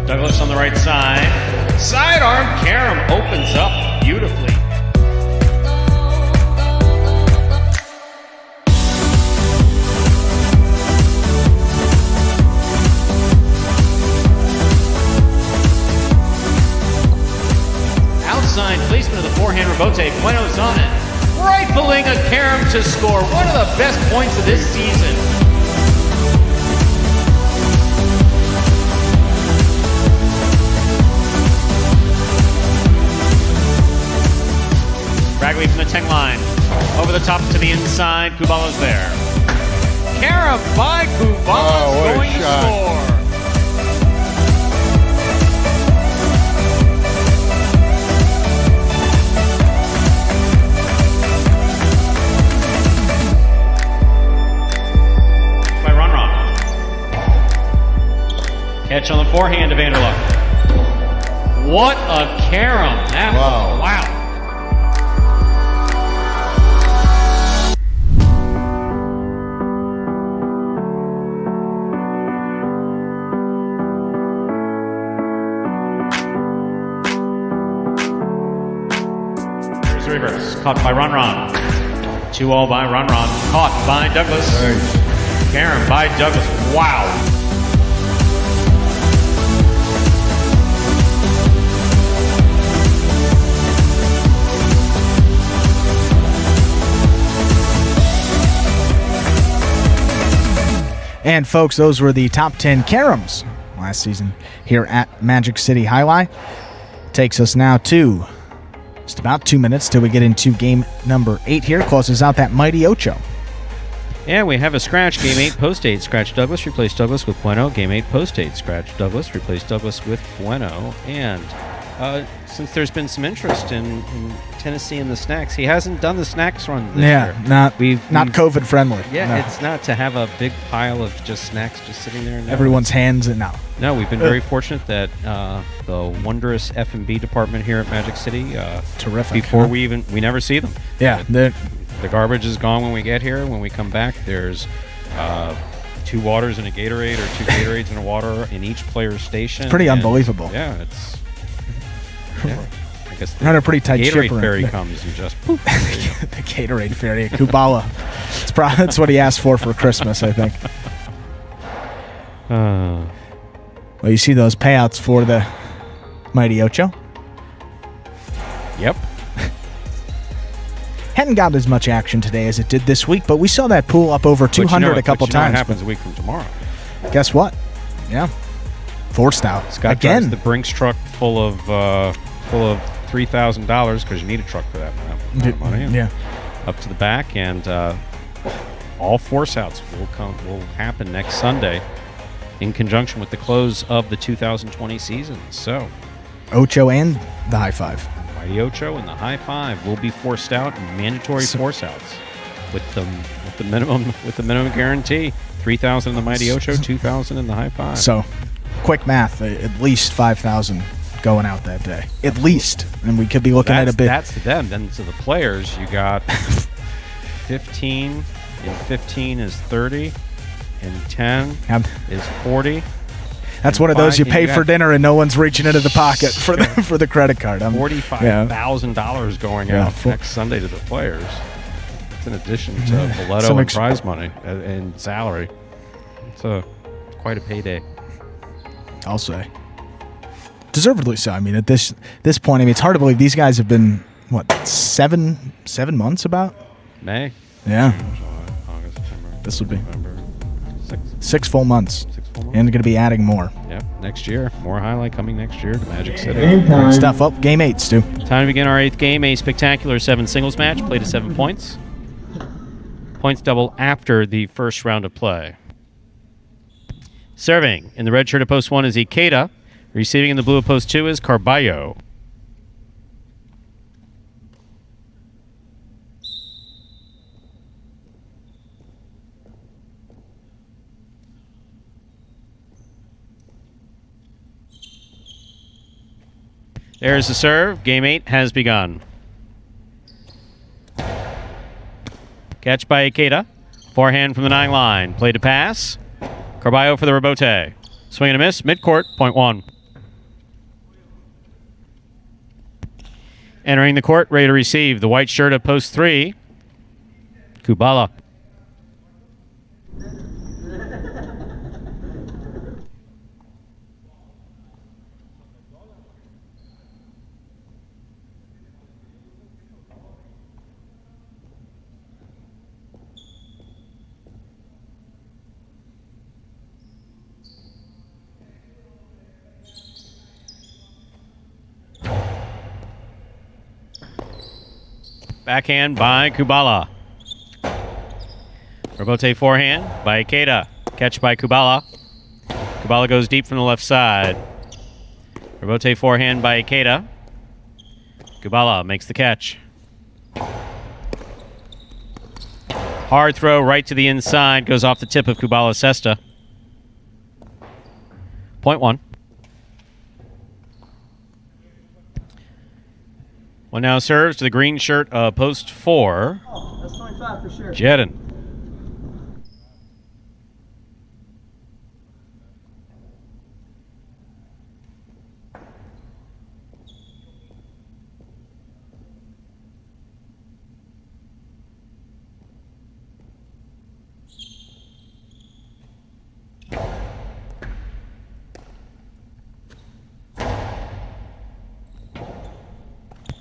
Douglas on the right side. Sidearm Carom opens up beautifully. Outside placement of the forehand Robote. Bueno's on it. Rifling a Carom to score. One of the best points of this season. Ragley from the 10 line. Over the top to the inside. Kubala's there. Carom by Kubala's going to score. By Ron. Catch on the forehand of Vanderloop. What a Carom. Wow. Reverse. Caught by Ron. 2-all by Ron. Caught by Douglas. Nice. Carom by Douglas. Wow. And folks, those were the top 10 Caroms last season here at Magic City Jai-Alai. Takes us now to Just about 2 minutes till we get into game number 8 here. Closes out that mighty Ocho. And we have a scratch. Game 8, post 8. Scratch Douglas. Replace Douglas with Bueno. Game 8, post 8. Scratch Douglas. Replace Douglas with Bueno. And since there's been some interest in Tennessee and the snacks, he hasn't done the snacks run this year. Not COVID friendly. Yeah, no. It's not to have a big pile of just snacks just sitting there. No. Everyone's hands and no. No, we've been very fortunate that the wondrous F&B department here at Magic City. Terrific. Before we never see them. Yeah. The garbage is gone when we get here. When we come back, there's 2 waters and a Gatorade, or 2 Gatorades and a water in each player's station. It's pretty unbelievable. Yeah, it's. Yeah, I guess We're on a pretty tight Gatorade ship. fairy comes and just poof. The Gatorade fairy, Kubala. That's what he asked for Christmas, I think. Well, you see those payouts for the mighty Ocho? Yep. Hadn't got as much action today as it did this week, but we saw that pool up over 200 a couple times. What happens a week from tomorrow? Guess what? Yeah, forced out Scott again. Drives the Brinks truck full of $3,000 because you need a truck for that amount of money. Yeah, up to the back, and all force outs will happen next Sunday in conjunction with the close of the 2020 season. So, Ocho and the high five. Mighty Ocho and the high five will be forced out, and mandatory force outs with the minimum guarantee. 3,000 in the Mighty Ocho, 2,000 in the high five. So, quick math, at least 5,000 going out that day. At least. And we could be looking at a bit. That's to them. Then to the players, you got 15, and 15 is 30, and 10 is 40. That's one of those you pay for dinner and no one's reaching into the pocket for the credit card. $45,000 going out next Sunday to the players. It's in addition to Boleto and prize money and salary. It's quite a payday. I'll say. Deservedly so. I mean, at this point, I mean, it's hard to believe these guys have been, what, 7 months about? May. Yeah. July, August, September. This would be November. 6 full months. 6 full months. And going to be adding more. Yep. Next year. More highlight coming next year to Magic City. Good stuff. Up. Game 8, Stu. Time to begin our 8th game. A spectacular 7 singles match. Played at 7 points. Points double after the first round of play. Serving in the red shirt at post 1 is Ikeda. Receiving in the blue at post 2 is Carballo. There's the serve. Game 8 has begun. Catch by Ikeda. Forehand from the 9 line. Play to pass. Carballo for the rebote. Swing and a miss. Midcourt. Point 1. Entering the court. Ready to receive. The white shirt at post 3. Kubala. Backhand by Kubala. Rebote forehand by Ikeda. Catch by Kubala. Kubala goes deep from the left side. Rebote forehand by Ikeda. Kubala makes the catch. Hard throw right to the inside. Goes off the tip of Kubala's cesta. Point 1. One now serves to the green shirt, post 4. Oh, that's 25 for sure. Jedin.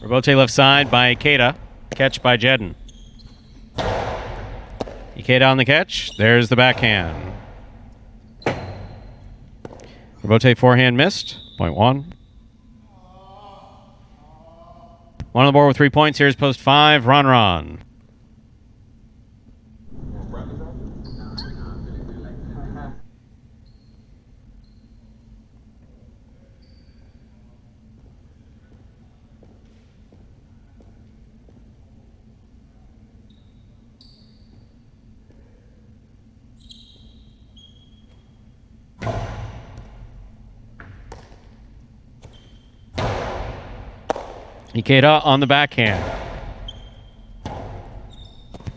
Rebote left side by Ikeda. Catch by Jedin. Ikeda on the catch. There's the backhand. Rebote forehand missed. Point 1. One on the board with 3 points. Here's post 5, Ron. Ikeda on the backhand.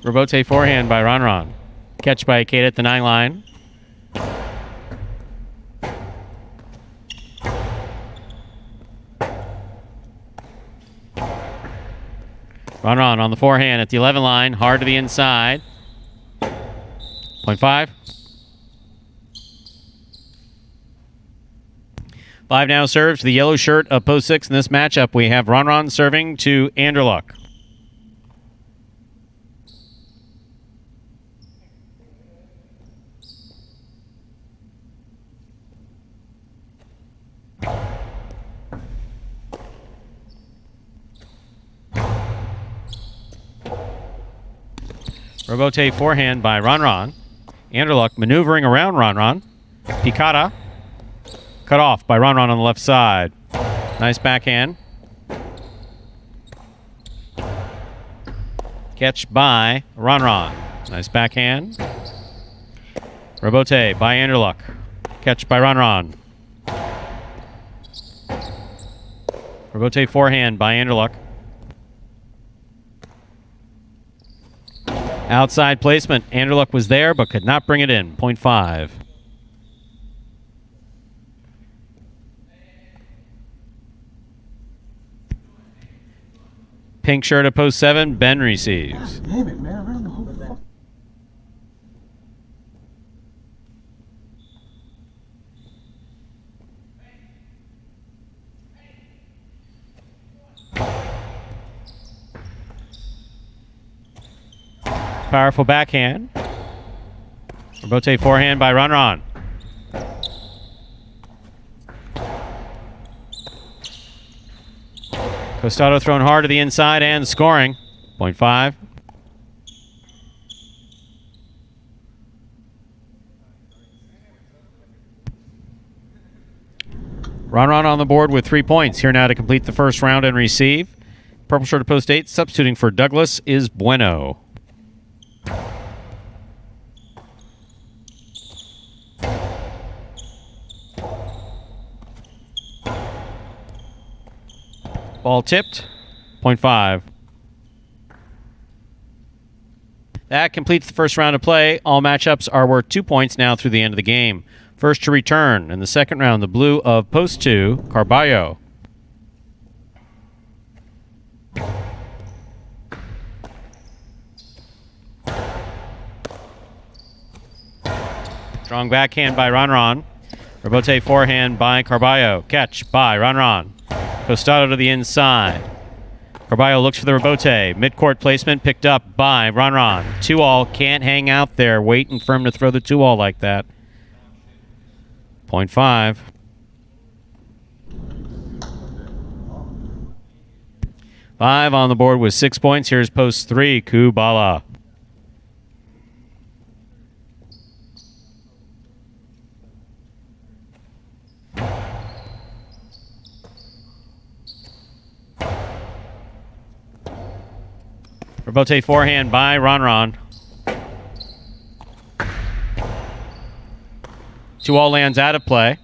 Rebote forehand by Ron. Catch by Ikeda at the 9 line. Ron on the forehand at the 11 line. Hard to the inside. Point 5. 5 now serves the yellow shirt of post 6. In this matchup, we have Ron serving to Anderluck. Rebote forehand by Ron. Anderluck maneuvering around Ron. Picada. Cut off by Ron on the left side. Nice backhand. Catch by Ron. Nice backhand. Rebote by Anderluck. Catch by Ron. Rebote forehand by Anderluck. Outside placement. Anderluck was there but could not bring it in. Point 5. Pink shirt at post 7. Ben receives. Damn it, man. I ran the whole fuck. Powerful backhand. Rebote forehand by Ron. Costado thrown hard to the inside and scoring. Point 5. Ron on the board with 3 points. Here now to complete the first round and receive. Purple shirt at post 8. Substituting for Douglas is Bueno. Ball tipped. Point 5. That completes the first round of play. All matchups are worth 2 points now through the end of the game. First to return in the second round, the blue of post 2, Carballo. Strong backhand by Ron. Rebote forehand by Carballo. Catch by Ron. Costado to the inside. Carballo looks for the rebote. Midcourt placement picked up by Ron. 2-all. Can't hang out there waiting for him to throw the 2-all like that. Point 5. Five on the board with 6 points. Here's post 3, Kubala. Rebote forehand by Ron. 2-all lands out of play.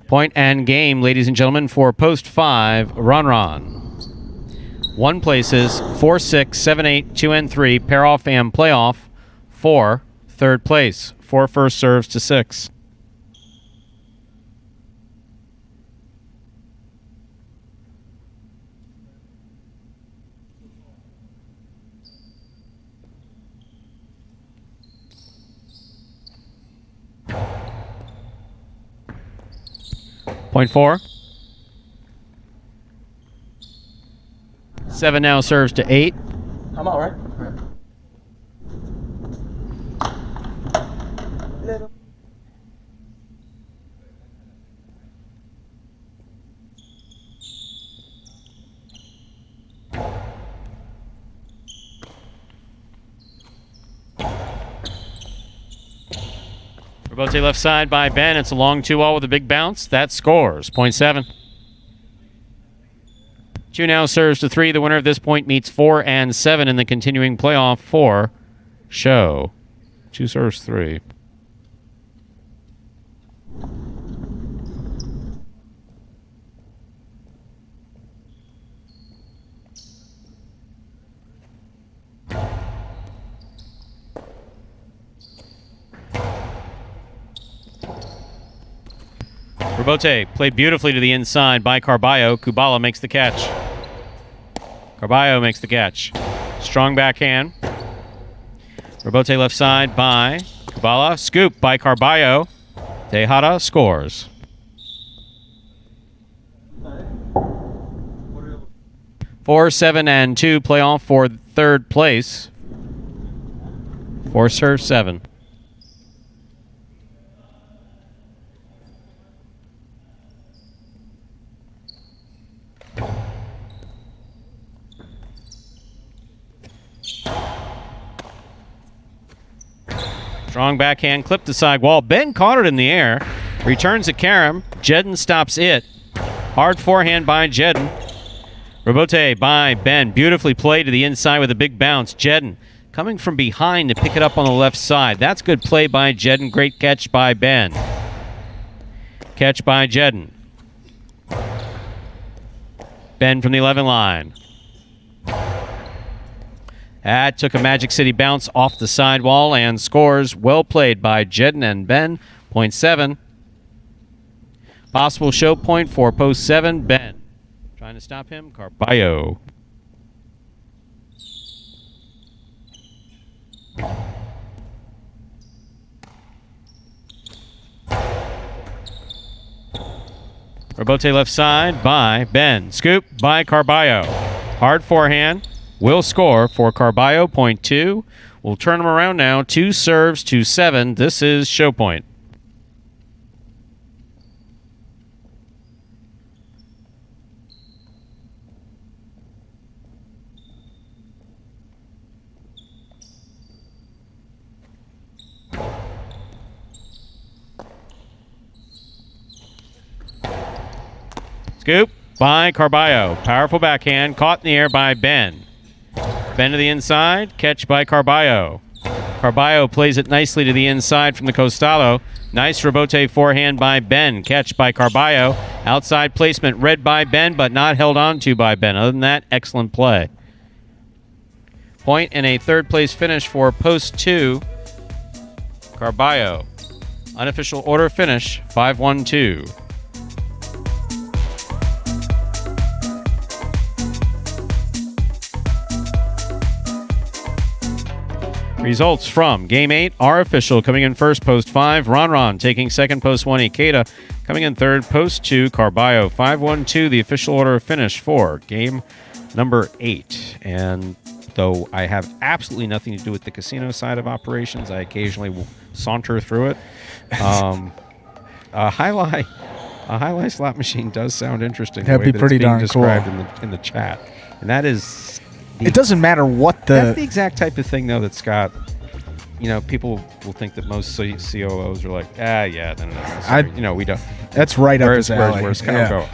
Point and game, ladies and gentlemen, for post 5, Ron. 1 places, 4, 6, 7, 8, 2, and 3, pair off and playoff. 4, third place. 4 first serves to 6. Point 4. 7 now serves to 8. I'm all right. Robote left side by Ben. It's a long 2-all with a big bounce. That scores. Point 7. 2 now serves to 3. The winner of this point meets 4 and 7 in the continuing playoff for show. 2 serves 3. Robote played beautifully to the inside by Carballo. Kubala makes the catch. Carballo makes the catch. Strong backhand. Robote left side by Kubala. Scoop by Carballo. Tejada scores. Four, 7, and 2 playoff for third place. 4 serve 7. Strong backhand, clipped the side wall. Ben caught it in the air. Returns to Karam. Jedden stops it. Hard forehand by Jedden. Robote by Ben. Beautifully played to the inside with a big bounce. Jedden coming from behind to pick it up on the left side. That's good play by Jedden. Great catch by Ben. Catch by Jedden. Ben from the 11 line. That took a Magic City bounce off the sidewall and scores. Well played by Jedden and Ben. Point 7. Possible show point for post 7. Ben. Trying to stop him. Carballo. Robote left side by Ben. Scoop by Carballo. Hard forehand. Will score for Carballo. Point 2. We'll turn him around now. 2 serves to 7. This is show point. Scoop by Carballo. Powerful backhand. Caught in the air by Ben. Ben to the inside. Catch by Carballo. Carballo plays it nicely to the inside from the Costalo. Nice Robote forehand by Ben. Catch by Carballo. Outside placement read by Ben, but not held on to by Ben. Other than that, excellent play. Point and a third place finish for post 2. Carballo. Unofficial order finish 5-1-2. Results from Game 8 are official. Coming in first, post 5, Ron. Taking second, post 1, Ikeda. Coming in third, post 2, Carballo. 5-1-2, the official order of finish for Game number 8. And though I have absolutely nothing to do with the casino side of operations, I occasionally will saunter through it. A highlight slot machine does sound interesting. That'd be pretty darn cool. Described in the chat, and that is. It doesn't matter what That's the exact type of thing, though, that's got. You know, people will think that most COOs are like, no, we don't. That's right up his alley. Whereas kind of go,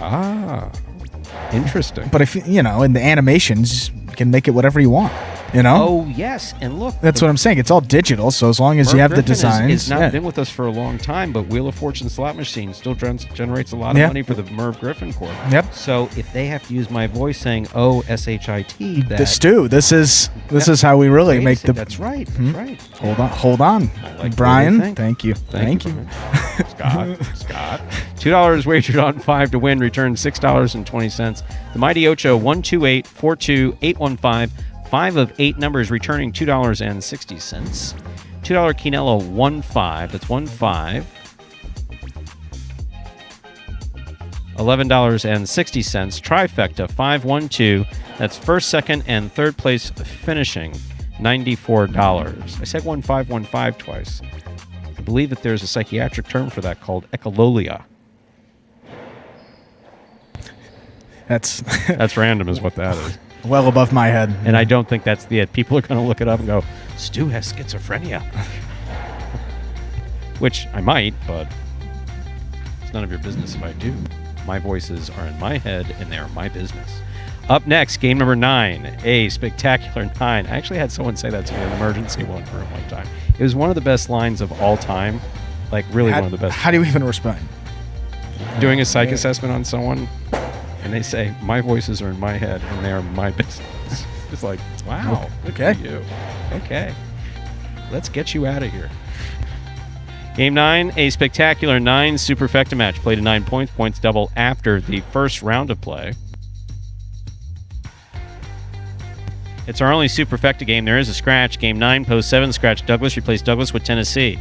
interesting. But if in the animations, you can make it whatever you want. Oh yes, and look, that's what I'm saying. It's all digital, so as long as you have Griffin the designs. Has not been with us for a long time, but Wheel of Fortune slot machine still generates a lot of money for the Merv Griffin Corp. Yep. So if they have to use my voice saying SHIT, Stu, this is how we really make the. That's right. That's right. Hold on, Brian. Thank you. Thank you. Scott. $2 wagered on 5 to win. Return $6.20. The Mighty Ocho 128-42-815. 5 of 8 numbers returning $2.60. $2 Quinello 1-5. That's 1-5. $11.60. Trifecta 5-1-2. That's first, second, and third place finishing $94. I said 1-5-1-5 twice. I believe that there's a psychiatric term for that called echololia. That's random is what that is. Well above my head. And I don't think that's the it. People are going to look it up and go, Stu has schizophrenia. which I might, but it's none of your business if I do. My voices are in my head, and they are my business. Up next, game number 9, a spectacular 9. I actually had someone say that to me in an emergency room one time. It was one of the best lines of all time, like really one of the best. How do you even respond? Doing a psych assessment on someone, and they say, my voices are in my head, and they are my business. It's like, wow, okay. Look at you. Okay, let's get you out of here. Game 9, a spectacular 9 superfecta match. Played to 9 points. Points double after the first round of play. It's our only superfecta game. There is a scratch. Game 9, post 7, scratch Douglas. Replace Douglas with Tennessee.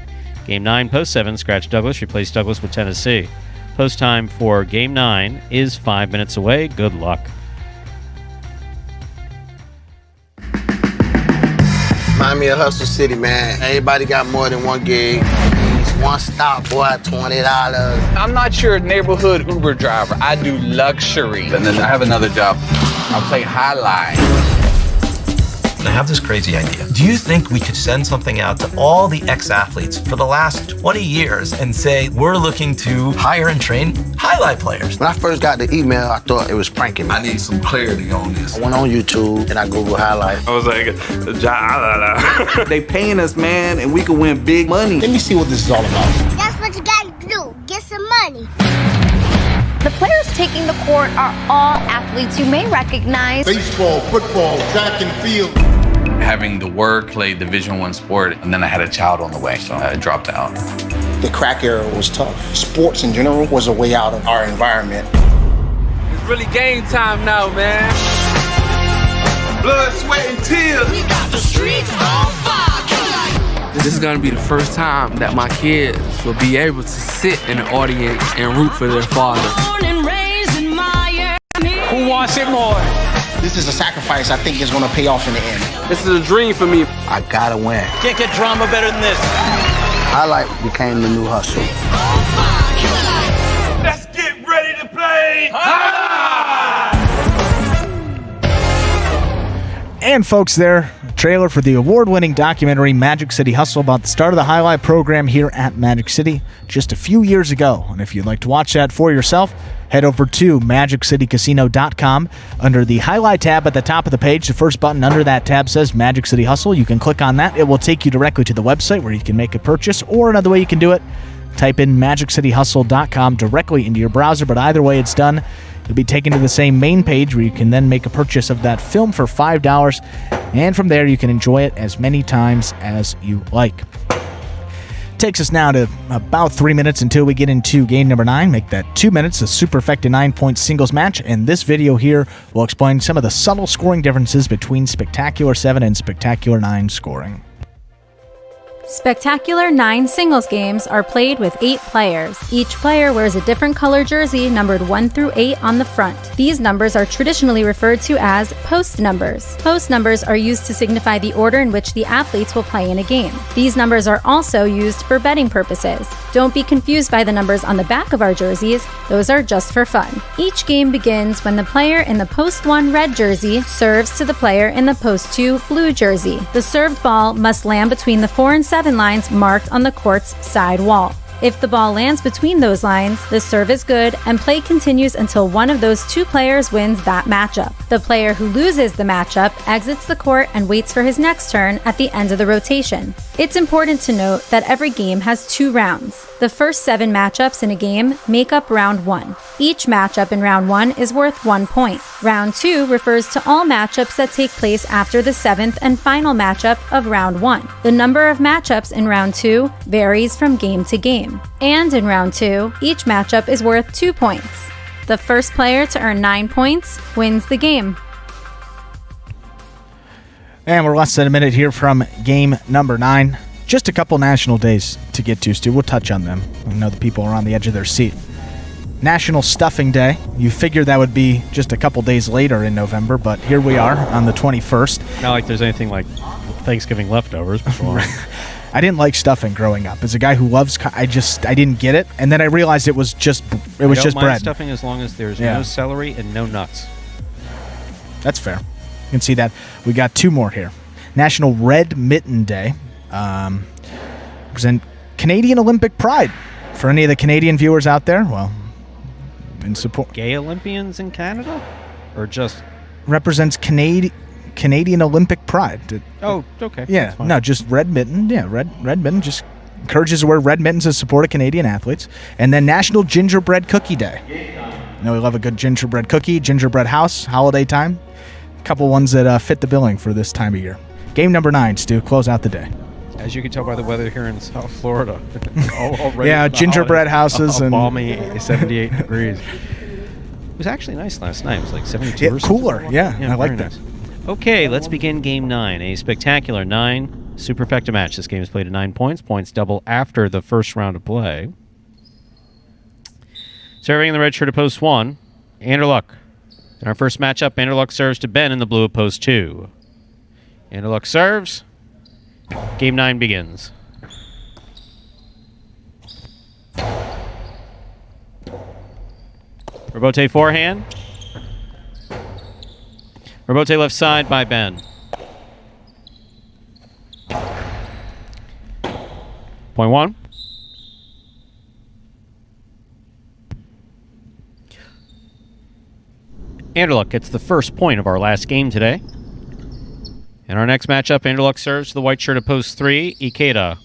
Game 9, post 7, scratch Douglas. Replace Douglas with Tennessee. Post time for Game 9 is 5 minutes away. Good luck. Remind me of Hustle City, man. Everybody got more than one gig. One stop, boy, $20. I'm not your neighborhood Uber driver. I do luxury. And then I have another job. I play highlight. I have this crazy idea. Do you think we could send something out to all the ex-athletes for the last 20 years and say, we're looking to hire and train highlight players? When I first got the email, I thought it was pranking me. I need some clarity on this. I went on YouTube and I Googled highlight. I was like, Jai-Alai. They paying us, man, and we can win big money. Let me see what this is all about. That's what you gotta do. Get some money. The players taking the court are all athletes you may recognize. Baseball, football, track and field. Having the work, played Division I sport, and then I had a child on the way, so I dropped out. The crack era was tough. Sports in general was a way out of our environment. It's really game time now, man. Blood, sweat, and tears. We got the streets on fire. This is gonna be the first time that my kids will be able to sit in the audience and root for their father. Who wants it more? This is a sacrifice I think is going to pay off in the end. This is a dream for me. I gotta win. Can't get drama better than this. Highlight became the new hustle. Let's get ready to play. And folks, there, trailer for the award-winning documentary Magic City Hustle about the start of the highlight program here at Magic City just a few years ago. And if you'd like to watch that for yourself, head over to MagicCityCasino.com. Under the highlight tab at the top of the page, the first button under that tab says Magic City Hustle. You can click on that. It will take you directly to the website where you can make a purchase, or another way you can do it, type in MagicCityHustle.com directly into your browser, but either way it's done, you'll be taken to the same main page where you can then make a purchase of that film for $5, and from there you can enjoy it as many times as you like. Takes us now to about 3 minutes until we get into game number 9. Make that 2 minutes, a superfecta 9-point singles match, and this video here will explain some of the subtle scoring differences between Spectacular 7 and Spectacular 9 scoring. Spectacular 9 singles games are played with 8 players. Each player wears a different color jersey numbered 1 through 8 on the front. These numbers are traditionally referred to as post numbers. Post numbers are used to signify the order in which the athletes will play in a game. These numbers are also used for betting purposes. Don't be confused by the numbers on the back of our jerseys. Those are just for fun. Each game begins when the player in the post 1 red jersey serves to the player in the post 2 blue jersey. The served ball must land between the 4 and 7 lines marked on the court's side wall. If the ball lands between those lines, the serve is good and play continues until one of those 2 players wins that matchup. The player who loses the matchup exits the court and waits for his next turn at the end of the rotation. It's important to note that every game has 2 rounds. The first 7 matchups in a game make up round 1. Each matchup in round 1 is worth 1 point. Round 2 refers to all matchups that take place after the 7th and final matchup of round 1. The number of matchups in round 2 varies from game to game. And in round 2, each matchup is worth 2 points. The first player to earn 9 points wins the game. And we're less than a minute here from game number 9. Just a couple national days to get to, Stu. We'll touch on them. I know the people are on the edge of their seat. National Stuffing Day. You figured that would be just a couple days later in November, but here we are on the 21st. Not like there's anything like Thanksgiving leftovers before. I didn't like stuffing growing up. As a guy who loves, I didn't get it, and then I realized it was just bread. Stuffing as long as there's no celery and no nuts. That's fair. You can see that. We got 2 more here. National Red Mitten Day. Canadian Olympic pride. For any of the Canadian viewers out there, well, in support. Gay Olympians in Canada? Or just... Represents Canadian Olympic pride. Oh, okay. Yeah, no, just red mitten. Yeah, red mitten just encourages to wear red mittens to support Canadian athletes. And then National Gingerbread Cookie Day. You know, we love a good gingerbread cookie, gingerbread house, holiday time. A couple ones that fit the billing for this time of year. Game number 9, Stu, close out the day. As you can tell by the weather here in South Florida. Already yeah, gingerbread houses a and balmy 78 degrees. It was actually nice last night. It was like 72 yeah, or something. cooler. Yeah, I like that. Nice. Okay, let's begin game 9. A spectacular 9 superfecta match. This game is played at 9 points. Points double after the first round of play. Serving in the red shirt at post 1, Anderluck. In our first matchup, Anderluck serves to Ben in the blue at post 2. Anderluck serves. Game 9 begins. Robote forehand. Robote left side by Ben. Point 1. Anderluck gets the first point of our last game today. In our next matchup, Anderluck serves to the white shirt at post 3, Ikeda.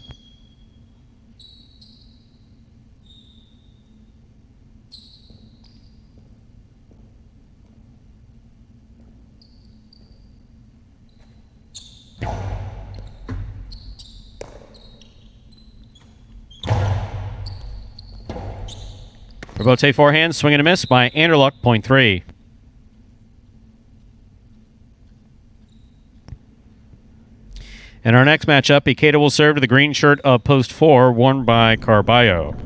Robote forehand, swing and a miss by Anderluck, point 3. In our next matchup, Ikeda will serve to the green shirt of post 4, worn by Carballo.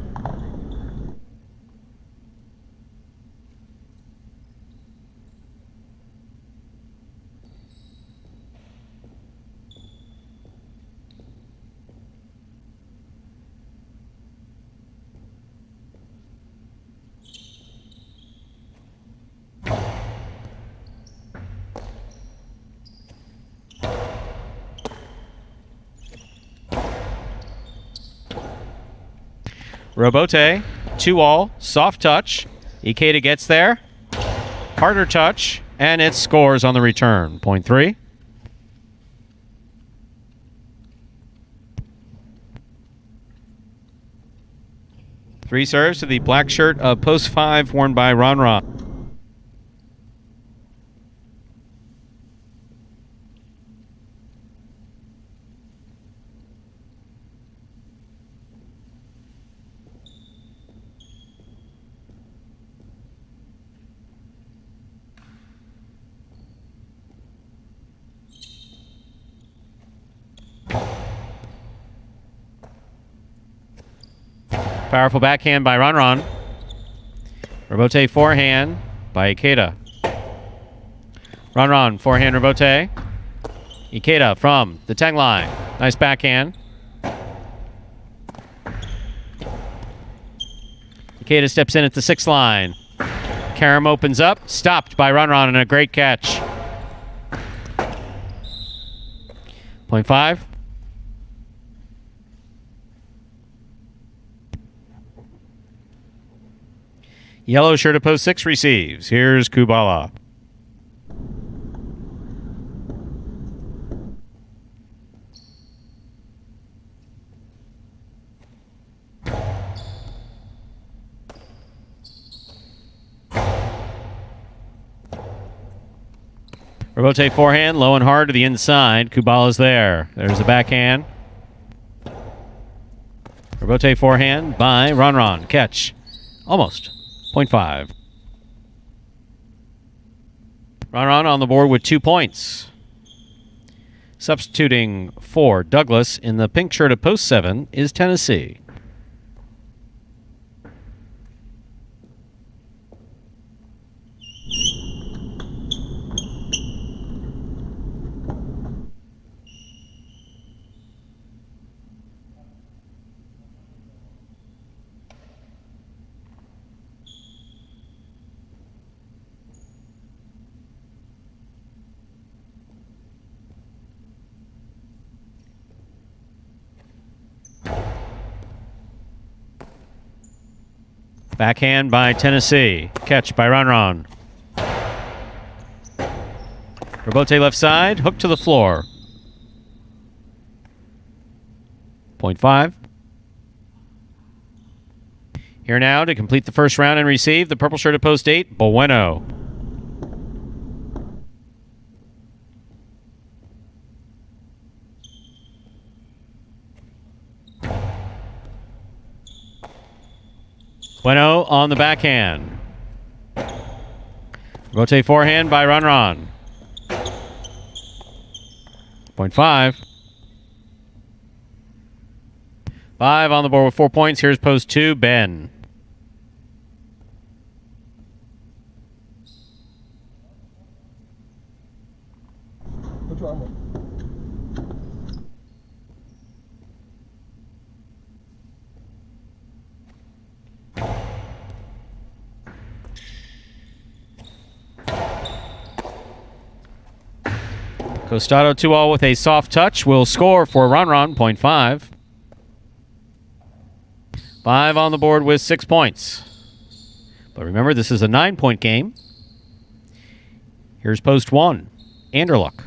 Robote, 2-all, soft touch. Ikeda gets there. Harder touch, and it scores on the return. Point 3. Three serves to the black shirt of post 5, worn by Ron. Powerful backhand by Ron. Robote forehand by Ikeda. Ron, forehand Robote. Ikeda from the 10 line. Nice backhand. Ikeda steps in at the 6 line. Karam opens up. Stopped by Ron and a great catch. Point 5. Yellow shirt at post 6 receives. Here's Kubala. Robote forehand, low and hard to the inside. Kubala's there. There's the backhand. Robote forehand by Ron. Catch. Almost. 0.5. Ron on the board with 2 points. Substituting for Douglas in the pink shirt at post 7 is Tennessee. Backhand by Tennessee. Catch by Ron. Rebote left side. Hook to the floor. 0.5. Here now to complete the first round and receive the purple shirt at post 8, Bueno. Bueno on the backhand. Rotate forehand by Ron. 0.5. 5 on the board with 4 points. Here's post 2, Ben. Costado 2-all with a soft touch will score for Ron. 0.5. 5 on the board with 6 points. But remember, this is a 9-point game. Here's post 1, Anderluck.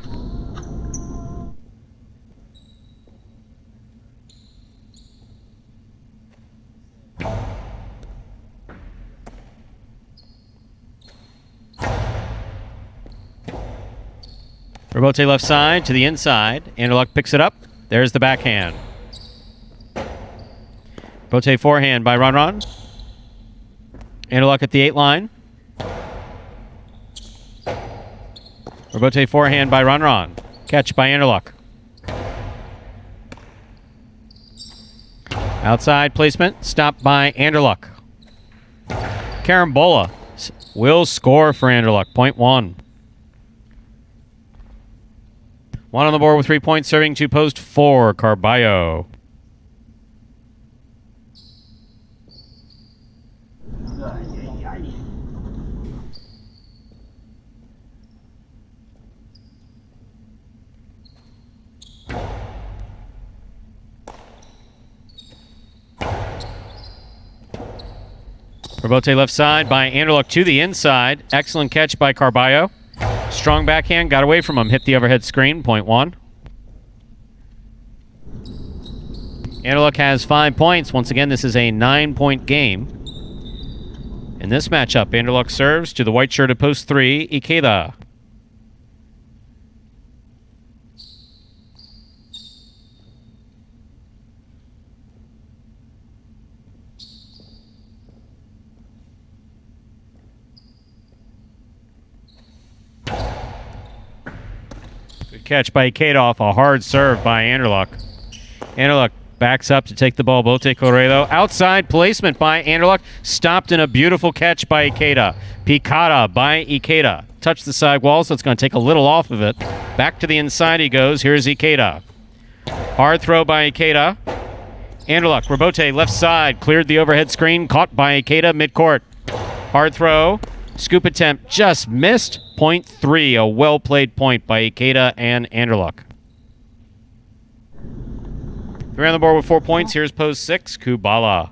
Rebote left side to the inside. Anderluck picks it up. There's the backhand. Rebote forehand by Ron. Anderluck at the 8 line. Rebote forehand by Ron. Catch by Anderluck. Outside placement. Stopped by Anderluck. Carambola will score for Anderluck. 0.1. 1 on the board with 3 points, serving to post 4, Carballo. Rebote left side by Anderluck to the inside. Excellent catch by Carballo. Strong backhand, got away from him, hit the overhead screen, 0.1. Anderluck has 5 points. Once again, this is a 9-point game. In this matchup, Anderluck serves to the white shirt at post 3, Ikeda. Catch by Ikeda off a hard serve by Anderluck. Anderluck backs up to take the ball. Bote Corredo. Outside placement by Anderluck. Stopped in a beautiful catch by Ikeda. Picada by Ikeda. Touched the side wall, so it's going to take a little off of it. Back to the inside he goes. Here's Ikeda. Hard throw by Ikeda. Anderluck. Rebote left side. Cleared the overhead screen. Caught by Ikeda midcourt. Hard throw. Scoop attempt just missed. 0.3, a well-played point by Ikeda and Anderluck. 3 on the board with 4 points. Here's post 6, Kubala.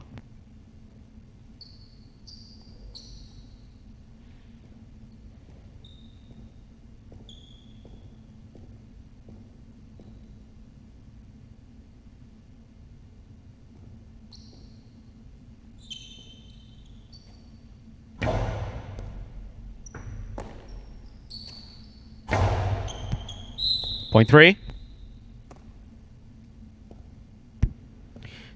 Point 3.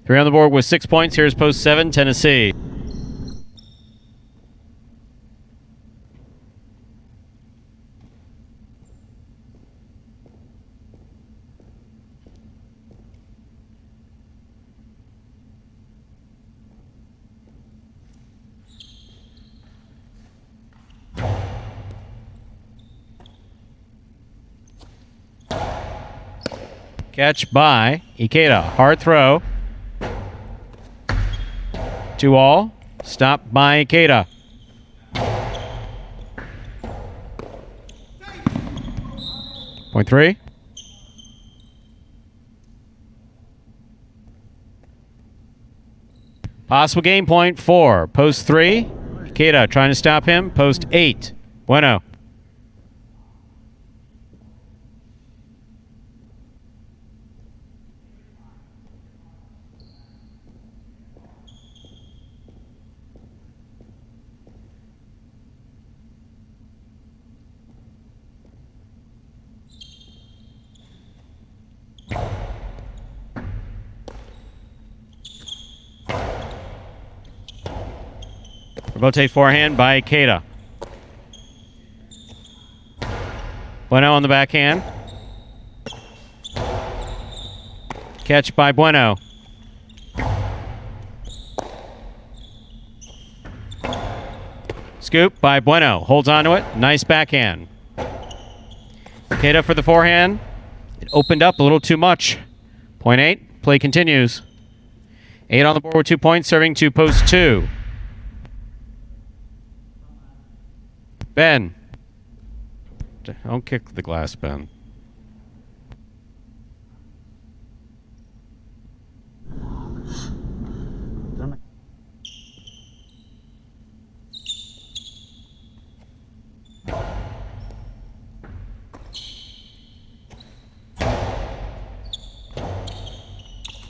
3 on the board with 6 points. Here's post 7, Tennessee. Catch by Ikeda. Hard throw. 2-all. Stopped by Ikeda. Point 3. Possible game point 4. Post 3. Ikeda trying to stop him. Post 8. Bueno. Rebote forehand by Ikeda. Bueno on the backhand. Catch by Bueno. Scoop by Bueno. Holds onto it. Nice backhand. Ikeda for the forehand. It opened up a little too much. Point 8. Play continues. 8 on the board with 2 points, serving to post 2. Ben. Don't kick the glass, Ben.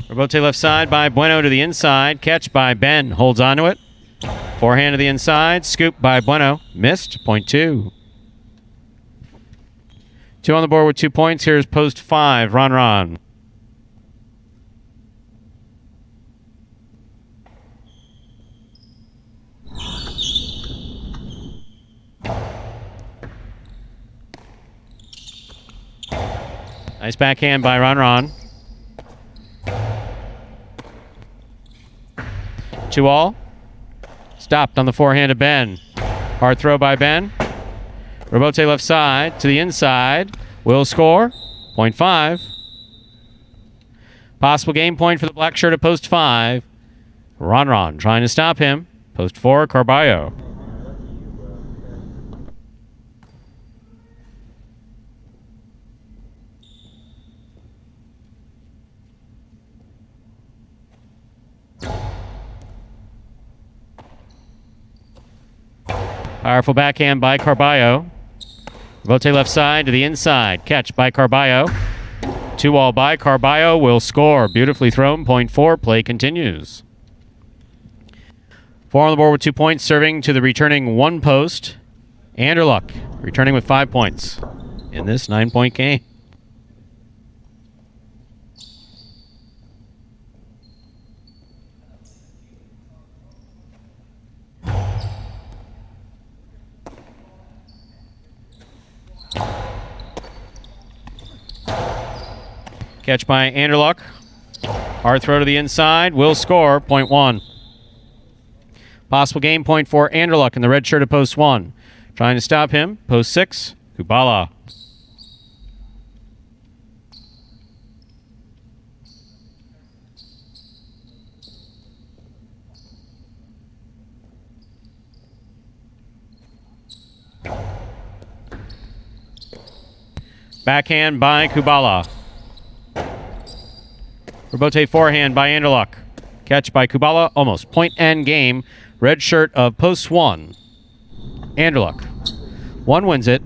Rebote left side by Bueno to the inside. Catch by Ben. Holds onto it. Forehand to the inside. Scoop by Bueno. Missed. Point 2. 2 on the board with 2 points. Here's post 5. Ron. Nice backhand by Ron. 2 all. Stopped on the forehand of Ben. Hard throw by Ben. Rebote left side to the inside. Will score. Point 5. Possible game point for the black shirt at post 5. Ron trying to stop him. Post 4, Carballo. Powerful backhand by Carballo. Rebote left side to the inside. Catch by Carballo. 2 all by Carballo. Will score. Beautifully thrown. Point 4. Play continues. 4 on the board with 2 points. Serving to the returning 1 post. Anderluck returning with 5 points in this 9-point game. Catch by Anderluck. Hard throw to the inside. Will score. Point 1. Possible game point for Anderluck in the red shirt at post 1. Trying to stop him. Post 6. Kubala. Backhand by Kubala. Rebote forehand by Anderluck. Catch by Kubala. Almost. Point and game. Red shirt of post 1. Anderluck. 1 wins it.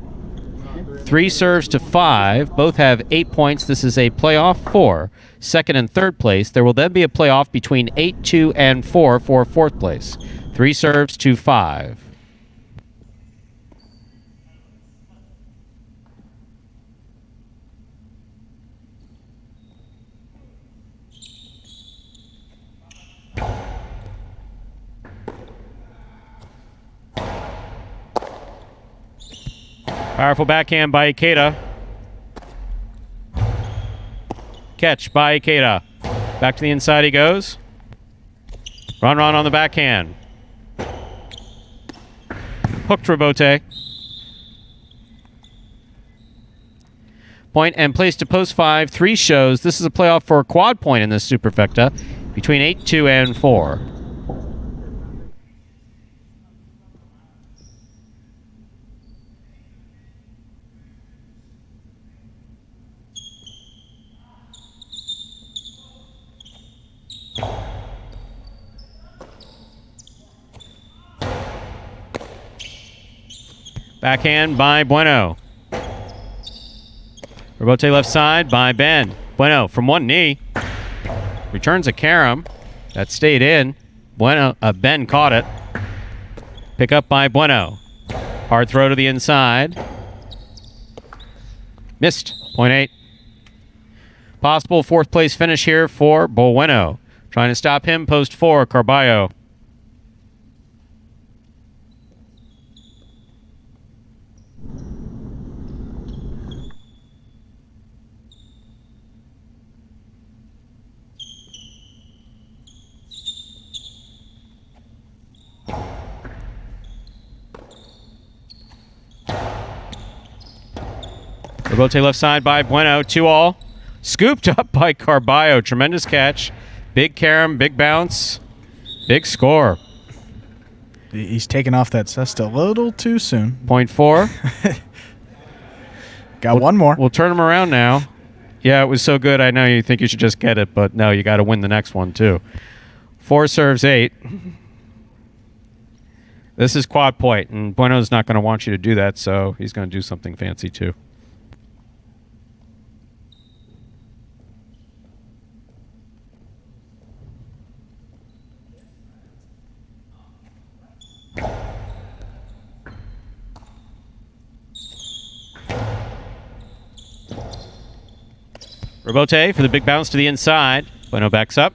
3 serves to 5. Both have 8 points. This is a playoff for second and third place. There will then be a playoff between 8, 2, and 4 for fourth place. 3 serves to 5. Powerful backhand by Ikeda. Catch by Ikeda. Back to the inside he goes. Ron on the backhand. Hooked Rebote. Point and place to post 5. 3 shows. This is a playoff for a quad point in this Superfecta between 8, 2, and 4. Backhand by Bueno. Rebote left side by Ben. Bueno from one knee. Returns a carom. That stayed in. Ben caught it. Pick up by Bueno. Hard throw to the inside. Missed. Point 8. Possible fourth place finish here for Bueno. Trying to stop him. Post 4, Carballo. Rebote left side by Bueno. 2-all. Scooped up by Carballo. Tremendous catch. Big carom, big bounce, big score. He's taken off that cesta a little too soon. Point 4. Got one more. We'll turn him around now. Yeah, it was so good. I know you think you should just get it, but no, you got to win the next one too. 4 serves 8. This is quad point, and Bueno's not going to want you to do that, so he's going to do something fancy too. Rebote for the big bounce to the inside. Bueno backs up.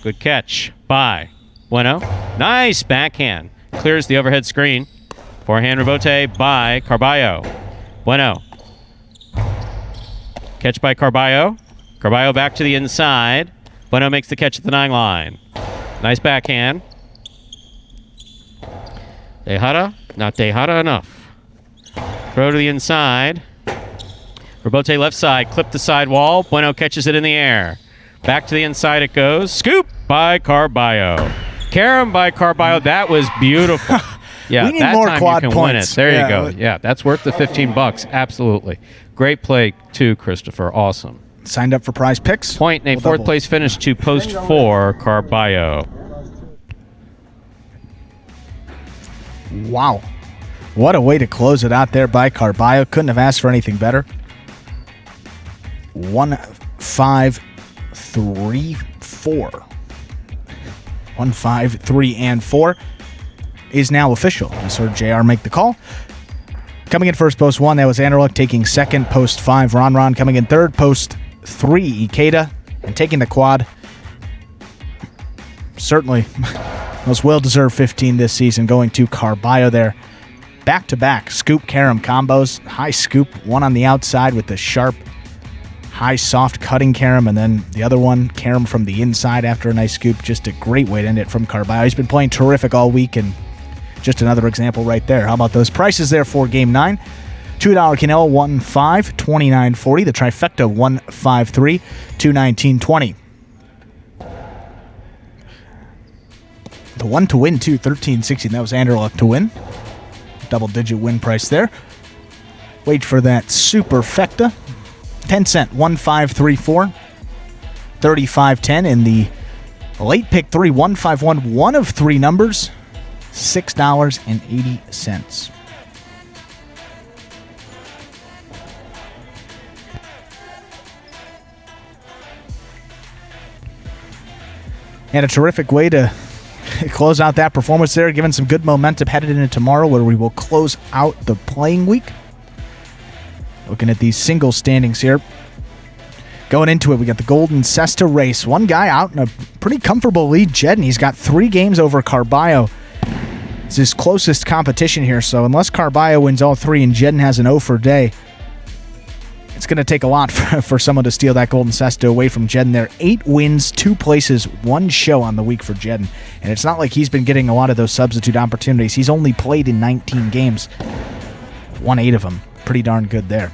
Good catch by Bueno. Nice backhand. Clears the overhead screen. Forehand rebote by Carballo. Bueno. Catch by Carballo. Carballo back to the inside. Bueno makes the catch at the 9 line. Nice backhand. Tejada. Not Tejada enough. Throw to the inside. Rebote left side, clip the sidewall. Bueno catches it in the air. Back to the inside it goes. Scoop by Carballo. Carom by Carballo. That was beautiful. Yeah, we need that more time quad you can points. win it. There you go. Yeah, that's worth the $15. Absolutely. Great play too, Christopher. Awesome. Signed up for prize picks. Point and a fourth place finish to post 4, Carballo. Wow. What a way to close it out there by Carballo. Couldn't have asked for anything better. 1, 5, 3, 4. 1, 5, 3, and 4 is now official. I saw JR make the call. Coming in first, post 1, that was Anderlecht. Taking second, post 5, Ron. Coming in third, post 3, Ikeda. And taking the quad, certainly most well-deserved 15 this season, going to Carballo there. Back-to-back scoop carom combos. High scoop, one on the outside with the sharp high soft cutting carom, and then the other one carom from the inside after a nice scoop. Just a great way to end it from Carballo. He's been playing terrific all week, and just another example right there. How about those prices there for game 9? $2 Canelo 1.5, $29.40. The trifecta 1.53, $219.20. The one to win too, $13.60. That was Anderlecht to win. Double-digit win price there. Wait for that superfecta. 10 cent, 1.534, 35.10 in the late pick 3, 151, one of 3 numbers, $6.80. And a terrific way to close out that performance there, giving some good momentum headed into tomorrow, where we will close out the playing week. Looking at these single standings here. Going into it, we got the Golden Cesta race. One guy out in a pretty comfortable lead, Jedden. He's got 3 games over Carballo. It's his closest competition here, so unless Carballo wins all 3 and Jedden has an 0 for day, it's going to take a lot for someone to steal that Golden Cesta away from Jedden there. 8 wins, 2 places, 1 show on the week for Jedden. And it's not like he's been getting a lot of those substitute opportunities. He's only played in 19 games. Won 8 of them. Pretty darn good there.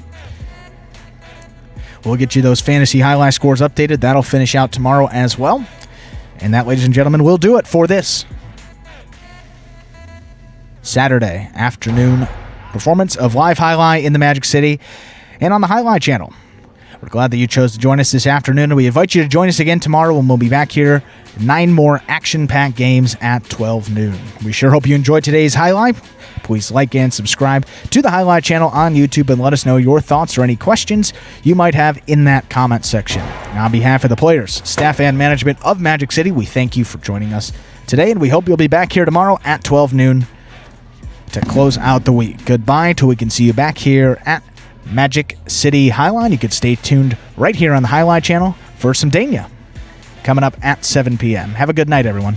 We'll get you those fantasy highlight scores updated. That'll finish out tomorrow as well. And that, ladies and gentlemen, will do it for this Saturday afternoon performance of Live Highlight in the Magic City and on the Highlight Channel. We're glad that you chose to join us this afternoon, and we invite you to join us again tomorrow when we'll be back here. 9 more action-packed games at 12 noon. We sure hope you enjoyed today's highlight. Please like and subscribe to the Jai-Alai Channel on YouTube and let us know your thoughts or any questions you might have in that comment section. Now, on behalf of the players, staff, and management of Magic City, we thank you for joining us today, and we hope you'll be back here tomorrow at 12 noon to close out the week. Goodbye till we can see you back here at Magic City Jai-Alai. You could stay tuned right here on the Jai-Alai Channel for some Dania coming up at 7 p.m. Have a good night, everyone.